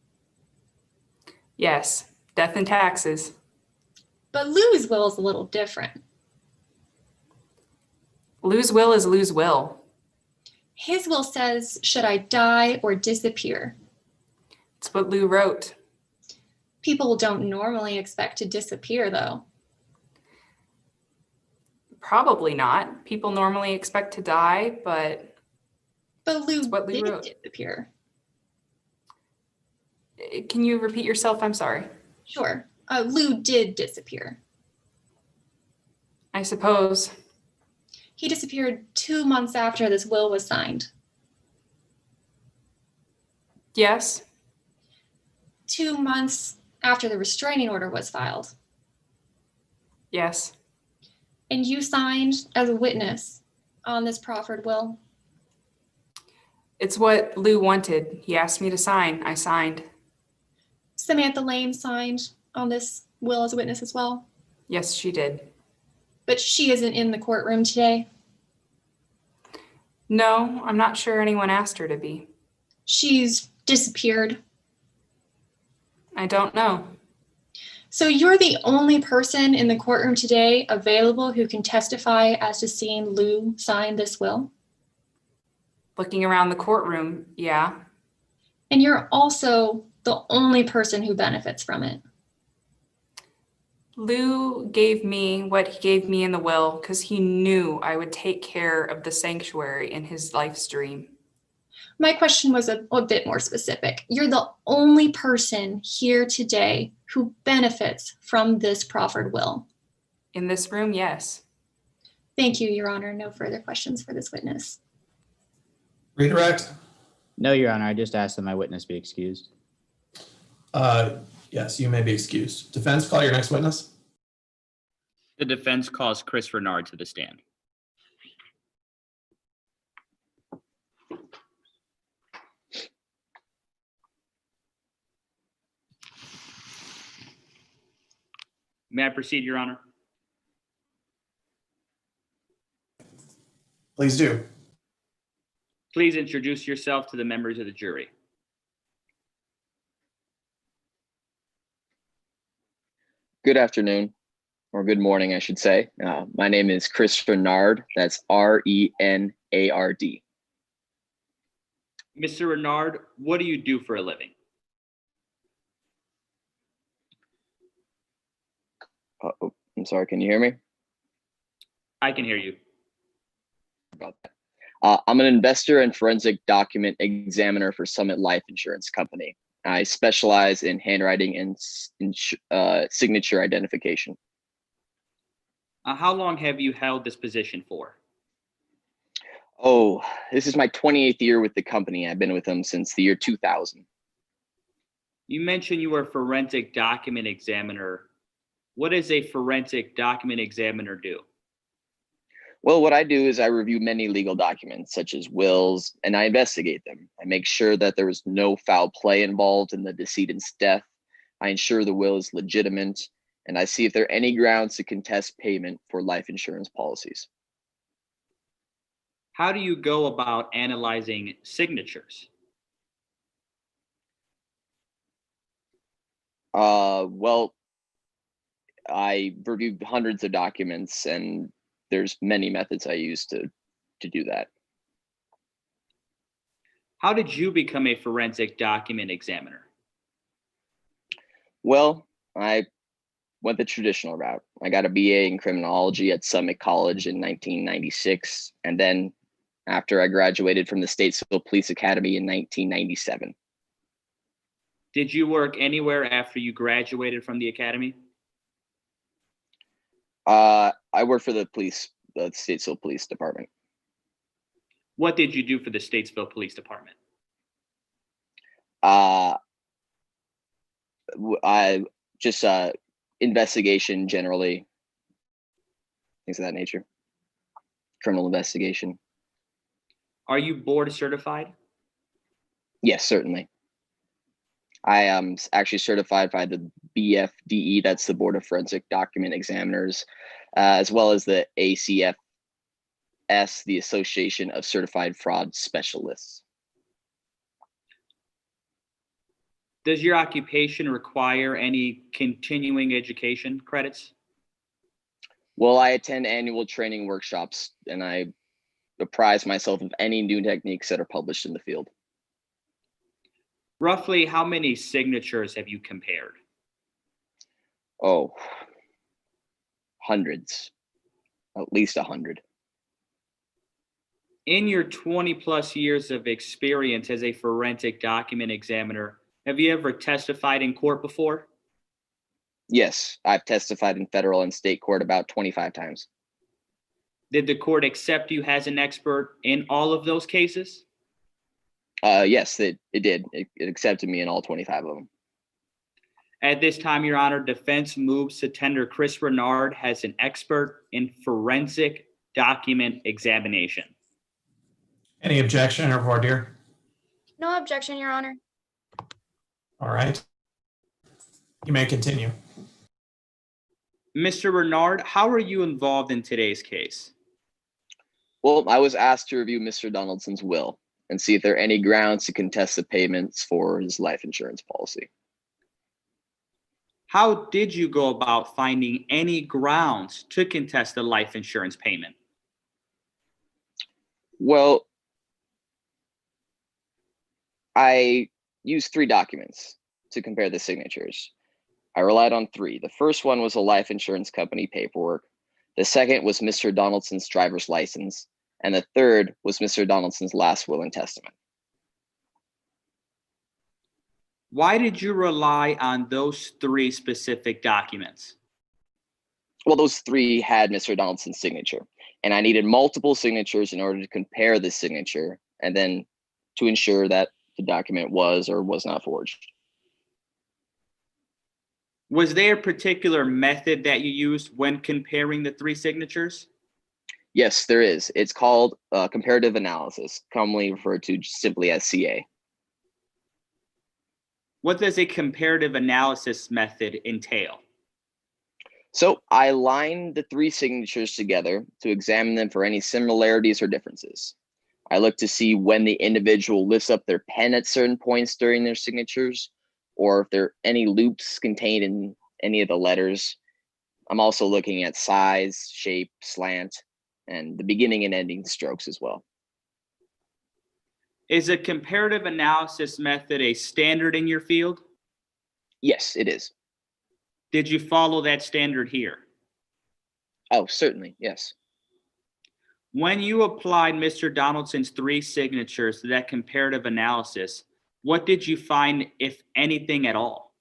Yes. Death and taxes. But Lou's will is a little different. Lou's will is Lou's will. His will says, should I die or disappear? It's what Lou wrote. People don't normally expect to disappear, though. Probably not. People normally expect to die, but Lou what Lou did wrote. disappear. Can you repeat yourself? I'm sorry. Sure. Lou did disappear. I suppose. He disappeared 2 months after this will was signed. Yes. 2 months after the restraining order was filed. Yes. And you signed as a witness on this proffered will. It's what Lou wanted. He asked me to sign. I signed. Samantha Lane signed on this will as a witness as well. Yes, she did. But she isn't in the courtroom today. No, I'm not sure anyone asked her to be. She's disappeared. I don't know. So you're the only person in the courtroom today available who can testify as to seeing Lou sign this will? Looking around the courtroom, yeah. And you're also the only person who benefits from it. Lou gave me what he gave me in the will because he knew I would take care of the sanctuary in his life's dream. My question was a bit more specific. You're the only person here today who benefits from this proffered will. In this room, yes. Thank you, Your Honor. No further questions for this witness. Redirect? No, Your Honor, I just asked that my witness be excused. Yes, you may be excused. Defense, call your next witness. The defense calls Chris Renard to the stand. May I proceed, Your Honor? Please do. Please introduce yourself to the members of the jury. Good afternoon, or good morning, I should say. My name is Chris Renard. That's Renard. Mr. Renard, what do you do for a living? Oh, I'm sorry, can you hear me? I can hear you. About that. I'm an investor and forensic document examiner for Summit Life Insurance Company. I specialize in handwriting and signature identification. How long have you held this position for? Oh, this is my 28th year with the company. I've been with them since the year 2000. You mentioned you were a forensic document examiner. What does a forensic document examiner do? Well, what I do is I review many legal documents, such as wills, and I investigate them. I make sure that there was no foul play involved in the decedent's death. I ensure the will is legitimate, and I see if there are any grounds to contest payment for life insurance policies. How do you go about analyzing signatures? Well, I reviewed hundreds of documents, and there's many methods I use to do that. How did you become a forensic document examiner? Well, I went the traditional route. I got a BA in criminology at Summit College in 1996, and then after I graduated from the State Civil Police Academy in 1997. Did you work anywhere after you graduated from the academy? I worked for the State Civil Police Department. What did you do for the Statesville Police Department? I just investigation generally, things of that nature, criminal investigation. Are you board certified? Yes, certainly. I am actually certified by the BFDE, that's the Board of Forensic Document Examiners, as well as the ACFS, the Association of Certified Fraud Specialists. Does your occupation require any continuing education credits? Well, I attend annual training workshops, and I apprise myself of any new techniques that are published in the field. Roughly how many signatures have you compared? Oh, hundreds, at least 100. In your 20 plus years of experience as a forensic document examiner, have you ever testified in court before? Yes, I've testified in federal and state court about 25 times. Did the court accept you as an expert in all of those cases? Yes, it did. It accepted me in all 25 of them. At this time, Your Honor, defense moves to tender Chris Renard as an expert in forensic document examination. Any objection or voir dire? No objection, Your Honor. All right. You may continue. Mr. Renard, how are you involved in today's case? Well, I was asked to review Mr. Donaldson's will and see if there are any grounds to contest the payments for his life insurance policy. How did you go about finding any grounds to contest the life insurance payment? Well, I used 3 documents to compare the signatures. I relied on 3. The first one was a life insurance company paperwork. The second was Mr. Donaldson's driver's license. And the third was Mr. Donaldson's last will and testament. Why did you rely on those 3 specific documents? Well, those 3 had Mr. Donaldson's signature, and I needed multiple signatures in order to compare the signature and then to ensure that the document was or was not forged. Was there a particular method that you used when comparing the 3 signatures? Yes, there is. It's called comparative analysis, commonly referred to simply as CA. What does a comparative analysis method entail? So I lined the 3 signatures together to examine them for any similarities or differences. I look to see when the individual lifts up their pen at certain points during their signatures, or if there are any loops contained in any of the letters. I'm also looking at size, shape, slant, and the beginning and ending strokes as well. Is a comparative analysis method a standard in your field? Yes, it is. Did you follow that standard here? Oh, certainly, yes. When you applied Mr. Donaldson's 3 signatures to that comparative analysis, what did you find, if anything at all?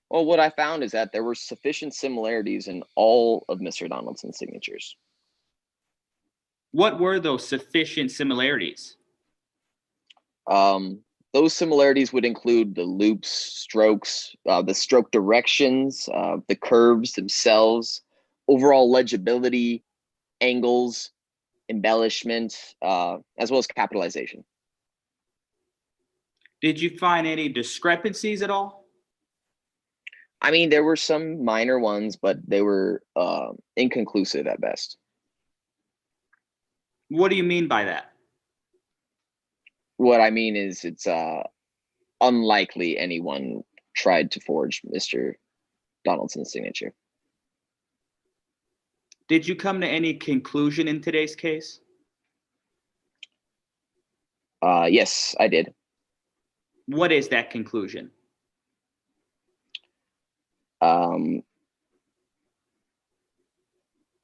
Well, what I found is that there were sufficient similarities in all of Mr. Donaldson's signatures. What were those sufficient similarities? Those similarities would include the loops, strokes, the stroke directions, the curves themselves, overall legibility, angles, embellishment, as well as capitalization. Did you find any discrepancies at all? I mean, there were some minor ones, but they were inconclusive at best. What do you mean by that? What I mean is it's unlikely anyone tried to forge Mr. Donaldson's signature. Did you come to any conclusion in today's case? Yes, I did. What is that conclusion?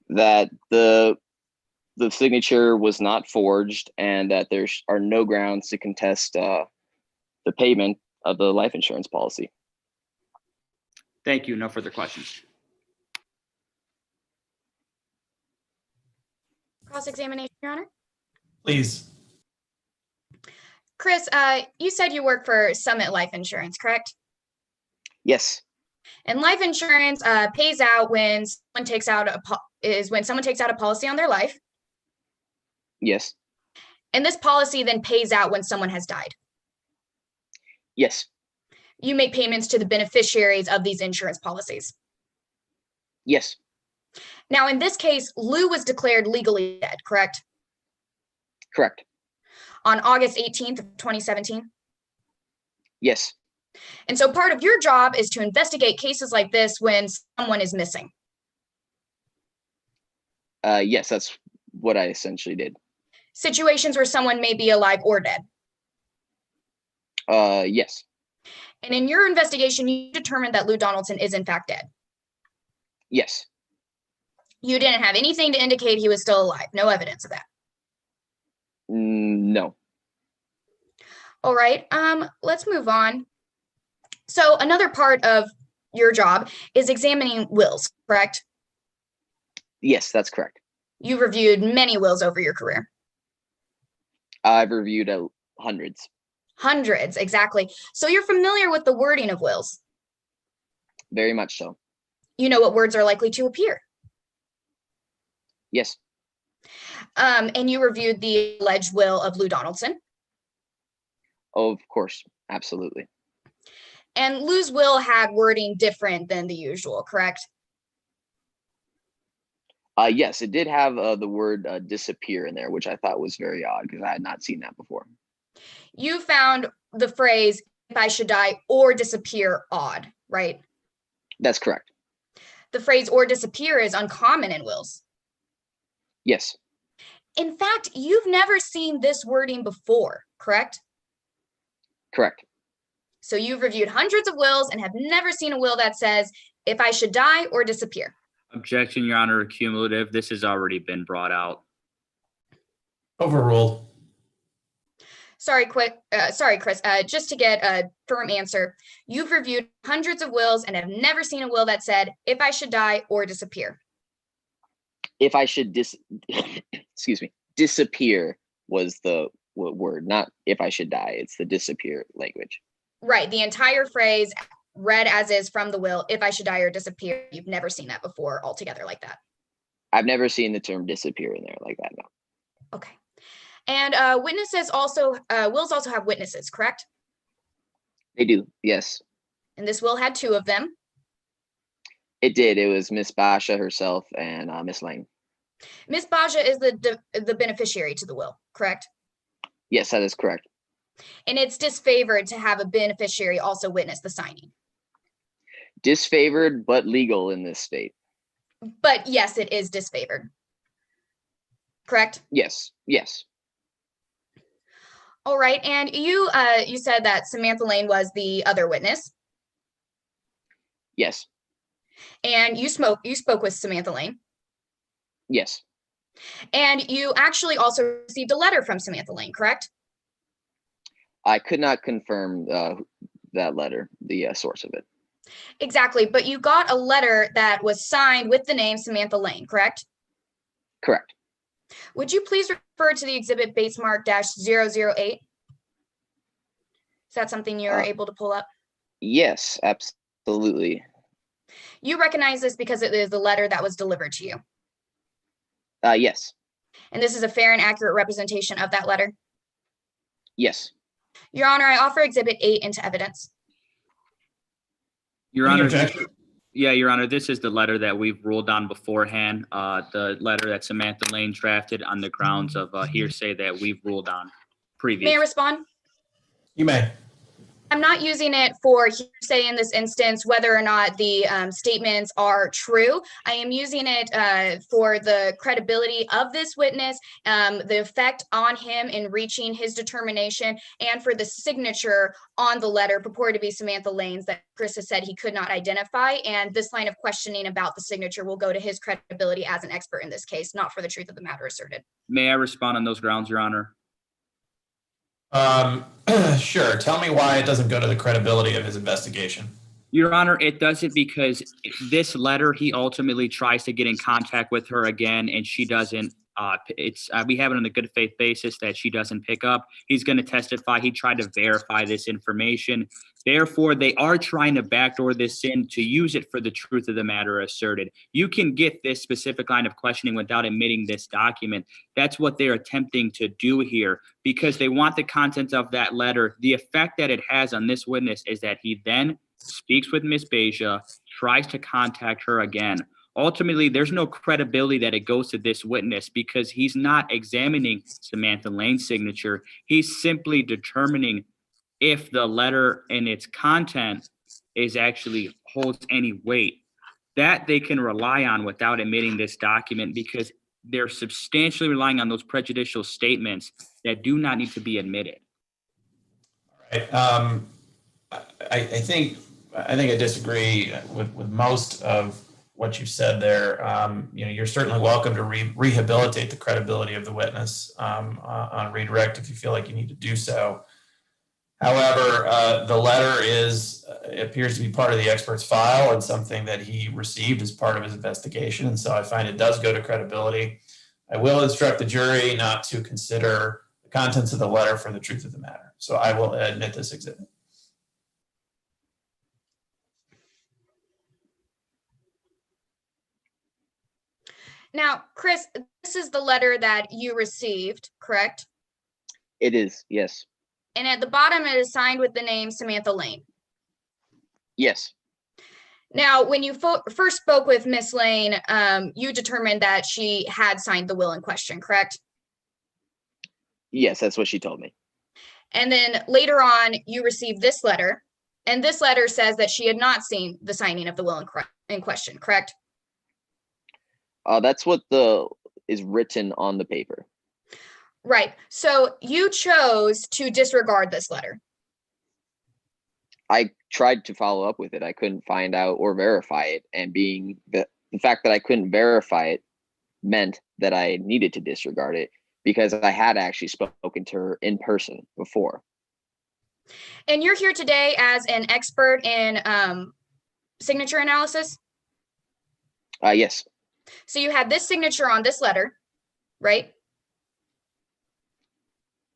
That the signature was not forged and that there are no grounds to contest the payment of the life insurance policy. Thank you. No further questions. Cross-examination, Your Honor. Please. Chris, you said you work for Summit Life Insurance, correct? Yes. And life insurance pays out when someone takes out a policy on their life. Yes. And this policy then pays out when someone has died. Yes. You make payments to the beneficiaries of these insurance policies. Yes. Now, in this case, Lou was declared legally dead, correct? Correct. On August 18th of 2017? Yes. And so part of your job is to investigate cases like this when someone is missing. Yes, that's what I essentially did. Situations where someone may be alive or dead. Yes. And in your investigation, you determined that Lou Donaldson is in fact dead. Yes. You didn't have anything to indicate he was still alive. No evidence of that. No. All right, let's move on. So another part of your job is examining wills, correct? Yes, that's correct. You reviewed many wills over your career. I've reviewed hundreds. Hundreds, exactly. So you're familiar with the wording of wills. Very much so. You know what words are likely to appear. Yes. And you reviewed the alleged will of Lou Donaldson. Oh, of course. Absolutely. And Lou's will had wording different than the usual, correct? Yes, it did have the word disappear in there, which I thought was very odd because I had not seen that before. You found the phrase, if I should die or disappear, odd, right? That's correct. The phrase or disappear is uncommon in wills. Yes. In fact, you've never seen this wording before, correct? Correct. So you've reviewed hundreds of wills and have never seen a will that says, if I should die or disappear. Objection, Your Honor, cumulative. This has already been brought out. Overruled. Sorry, Chris, just to get a firm answer, you've reviewed hundreds of wills and have never seen a will that said, if I should die or disappear. If I should excuse me, disappear was the word, not if I should die. It's the disappear language. Right. The entire phrase read as is from the will, if I should die or disappear. You've never seen that before altogether like that. I've never seen the term disappear in there like that, no. Okay. And witnesses also, wills also have witnesses, correct? They do, yes. And this will had two of them. It did. It was Miss Basha herself and Miss Lang. Miss Baja is the beneficiary to the will, correct? Yes, that is correct. And it's disfavored to have a beneficiary also witness the signing. Disfavored, but legal in this state. But yes, it is disfavored. Correct? Yes, yes. All right. And you said that Samantha Lane was the other witness. Yes. And you spoke with Samantha Lane. Yes. And you actually also received a letter from Samantha Lane, correct? I could not confirm that letter, the source of it. Exactly. But you got a letter that was signed with the name Samantha Lane, correct? Correct. Would you please refer to the exhibit base mark -008? Is that something you're able to pull up? Yes, absolutely. You recognize this because it is the letter that was delivered to you. Yes. And this is a fair and accurate representation of that letter? Yes. Your Honor, I offer exhibit 8 into evidence. Your Any Honor, objection? yeah, Your Honor, this is the letter that we've ruled on beforehand. The letter that Samantha Lane drafted on the grounds of hearsay that we've ruled on previously. May I respond? You may. I'm not using it for hearsay in this instance, whether or not the statements are true. I am using it for the credibility of this witness, the effect on him in reaching his determination, and for the signature on the letter purported to be Samantha Lane's that Chris has said he could not identify. And this line of questioning about the signature will go to his credibility as an expert in this case, not for the truth of the matter asserted. May I respond on those grounds, Your Honor? Sure. Tell me why it doesn't go to the credibility of his investigation. Your Honor, it doesn't because this letter, he ultimately tries to get in contact with her again, and she doesn't. We have it on a good faith basis that she doesn't pick up. He's going to testify. He tried to verify this information. Therefore, they are trying to backdoor this in to use it for the truth of the matter asserted. You can get this specific line of questioning without admitting this document. That's what they're attempting to do here because they want the contents of that letter. The effect that it has on this witness is that he then speaks with Ms. Beja, tries to contact her again. Ultimately, there's no credibility that it goes to this witness because he's not examining Samantha Lane's signature. He's simply determining if the letter and its content is actually holds any weight. That they can rely on without admitting this document because they're substantially relying on those prejudicial statements that do not need to be admitted. All right. I think I disagree with most of what you said there. You're certainly welcome to rehabilitate the credibility of the witness on redirect if you feel like you need to do so. However, the letter appears to be part of the expert's file and something that he received as part of his investigation. And so I find it does go to credibility. I will instruct the jury not to consider the contents of the letter for the truth of the matter. So I will admit this exhibit. Now, Chris, this is the letter that you received, correct? It is, yes. And at the bottom, it is signed with the name Samantha Lane. Yes. Now, when you first spoke with Miss Lane, you determined that she had signed the will in question, correct? Yes, that's what she told me. And then later on, you received this letter, and this letter says that she had not seen the signing of the will in question, correct? That's what is written on the paper. Right. So you chose to disregard this letter. I tried to follow up with it. I couldn't find out or verify it. And being the fact that I couldn't verify it meant that I needed to disregard it because I had actually spoken to her in person before. And you're here today as an expert in signature analysis? Yes. So you had this signature on this letter, right?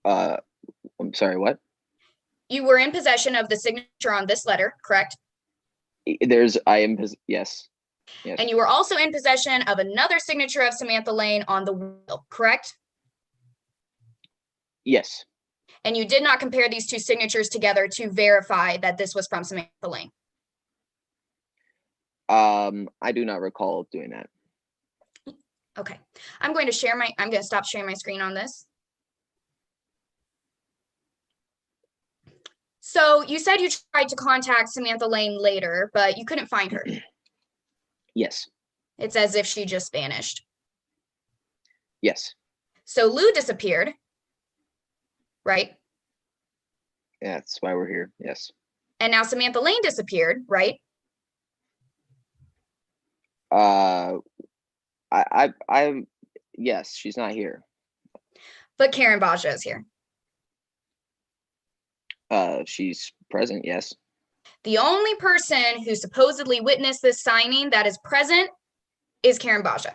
I'm sorry, what? You were in possession of the signature on this letter, correct? Yes. Yes. And you were also in possession of another signature of Samantha Lane on the will, correct? Yes. And you did not compare these two signatures together to verify that this was from Samantha Lane. I do not recall doing that. Okay. I'm going to stop sharing my screen on this. So you said you tried to contact Samantha Lane later, but you couldn't find her. Yes. It's as if she just vanished. Yes. So Lou disappeared, right? Yeah, that's why we're here. Yes. And now Samantha Lane disappeared, right? Yes, she's not here. But Karen Baja is here. She's present, yes. The only person who supposedly witnessed this signing that is present is Karen Baja.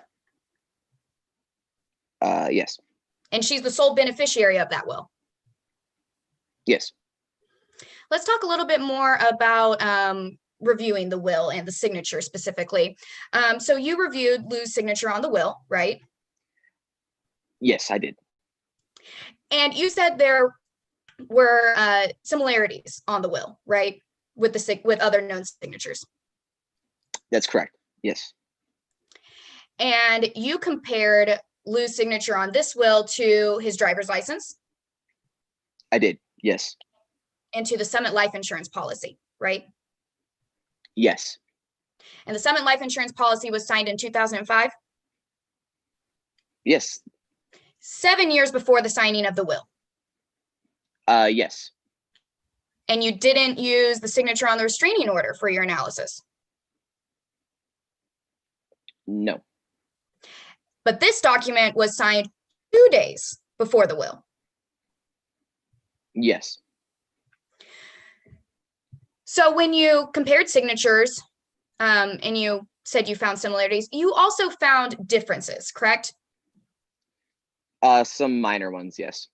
Yes. And she's the sole beneficiary of that will. Yes. Let's talk a little bit more about reviewing the will and the signature specifically. So you reviewed Lou's signature on the will, right? Yes, I did. And you said there were similarities on the will, right? With other known signatures. That's correct. Yes. And you compared Lou's signature on this will to his driver's license. I did. Yes. And to the Summit Life Insurance policy, right? Yes. And the Summit Life Insurance policy was signed in 2005? Yes. 7 years before the signing of the will. Yes. And you didn't use the signature on the restraining order for your analysis? No. But this document was signed 2 days before the will. Yes. So when you compared signatures and you said you found similarities, you also found differences, correct? Some minor ones, yes.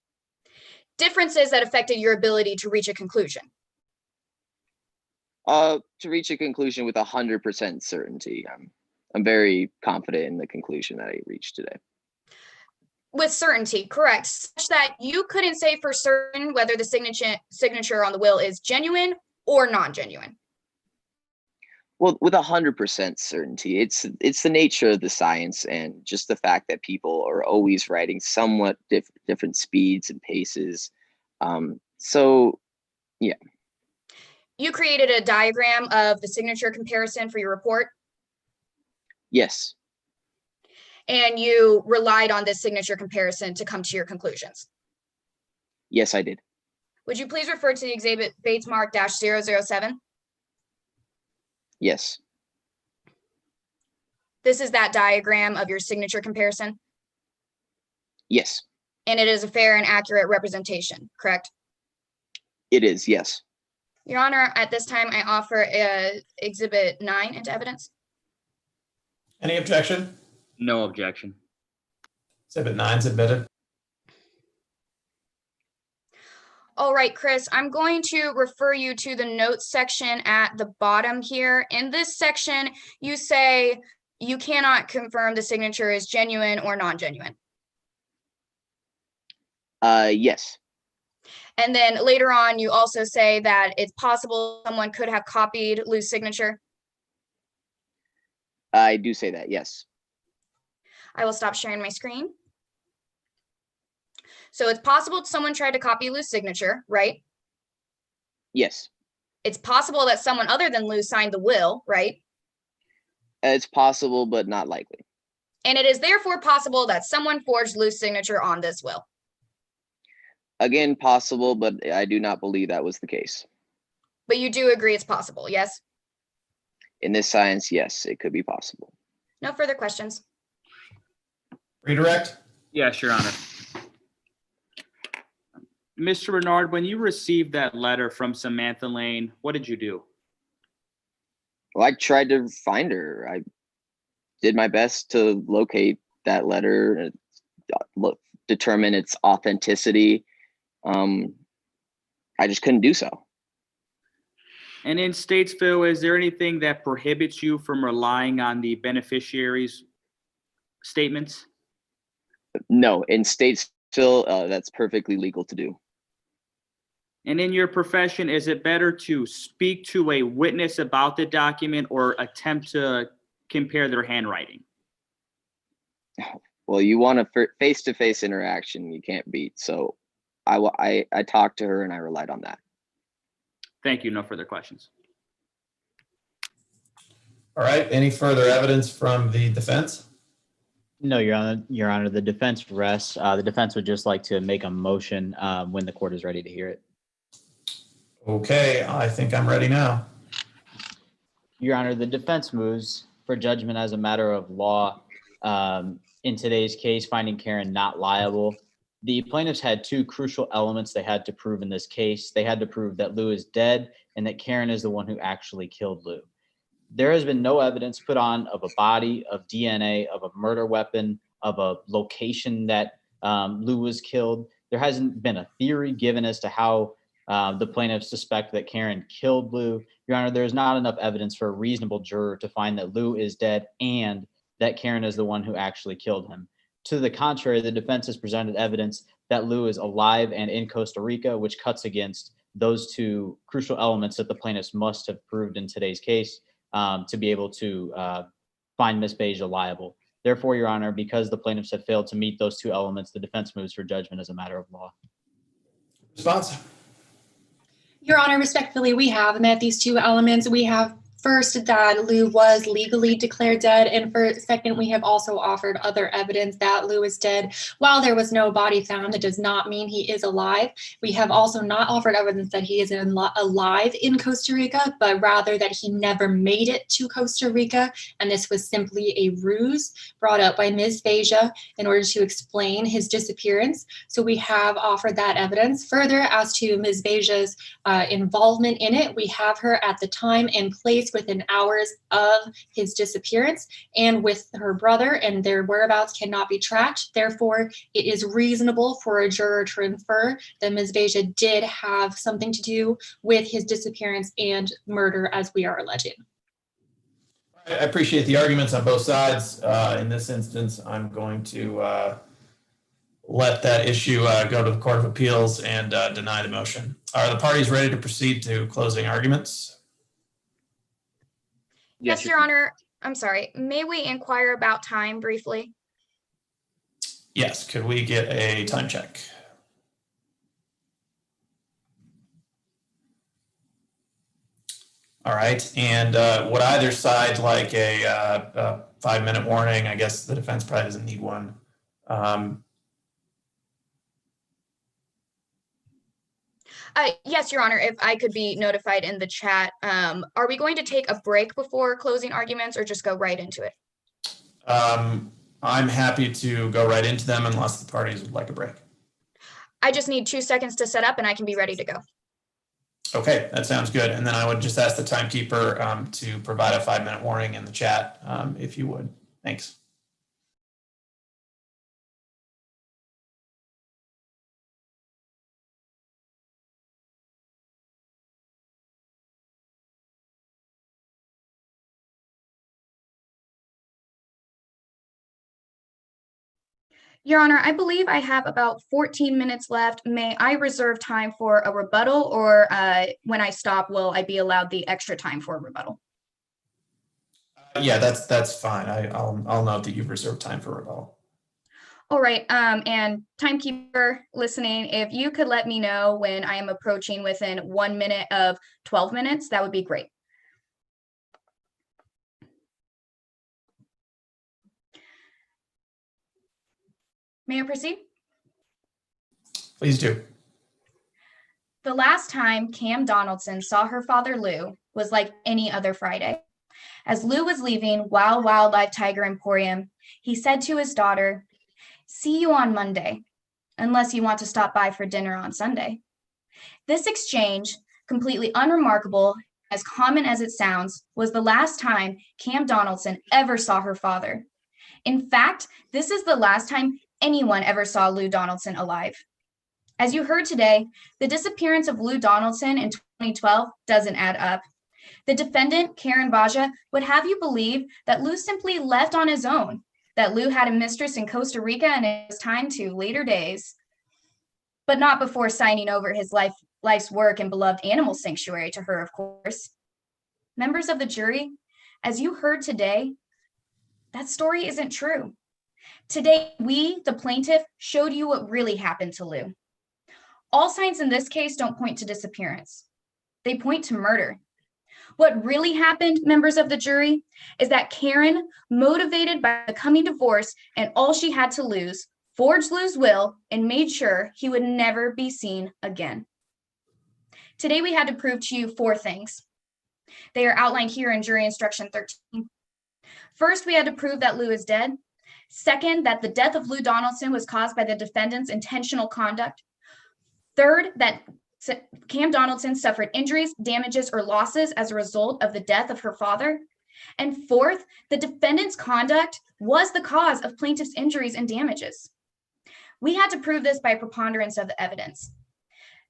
Differences that affected your ability to reach a conclusion. To reach a conclusion with 100% certainty. I'm very confident in the conclusion that I reached today. With certainty, correct, such that you couldn't say for certain whether the signature on the will is genuine or non-genuine. Well, with 100% certainty, it's the nature of the science and just the fact that people are always writing somewhat different speeds and paces. So, yeah. You created a diagram of the signature comparison for your report? Yes. And you relied on this signature comparison to come to your conclusions? Yes, I did. Would you please refer to the exhibit Bates Mark -007? Yes. This is that diagram of your signature comparison? Yes. And it is a fair and accurate representation, correct? It is, yes. Your Honor, at this time, I offer Exhibit 9 into evidence. Any objection? No objection. Exhibit 9's admitted. All right, Chris, I'm going to refer you to the notes section at the bottom here. In this section, you say you cannot confirm the signature is genuine or non-genuine. Yes. And then later on, you also say that it's possible someone could have copied Lou's signature. I do say that, yes. I will stop sharing my screen. So it's possible someone tried to copy Lou's signature, right? Yes. It's possible that someone other than Lou signed the will, right? It's possible, but not likely. And it is therefore possible that someone forged Lou's signature on this will. Again, possible, but I do not believe that was the case. But you do agree it's possible, yes? In this science, yes, it could be possible. No further questions. Redirect. Yes, Your Honor. Mr. Bernard, when you received that letter from Samantha Lane, what did you do? Well, I tried to find her. I did my best to locate that letter, determine its authenticity. I just couldn't do so. And in Statesville, is there anything that prohibits you from relying on the beneficiary's statements? No, in Statesville, that's perfectly legal to do. And in your profession, is it better to speak to a witness about the document or attempt to compare their handwriting? Well, you want a face-to-face interaction you can't beat. So I talked to her and I relied on that. Thank you. No further questions. All right. Any further evidence from the defense? No, Your Honor. Your Honor, the defense rests. The defense would just like to make a motion when the court is ready to hear it. Okay, I think I'm ready now. Your Honor, the defense moves for judgment as a matter of law in today's case, finding Karen not liable. The plaintiffs had two crucial elements they had to prove in this case. They had to prove that Lou is dead and that Karen is the one who actually killed Lou. There has been no evidence put on of a body, of DNA, of a murder weapon, of a location that Lou was killed. There hasn't been a theory given as to how the plaintiffs suspect that Karen killed Lou. Your Honor, there's not enough evidence for a reasonable juror to find that Lou is dead and that Karen is the one who actually killed him. To the contrary, the defense has presented evidence that Lou is alive and in Costa Rica, which cuts against those two crucial elements that the plaintiffs must have proved in today's case to be able to find Ms. Beja liable. Therefore, Your Honor, because the plaintiffs have failed to meet those two elements, the defense moves for judgment as a matter of law. Response. Your Honor, respectfully, we have met these two elements. We have first that Lou was legally declared dead, and for second, we have also offered other evidence that Lou is dead. While there was no body found, that does not mean he is alive. We have also not offered evidence that he is alive in Costa Rica, but rather that he never made it to Costa Rica, and this was simply a ruse brought up by Ms. Beja in order to explain his disappearance. So we have offered that evidence. Further, as to Ms. Beja's involvement in it, we have her at the time and place within hours of his disappearance and with her brother, and their whereabouts cannot be tracked. Therefore, it is reasonable for a juror to infer that Ms. Beja did have something to do with his disappearance and murder, as we are alleging. I appreciate the arguments on both sides. In this instance, I'm going to let that issue go to the Court of Appeals and deny the motion. Are the parties ready to proceed to closing arguments? Yes, Your Honor. I'm sorry. May we inquire about time briefly? Yes. Could we get a time check? All right. And would either side like a 5-minute warning? I guess the defense probably doesn't need one. Yes, Your Honor, if I could be notified in the chat. Are we going to take a break before closing arguments or just go right into it? I'm happy to go right into them unless the parties would like a break. I just need 2 seconds to set up and I can be ready to go. Okay, that sounds good. And then I would just ask the timekeeper to provide a 5-minute warning in the chat if you would. Thanks. Your Honor, I believe I have about 14 minutes left. May I reserve time for a rebuttal, or when I stop, will I be allowed the extra time for a rebuttal? Yeah, that's fine. I'll note that you've reserved time for rebuttal. All right, and timekeeper listening, if you could let me know when I am approaching within 1 minute of 12 minutes, that would be great. May I proceed? Please do. The last time Cam Donaldson saw her father Lou was like any other Friday. As Lou was leaving Wild Wildlife Tiger Emporium, he said to his daughter, "See you on Monday, unless you want to stop by for dinner on Sunday." This exchange, completely unremarkable, as common as it sounds, was the last time Cam Donaldson ever saw her father. In fact, this is the last time anyone ever saw Lou Donaldson alive. As you heard today, the disappearance of Lou Donaldson in 2012 doesn't add up. The defendant, Karen Baja, would have you believe that Lou simply left on his own, that Lou had a mistress in Costa Rica and it was time to later days, but not before signing over his life's work and beloved animal sanctuary to her, of course. Members of the jury, as you heard today, that story isn't true. Today, we, the plaintiff, showed you what really happened to Lou. All signs in this case don't point to disappearance. They point to murder. What really happened, members of the jury, is that Karen, motivated by the coming divorce and all she had to lose, forged Lou's will and made sure he would never be seen again. Today, we had to prove to you 4 things. They are outlined here in jury instruction 13. First, we had to prove that Lou is dead. Second, that the death of Lou Donaldson was caused by the defendant's intentional conduct. Third, that Cam Donaldson suffered injuries, damages, or losses as a result of the death of her father. And fourth, the defendant's conduct was the cause of plaintiff's injuries and damages. We had to prove this by preponderance of the evidence.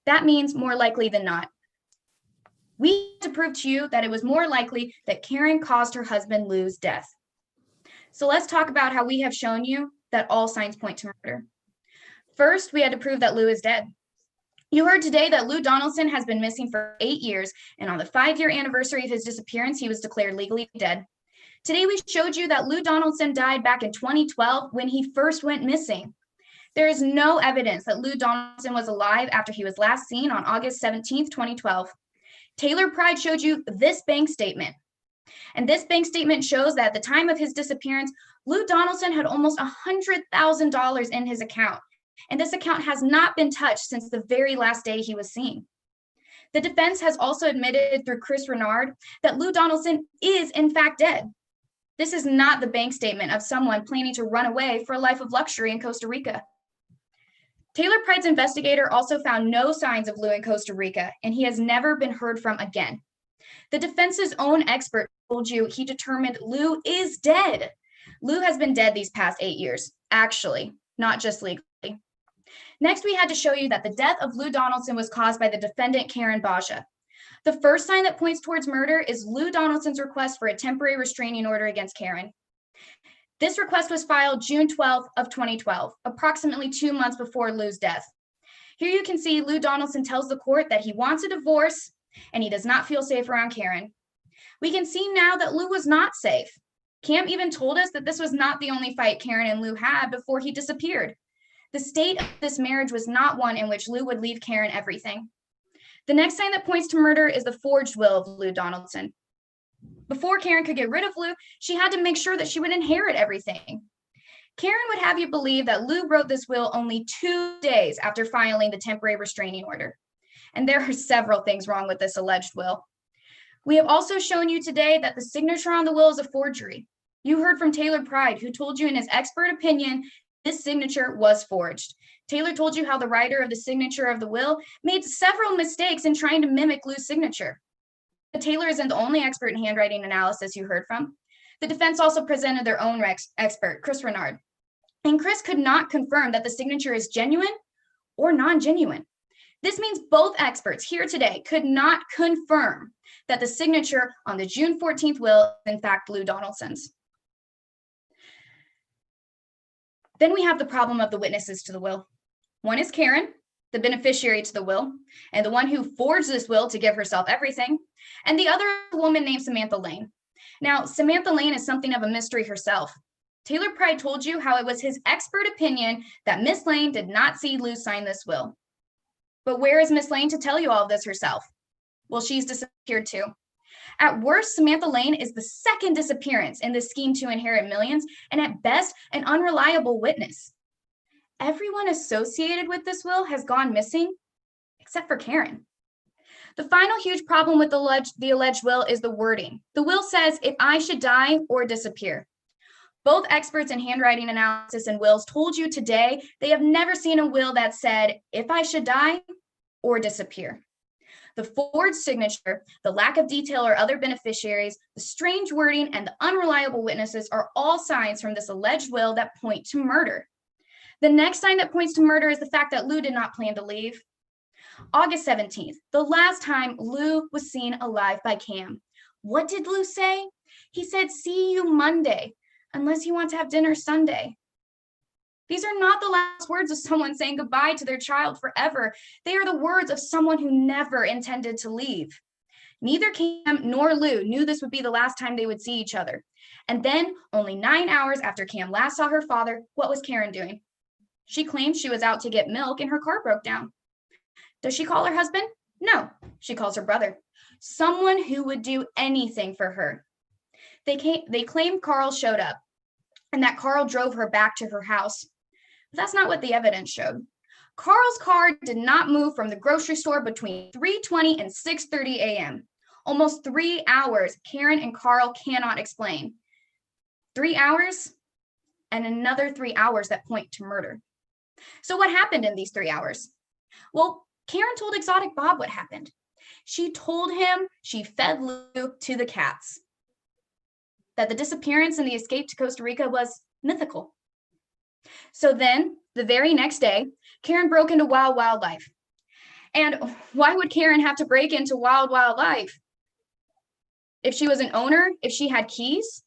That means more likely than not. We had to prove to you that it was more likely that Karen caused her husband Lou's death. So let's talk about how we have shown you that all signs point to murder. First, we had to prove that Lou is dead. You heard today that Lou Donaldson has been missing for 8 years, and on the 5-year anniversary of his disappearance, he was declared legally dead. Today, we showed you that Lou Donaldson died back in 2012 when he first went missing. There is no evidence that Lou Donaldson was alive after he was last seen on August 17th, 2012. Taylor Pride showed you this bank statement. And this bank statement shows that at the time of his disappearance, Lou Donaldson had almost $100,000 in his account. And this account has not been touched since the very last day he was seen. The defense has also admitted through Chris Renard that Lou Donaldson is in fact dead. This is not the bank statement of someone planning to run away for a life of luxury in Costa Rica. Taylor Pride's investigator also found no signs of Lou in Costa Rica, and he has never been heard from again. The defense's own expert told you he determined Lou is dead. Lou has been dead these past 8 years, actually, not just legally. Next, we had to show you that the death of Lou Donaldson was caused by the defendant, Karen Baja. The first sign that points towards murder is Lou Donaldson's request for a temporary restraining order against Karen. This request was filed June 12th of 2012, approximately 2 months before Lou's death. Here you can see Lou Donaldson tells the court that he wants a divorce and he does not feel safe around Karen. We can see now that Lou was not safe. Cam even told us that this was not the only fight Karen and Lou had before he disappeared. The state of this marriage was not one in which Lou would leave Karen everything. The next sign that points to murder is the forged will of Lou Donaldson. Before Karen could get rid of Lou, she had to make sure that she would inherit everything. Karen would have you believe that Lou wrote this will only 2 days after filing the temporary restraining order. And there are several things wrong with this alleged will. We have also shown you today that the signature on the will is a forgery. You heard from Taylor Pride, who told you in his expert opinion this signature was forged. Taylor told you how the writer of the signature of the will made several mistakes in trying to mimic Lou's signature. But Taylor isn't the only expert in handwriting analysis you heard from. The defense also presented their own expert, Chris Renard. And Chris could not confirm that the signature is genuine or non-genuine. This means both experts here today could not confirm that the signature on the June 14th will is in fact Lou Donaldson's. Then we have the problem of the witnesses to the will. One is Karen, the beneficiary to the will, and the one who forged this will to give herself everything, and the other woman named Samantha Lane. Now, Samantha Lane is something of a mystery herself. Taylor Pride told you how it was his expert opinion that Miss Lane did not see Lou sign this will. But where is Miss Lane to tell you all of this herself? Well, she's disappeared too. At worst, Samantha Lane is the second disappearance in this scheme to inherit millions, and at best, an unreliable witness. Everyone associated with this will has gone missing, except for Karen. The final huge problem with the alleged will is the wording. The will says, if I should die or disappear. Both experts in handwriting analysis and wills told you today they have never seen a will that said, if I should die or disappear. The forged signature, the lack of detail or other beneficiaries, the strange wording, and the unreliable witnesses are all signs from this alleged will that point to murder. The next sign that points to murder is the fact that Lou did not plan to leave. August 17th, the last time Lou was seen alive by Cam. What did Lou say? He said, see you Monday, unless you want to have dinner Sunday. These are not the last words of someone saying goodbye to their child forever. They are the words of someone who never intended to leave. Neither Cam nor Lou knew this would be the last time they would see each other. And then, only 9 hours after Cam last saw her father, what was Karen doing? She claimed she was out to get milk and her car broke down. Does she call her husband? No, she calls her brother. Someone who would do anything for her. They claimed Carl showed up and that Carl drove her back to her house. But that's not what the evidence showed. Carl's car did not move from the grocery store between 3:20 and 6:30 a.m. Almost 3 hours Karen and Carl cannot explain. 3 hours and another 3 hours that point to murder. So what happened in these 3 hours? Well, Karen told Exotic Bob what happened. She told him she fed Lou to the cats. That the disappearance and the escape to Costa Rica was mythical. So then, the very next day, Karen broke into Wild Wildlife. And why would Karen have to break into Wild Wildlife? If she was an owner, if she had keys?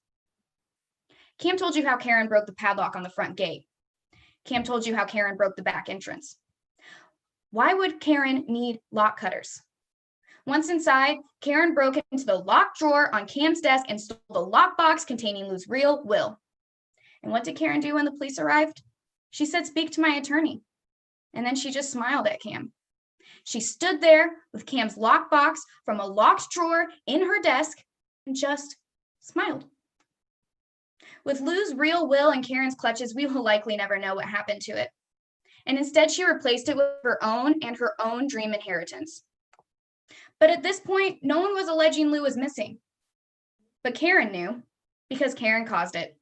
Cam told you how Karen broke the padlock on the front gate. Cam told you how Karen broke the back entrance. Why would Karen need lock cutters? Once inside, Karen broke into the locked drawer on Cam's desk and stole the lockbox containing Lou's real will. And what did Karen do when the police arrived? She said, speak to my attorney. And then she just smiled at Cam. She stood there with Cam's lockbox from a locked drawer in her desk and just smiled. With Lou's real will in Karen's clutches, we will likely never know what happened to it. And instead, she replaced it with her own and her own dream inheritance. But at this point, no one was alleging Lou was missing. But Karen knew, because Karen caused it.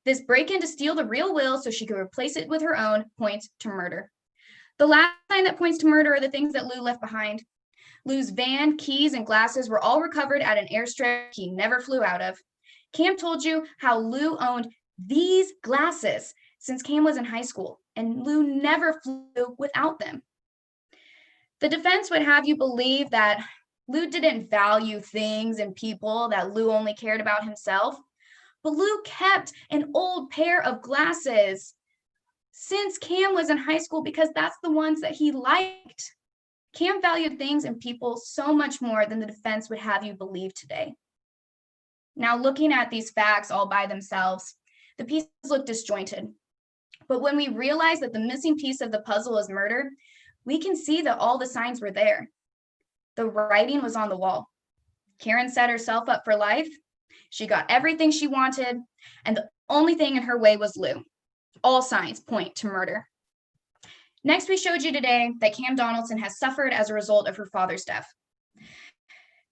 This break-in to steal the real will so she could replace it with her own points to murder. The last sign that points to murder are the things that Lou left behind. Lou's van, keys, and glasses were all recovered at an airstrip he never flew out of. Cam told you how Lou owned these glasses since Cam was in high school, and Lou never flew without them. The defense would have you believe that Lou didn't value things and people, that Lou only cared about himself. But Lou kept an old pair of glasses since Cam was in high school because that's the ones that he liked. Cam valued things and people so much more than the defense would have you believe today. Now, looking at these facts all by themselves, the pieces look disjointed. But when we realize that the missing piece of the puzzle is murder, we can see that all the signs were there. The writing was on the wall. Karen set herself up for life. She got everything she wanted, and the only thing in her way was Lou. All signs point to murder. Next, we showed you today that Cam Donaldson has suffered as a result of her father's death.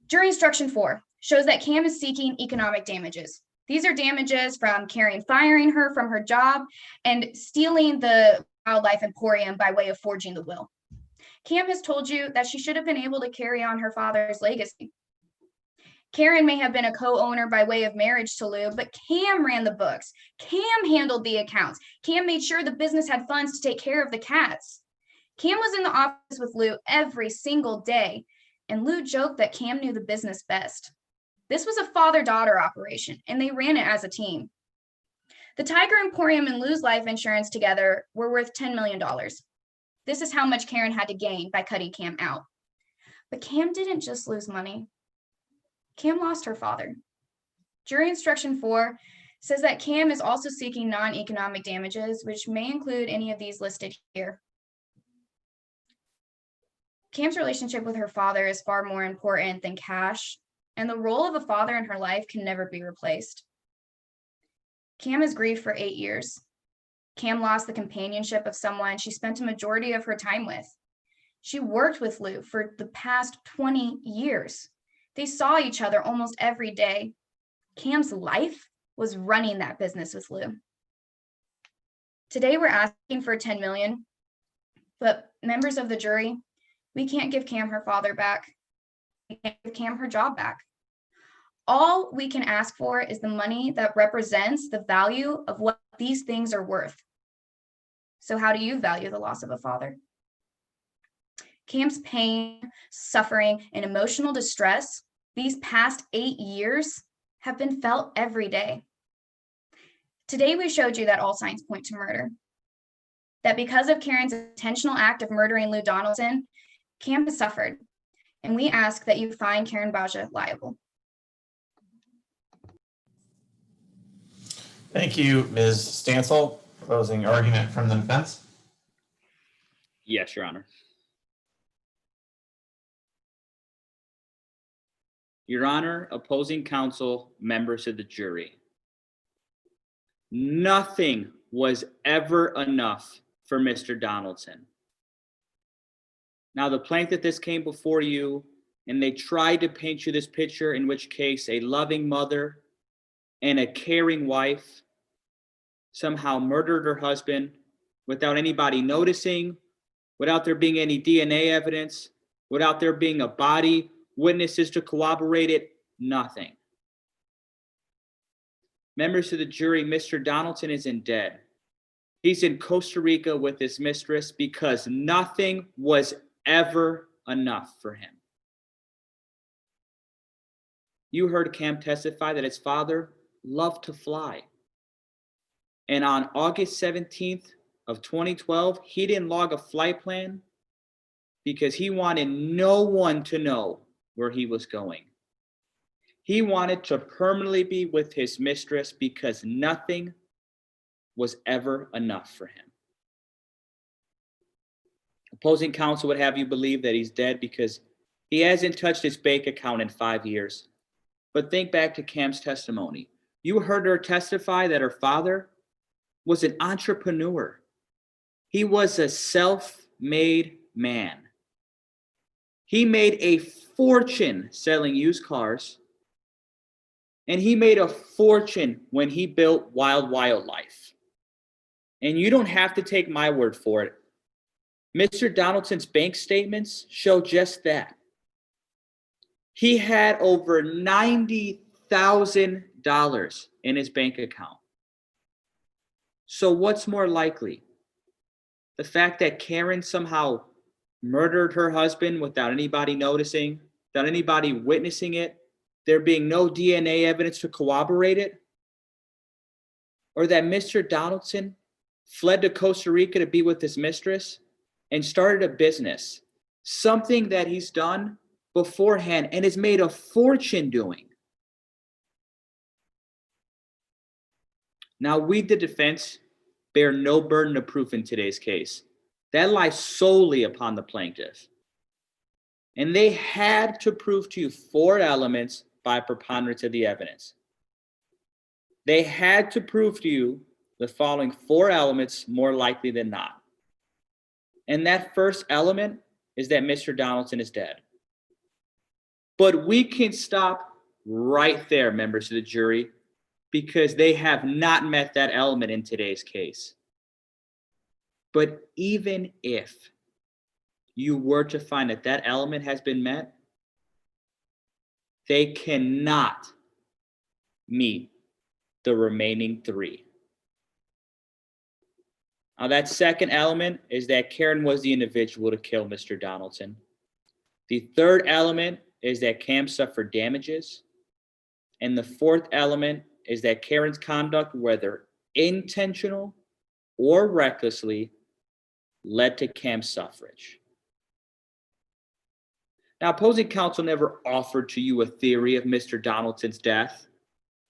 Jury instruction 4 shows that Cam is seeking economic damages. These are damages from Karen firing her from her job and stealing the wildlife emporium by way of forging the will. Cam has told you that she should have been able to carry on her father's legacy. Karen may have been a co-owner by way of marriage to Lou, but Cam ran the books. Cam handled the accounts. Cam made sure the business had funds to take care of the cats. Cam was in the office with Lou every single day, and Lou joked that Cam knew the business best. This was a father-daughter operation, and they ran it as a team. The Tiger Emporium and Lou's life insurance together were worth $10 million. This is how much Karen had to gain by cutting Cam out. But Cam didn't just lose money. Cam lost her father. Jury instruction 4 says that Cam is also seeking non-economic damages, which may include any of these listed here. Cam's relationship with her father is far more important than cash, and the role of a father in her life can never be replaced. Cam has grieved for 8 years. Cam lost the companionship of someone she spent a majority of her time with. She worked with Lou for the past 20 years. They saw each other almost every day. Cam's life was running that business with Lou. Today we're asking for $10 million, but members of the jury, we can't give Cam her father back. We can't give Cam her job back. All we can ask for is the money that represents the value of what these things are worth. So how do you value the loss of a father? Cam's pain, suffering, and emotional distress these past 8 years have been felt every day. Today, we showed you that all signs point to murder. That because of Karen's intentional act of murdering Lou Donaldson, Cam has suffered, and we ask that you find Karen Baja liable. Thank you, Ms. Stansel. Closing argument from the defense. Yes, Your Honor. Your Honor, opposing counsel, members of the jury, nothing was ever enough for Mr. Donaldson. Now, the plaintiff, this came before you, and they tried to paint you this picture, in which case a loving mother and a caring wife somehow murdered her husband without anybody noticing, without there being any DNA evidence, without there being a body, witnesses to corroborate it, nothing. Members of the jury, Mr. Donaldson isn't dead. He's in Costa Rica with his mistress because nothing was ever enough for him. You heard Cam testify that his father loved to fly. And on August 17th of 2012, he didn't log a flight plan because he wanted no one to know where he was going. He wanted to permanently be with his mistress because nothing was ever enough for him. Opposing counsel would have you believe that he's dead because he hasn't touched his bank account in 5 years. But think back to Cam's testimony. You heard her testify that her father was an entrepreneur. He was a self-made man. He made a fortune selling used cars, and he made a fortune when he built Wild Wildlife. And you don't have to take my word for it. Mr. Donaldson's bank statements show just that. He had over $90,000 in his bank account. So what's more likely? The fact that Karen somehow murdered her husband without anybody noticing, without anybody witnessing it, there being no DNA evidence to corroborate it? Or that Mr. Donaldson fled to Costa Rica to be with his mistress and started a business, something that he's done beforehand and has made a fortune doing. Now, we, the defense, bear no burden of proof in today's case. That lies solely upon the plaintiff. And they had to prove to you 4 elements by preponderance of the evidence. They had to prove to you the following 4 elements more likely than not. And that first element is that Mr. Donaldson is dead. But we can stop right there, members of the jury, because they have not met that element in today's case. But even if you were to find that that element has been met, they cannot meet the remaining 3. Now, that second element is that Karen was the individual to kill Mr. Donaldson. The third element is that Cam suffered damages. And the fourth element is that Karen's conduct, whether intentional or recklessly led to Cam's suffrage. Now, opposing counsel never offered to you a theory of Mr. Donaldson's death.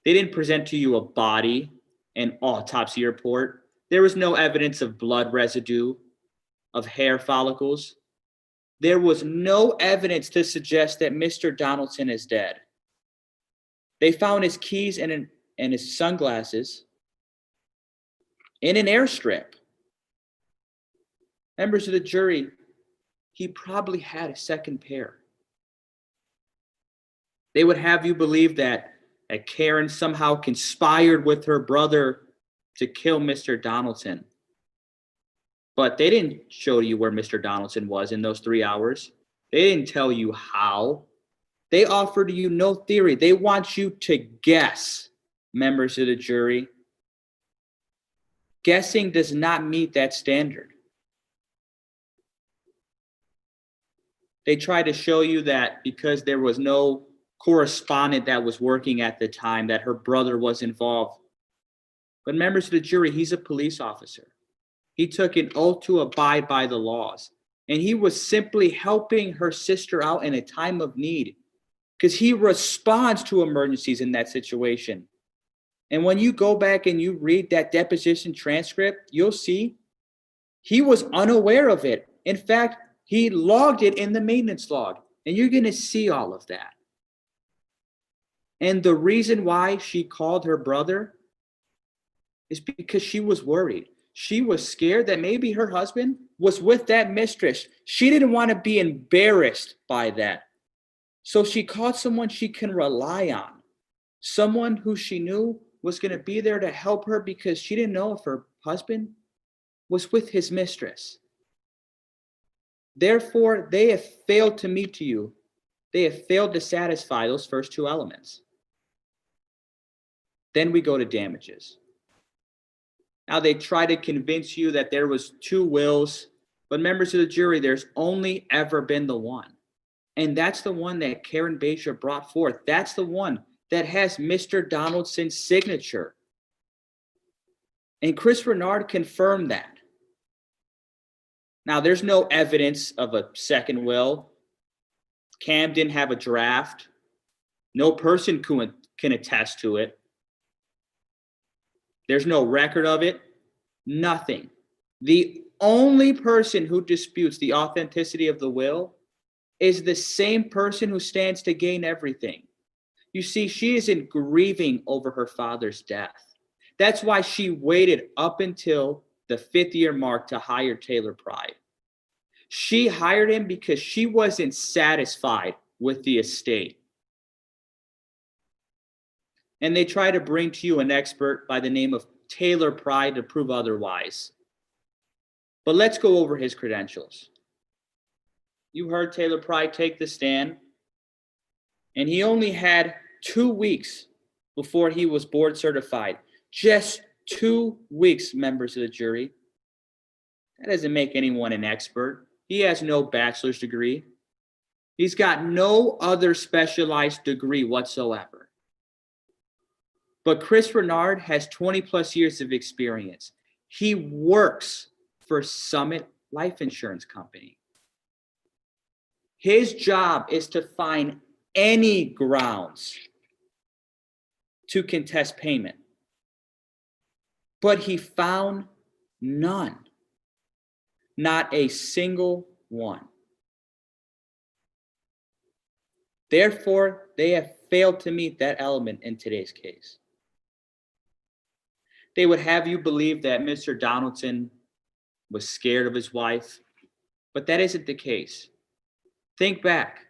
They didn't present to you a body and autopsy report. There was no evidence of blood residue, of hair follicles. There was no evidence to suggest that Mr. Donaldson is dead. They found his keys and his sunglasses in an airstrip. Members of the jury, he probably had a second pair. They would have you believe that Karen somehow conspired with her brother to kill Mr. Donaldson. But they didn't show you where Mr. Donaldson was in those 3 hours. They didn't tell you how. They offered you no theory. They want you to guess, members of the jury. Guessing does not meet that standard. They tried to show you that because there was no correspondent that was working at the time, that her brother was involved. But members of the jury, he's a police officer. He took an oath to abide by the laws. And he was simply helping her sister out in a time of need because he responds to emergencies in that situation. And when you go back and you read that deposition transcript, you'll see he was unaware of it. In fact, he logged it in the maintenance log, and you're going to see all of that. And the reason why she called her brother is because she was worried. She was scared that maybe her husband was with that mistress. She didn't want to be embarrassed by that. So she called someone she can rely on, someone who she knew was going to be there to help her because she didn't know if her husband was with his mistress. Therefore, they have failed to meet you. They have failed to satisfy those first two elements. Then we go to damages. Now they try to convince you that there was two wills, but members of the jury, there's only ever been the one. And that's the one that Karen Beja brought forth. That's the one that has Mr. Donaldson's signature. And Chris Renard confirmed that. Now there's no evidence of a second will. Cam didn't have a draft. No person can attest to it. There's no record of it. Nothing. The only person who disputes the authenticity of the will is the same person who stands to gain everything. You see, she isn't grieving over her father's death. That's why she waited up until the 5th year mark to hire Taylor Pride. She hired him because she wasn't satisfied with the estate. And they try to bring to you an expert by the name of Taylor Pride to prove otherwise. But let's go over his credentials. You heard Taylor Pride take the stand, and he only had 2 weeks before he was board certified. Just 2 weeks, members of the jury. That doesn't make anyone an expert. He has no bachelor's degree. He's got no other specialized degree whatsoever. But Chris Renard has 20 plus years of experience. He works for Summit Life Insurance Company. His job is to find any grounds to contest payment. But he found none. Not a single one. Therefore, they have failed to meet that element in today's case. They would have you believe that Mr. Donaldson was scared of his wife, but that isn't the case. Think back.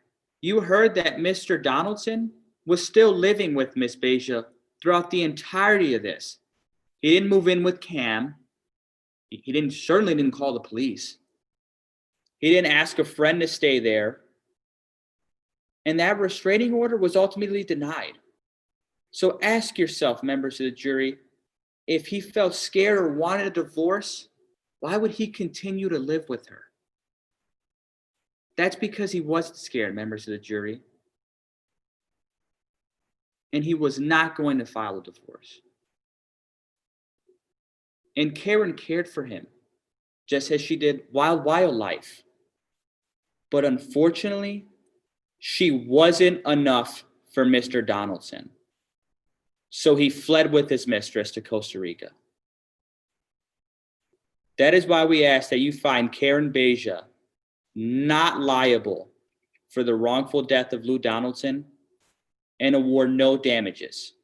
You heard that Mr. Donaldson was still living with Miss Beja throughout the entirety of this. He didn't move in with Cam. He certainly didn't call the police. He didn't ask a friend to stay there. And that restraining order was ultimately denied. So ask yourself, members of the jury, if he felt scared or wanted a divorce, why would he continue to live with her? That's because he wasn't scared, members of the jury. And he was not going to file a divorce. And Karen cared for him, just as she did wildlife. But unfortunately, she wasn't enough for Mr. Donaldson. So he fled with his mistress to Costa Rica. That is why we ask that you find Karen Beja not liable for the wrongful death of Lou Donaldson and award no damages,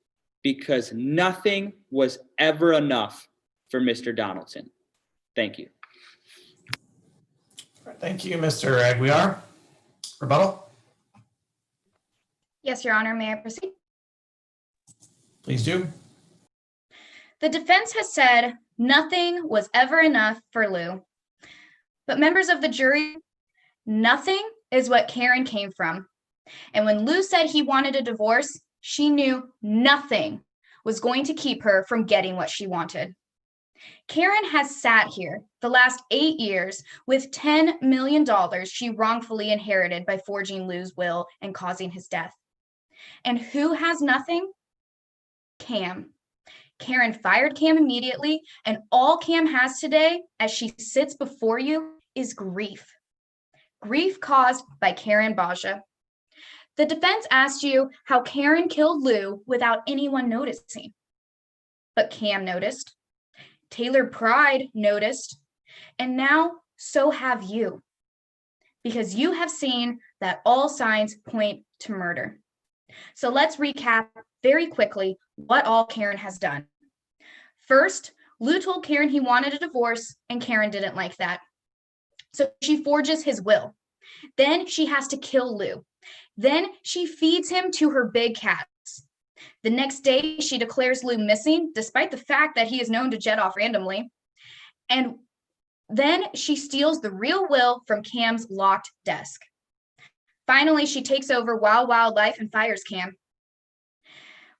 because nothing was ever enough for Mr. Donaldson. Thank you. Thank you, Mr. Aguiar. Rebuttal, Yes, Your Honor, may I proceed? please do. The defense has said nothing was ever enough for Lou. But members of the jury, nothing is what Karen came from. And when Lou said he wanted a divorce, she knew nothing was going to keep her from getting what she wanted. Karen has sat here the last 8 years with $10 million she wrongfully inherited by forging Lou's will and causing his death. And who has nothing? Cam. Karen fired Cam immediately, and all Cam has today, as she sits before you, is grief. Grief caused by Karen Beja. The defense asked you how Karen killed Lou without anyone noticing. But Cam noticed. Taylor Pride noticed. And now so have you. Because you have seen that all signs point to murder. So let's recap very quickly what all Karen has done. First, Lou told Karen he wanted a divorce, and Karen didn't like that. So she forges his will. Then she has to kill Lou. Then she feeds him to her big cats. The next day, she declares Lou missing, despite the fact that he is known to jet off randomly. And then she steals the real will from Cam's locked desk. Finally, she takes over wildlife and fires Cam.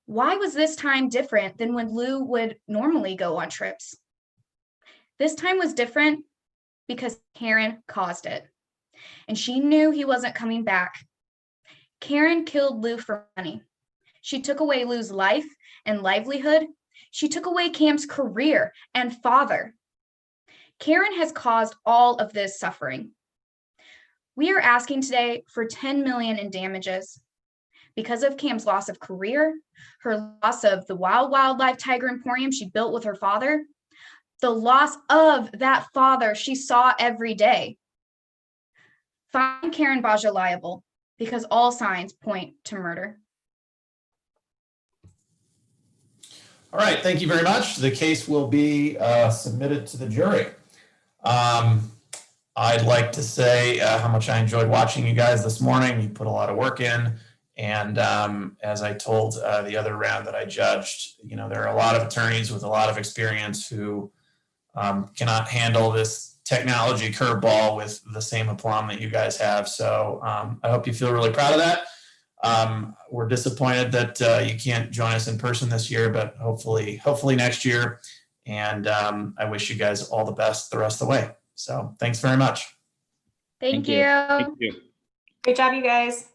Why was this time different than when Lou would normally go on trips? This time was different because Karen caused it. And she knew he wasn't coming back. Karen killed Lou for money. She took away Lou's life and livelihood. She took away Cam's career and father. Karen has caused all of this suffering. We are asking today for $10 million in damages because of Cam's loss of career, her loss of the wildlife tiger emporium she built with her father, the loss of that father she saw every day. Find Karen Beja liable because all signs point to murder. All right, thank you very much. The case will be submitted to the jury. I'd like to say how much I enjoyed watching you guys this morning. You put a lot of work in. And as I told the other round that I judged, you know, there are a lot of attorneys with a lot of experience who cannot handle this technology curveball with the same aplomb that you guys have. So I hope you feel really proud of that. We're disappointed that you can't join us in person this year, but hopefully next year. And I wish you guys all the best the rest of the way. So thanks very much. Thank you. Thank you. Great job, you guys.